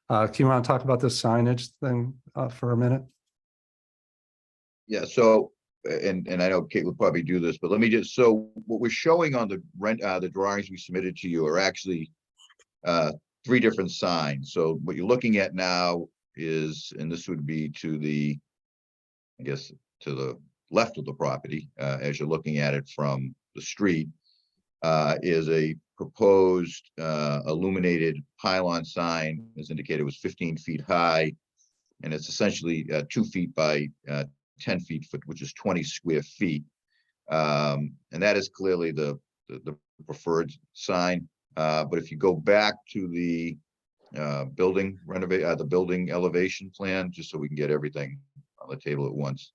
Can you want to talk about this signage thing for a minute? Yeah, so, and I know Kate will probably do this, but let me just, so what we're showing on the drawings we submitted to you are actually 3 three different signs. So what you're looking at now is, and this would be to the, I guess, to the left of the property, as you're looking at it from the street, is a proposed illuminated pylon sign, as indicated, was 15 feet high. And it's essentially 2 feet by 10 feet, which is 20 square feet. And that is clearly the preferred sign. But if you go back to the building elevation plan, just so we can get everything on the table at once.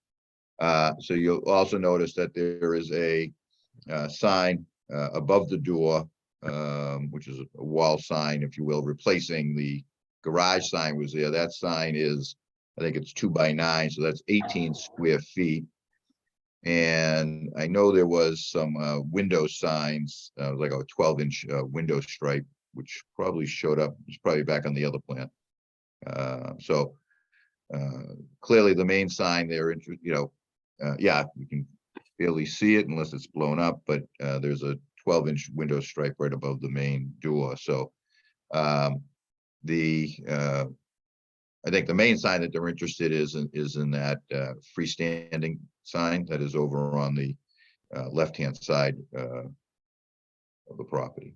So you'll also notice that there is a sign above the door, which is a wall sign, if you will, replacing the garage sign was there. That sign is, I think it's 2 by 9, so that's 18 square feet. And I know there was some window signs, like a 12-inch window stripe, which probably showed up. It's probably back on the other plan. So clearly the main sign there, yeah, you can barely see it unless it's blown up, but there's a 12-inch window stripe right above the main door. So I think the main sign that they're interested is in that freestanding sign that is over on the left-hand side of the property.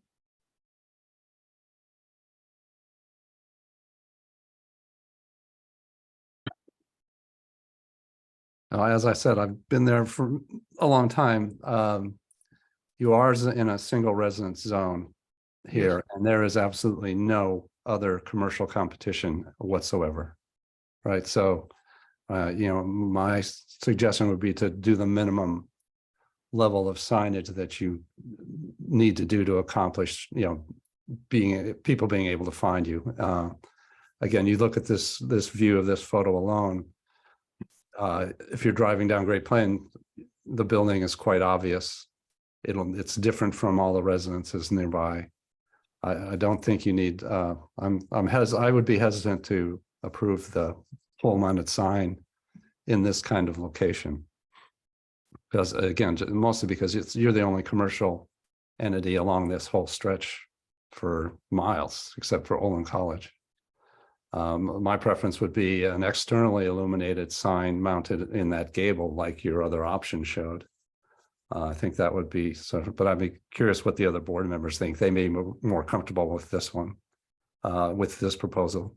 As I said, I've been there for a long time. You are in a single residence zone here, and there is absolutely no other commercial competition whatsoever. Right. So, my suggestion would be to do the minimum level of signage that you need to do to accomplish, people being able to find you. Again, you look at this view of this photo alone. If you're driving down Great Plain, the building is quite obvious. It's different from all the residences nearby. I don't think you need. I would be hesitant to approve the pole-mounted sign in this kind of location, because again, mostly because you're the only commercial entity along this whole stretch for miles, except for Olin College. My preference would be an externally illuminated sign mounted in that gable, like your other option showed. I think that would be sort of, but I'd be curious what the other board members think. They may be more comfortable with this one, with this proposal.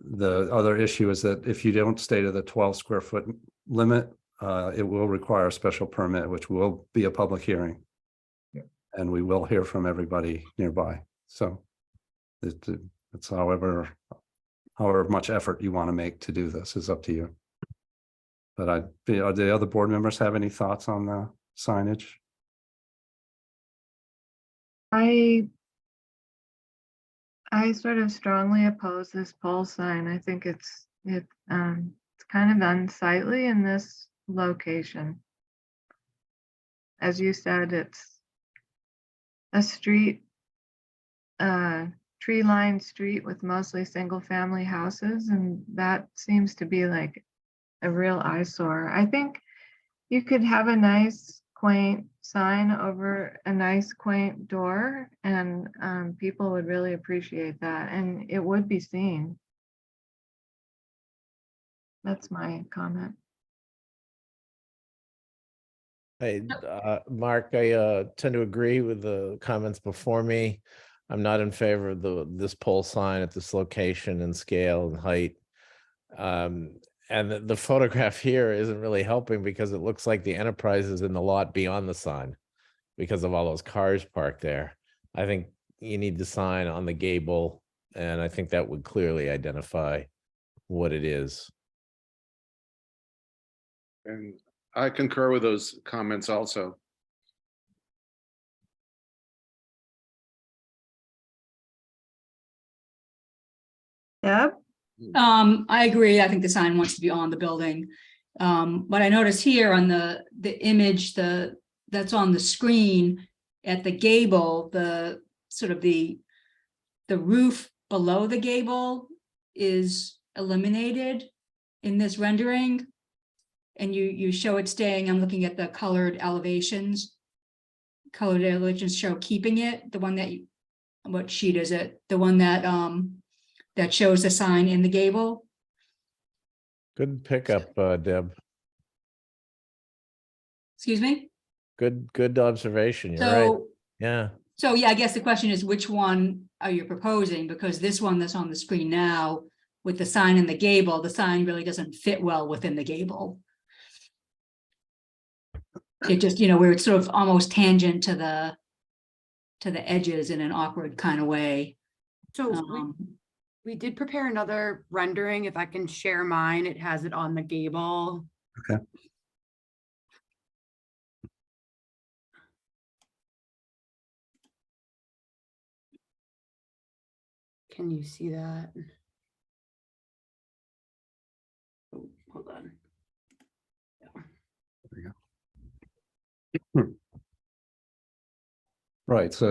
The other issue is that if you don't stay to the 12 square foot limit, it will require a special permit, which will be a public hearing. Yeah. And we will hear from everybody nearby. So it's however much effort you want to make to do this is up to you. But do the other board members have any thoughts on the signage? I sort of strongly oppose this pole sign. I think it's kind of unsightly in this location. As you said, it's a street, tree-lined street with mostly single-family houses, and that seems to be like a real eyesore. I think you could have a nice quaint sign over a nice quaint door, and people would really appreciate that, and it would be seen. That's my comment. Mark, I tend to agree with the comments before me. I'm not in favor of this pole sign at this location and scale and height. And the photograph here isn't really helping because it looks like the Enterprise is in the lot beyond the sign because of all those cars parked there. I think you need the sign on the gable, and I think that would clearly identify what it is. And I concur with those comments also. Yep. I agree. I think the sign wants to be on the building. But I notice here on the image that's on the screen at the gable, the sort of the roof below the gable is eliminated in this rendering. And you show it staying. I'm looking at the colored elevations. Colored elevations show keeping it. The one that what sheet is it? The one that, that shows the sign in the gable? Good pickup, Deb. Excuse me? Good observation. You're right. So, Yeah. so yeah, I guess the question is, which one are you proposing? Because this one that's on the screen now with the sign in the gable, the sign really doesn't fit well within the gable. It just, where it's sort of almost tangent to the edges in an awkward kind of way. So we did prepare another rendering. If I can share mine, it has it on the gable. Okay. Can you see that? Oh, hold on. Right, so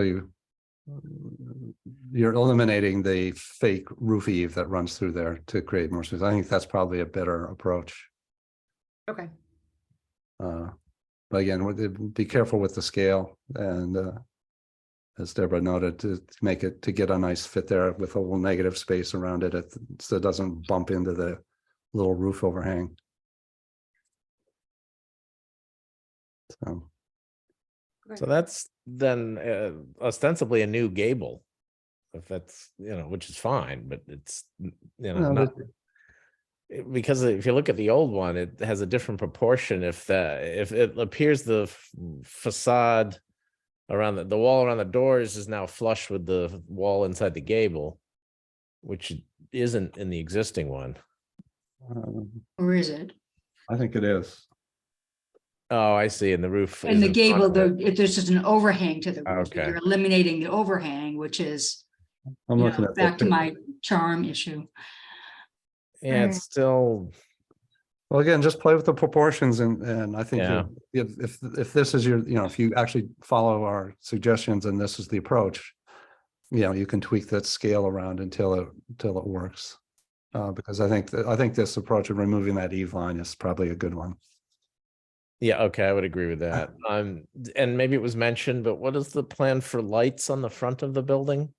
you're eliminating the fake roof eave that runs through there to create more space. I think that's probably a better approach. Okay. But again, be careful with the scale and as Deborah noted, to make it, to get a nice fit there with a little negative space around it, so it doesn't bump into the little roof overhang. So that's then ostensibly a new gable, if that's, which is fine, but it's, No, not, because if you look at the old one, it has a different proportion. If it appears the facade around the wall around the doors is now flush with the wall inside the gable, which isn't in the existing one. Or is it? I think it is. Oh, I see. And the roof. And the is in front gable, of it. there's just an overhang to the roof. Okay. You're eliminating the overhang, which is I'm looking at back to that. my charm issue. Yeah, it's still. Well, again, just play with the proportions, and I think Yeah. if this is your, if you actually follow our suggestions and this is the approach, you can tweak that scale around until it works. Because I think this approach of removing that eave line is probably a good one. Yeah, okay, I would agree with that. And maybe it was mentioned, but what is the plan for lights on the front of the building?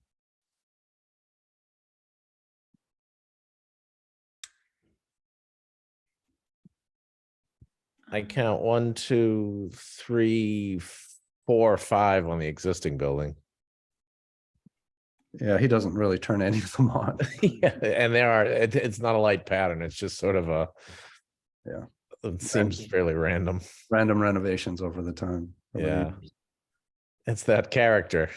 I count 1, 2, 3, 4, 5 on the existing building. Yeah, he doesn't really turn any of them on. Yeah, and it's not a light pattern. It's just sort of it seems fairly random. Random renovations over the time. Yeah. It's that character.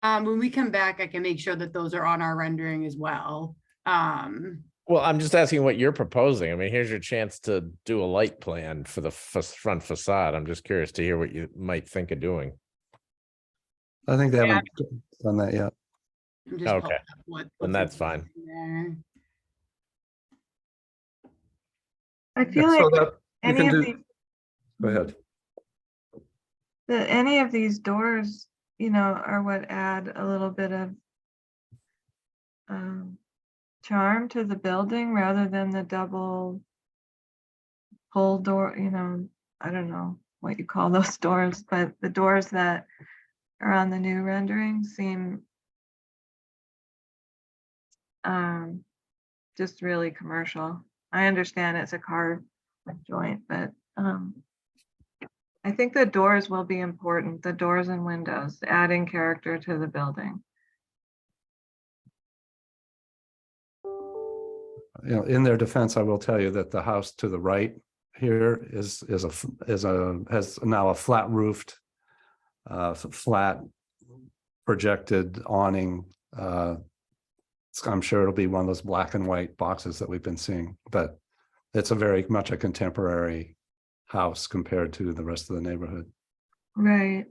When we come back, I can make sure that those are on our rendering as well. Well, I'm just asking what you're proposing. I mean, here's your chance to do a light plan for the front facade. I'm just curious to hear what you might think of doing. I think they haven't done that yet. I'm just Okay, then that's fine. there. I feel So like that you any can of do. these, Go ahead. any of these doors, are what add a little bit of charm to the building rather than the double pull door, I don't know what you call those doors, but the doors that are on the new rendering seem just really commercial. I understand it's a car joint, but I think the doors will be important, the doors and windows, adding character to the building. In their defense, I will tell you that the house to the right here has now a flat roofed, flat projected awning. I'm sure it'll be one of those black and white boxes that we've been seeing, but it's a very much a contemporary house compared to the rest of the neighborhood. Right.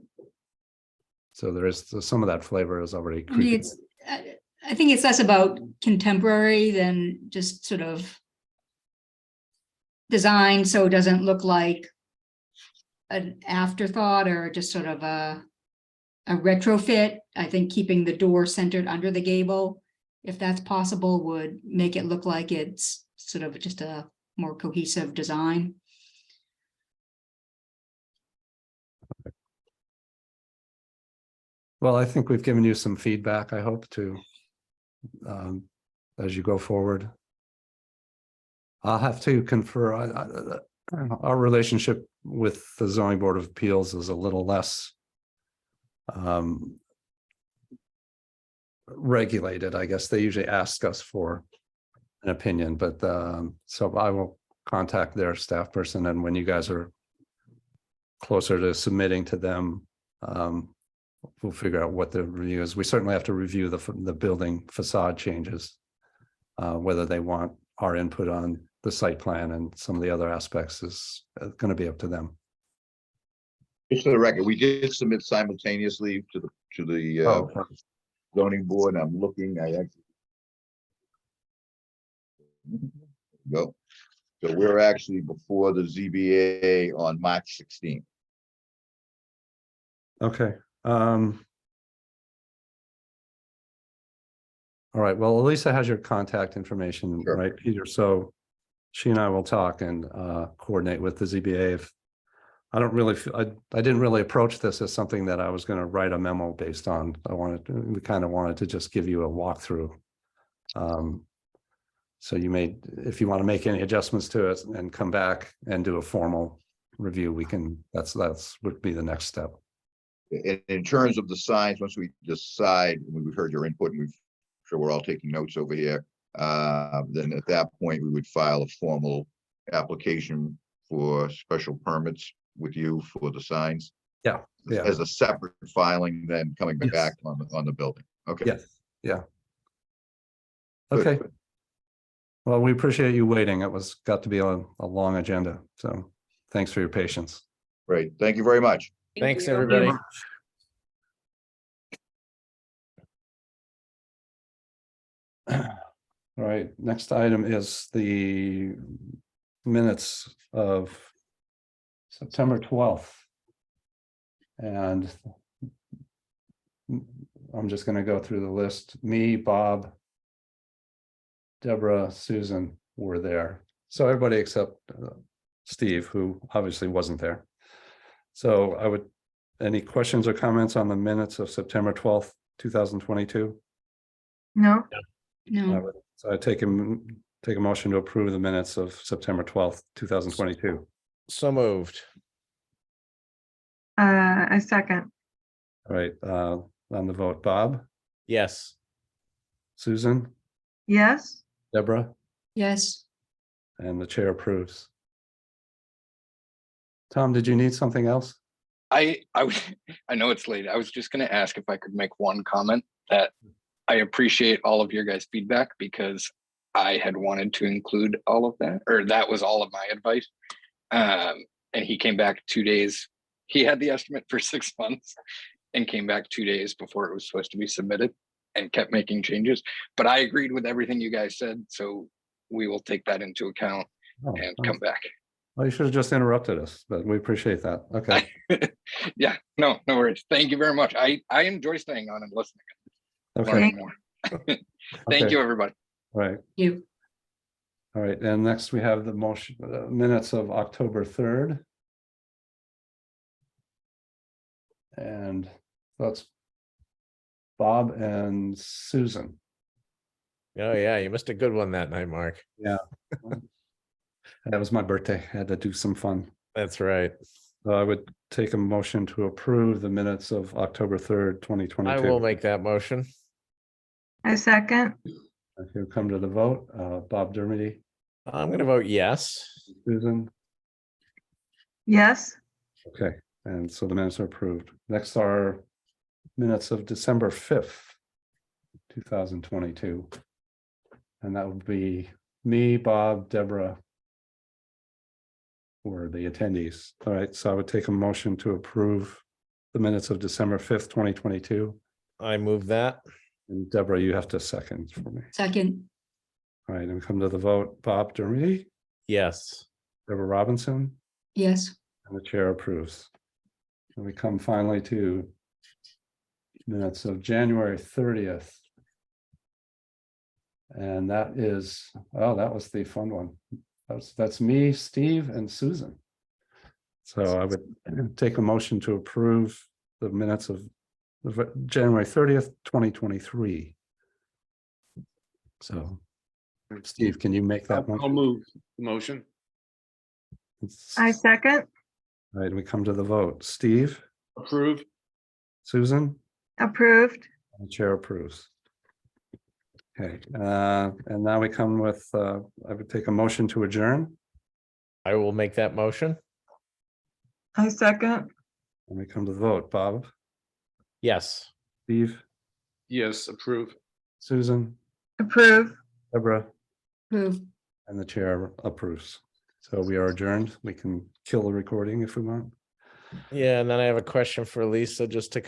So there is some of that flavor is already I mean, creeping. I think it's less about contemporary than just sort of design, so it doesn't look like an afterthought or just sort of a retrofit. I think keeping the door centered under the gable, if that's possible, would make it look like it's sort of just a more cohesive design. Well, I think we've given you some feedback, I hope, to as you go forward. I'll have to confer, our relationship with the zoning board of appeals is a little less regulated, I guess. They usually ask us for an opinion, but so I will contact their staff person, and when you guys are closer to submitting to them, we'll figure out what the review is. We certainly have to review the building facade changes, whether they want our input on the site plan and some of the other aspects is going to be up to them. Just for the record, we did submit simultaneously to the zoning board. I'm looking, I actually. Go. So we're actually before the ZBA on March 16th. Okay. All right. Well, Elisa has your contact information, Sure. right, Peter? So she and I will talk and coordinate with the ZBA. If I don't really, I didn't really approach this as something that I was going to write a memo based on. We kind of wanted to just give you a walkthrough. So you may, if you want to make any adjustments to it and come back and do a formal review, we can, that's would be the next step. In terms of the signs, once we decide, we've heard your input, and we've sure we're all taking notes over here. Then at that point, we would file a formal application for special permits with you for the signs. Yeah. Yeah. As a separate filing, then coming back on the building. Okay. Yes. Yeah. Good. Okay. Well, we appreciate you waiting. It got to be a long agenda. So thanks for your patience. Great. Thank you very much. Thanks, everybody. All right, next item is the minutes of September 12th. And I'm just going to go through the list. Me, Bob, Deborah, Susan were there. So everybody except Steve, who obviously wasn't there. So any questions or comments on the minutes of September 12th, 2022? No, No, So I take a motion to approve the minutes of September 12th, 2022. So moved. I second. All right, on the vote, Bob, Yes. Susan, Yes, Deborah, yes. and the chair approves. Tom, did you need something else? I know it's late. I was just going to ask if I could make one comment that I appreciate all of your guys' feedback, because I had wanted to include all of that, or that was all of my advice. And he came back 2 days. He had the estimate for 6 months and came back 2 days before it was supposed to be submitted and kept making changes. But I agreed with everything you guys said. So we will take that into account and come back. Well, you should have just interrupted us, but we appreciate that. Okay. Yeah, no worries. Thank you very much. I enjoy staying on and listening. Okay. Learning more. Thank Okay. you, everybody. All right. You. All right. And next we have the motion minutes of October 3rd. And that's Bob and Susan. Oh, yeah, you missed a good one that night, Mark. Yeah. That was my birthday. I had to do some fun. That's right. So I would take a motion to approve the minutes of October 3rd, 2022. I will make that motion. I second. If you come to the vote, Bob Dermody, I'm going to vote yes. Susan. Yes, Okay, and so the minutes are approved. Next are minutes of December 5th, 2022. And that would be me, Bob, Deborah were the attendees. All right, so I would take a motion to approve the minutes of December 5th, 2022. I move that. And Deborah, you have to second for me. Second, All right, and we come to the vote. Bob Dermody, Yes. Deborah Robinson, yes. and the chair approves. And we come finally to minutes of January 30th. And that is, oh, that was the fun one. That's me, Steve, and Susan. So I would take a motion to approve the minutes of January 30th, 2023. So, Steve, can you make that I'll one? move the motion. I second, All right, we come to the vote. Steve, Approve. Susan, approved. and the chair approves. Okay, and now we come with, I would take a motion to adjourn, I will make that motion. I second, and we come to the vote. Bob, Yes. Steve, Yes, approve. Susan, approve. Deborah, Approve. and the chair approves. So we are adjourned. We can kill the recording if we want. Yeah, and then I have a question for Lisa, just to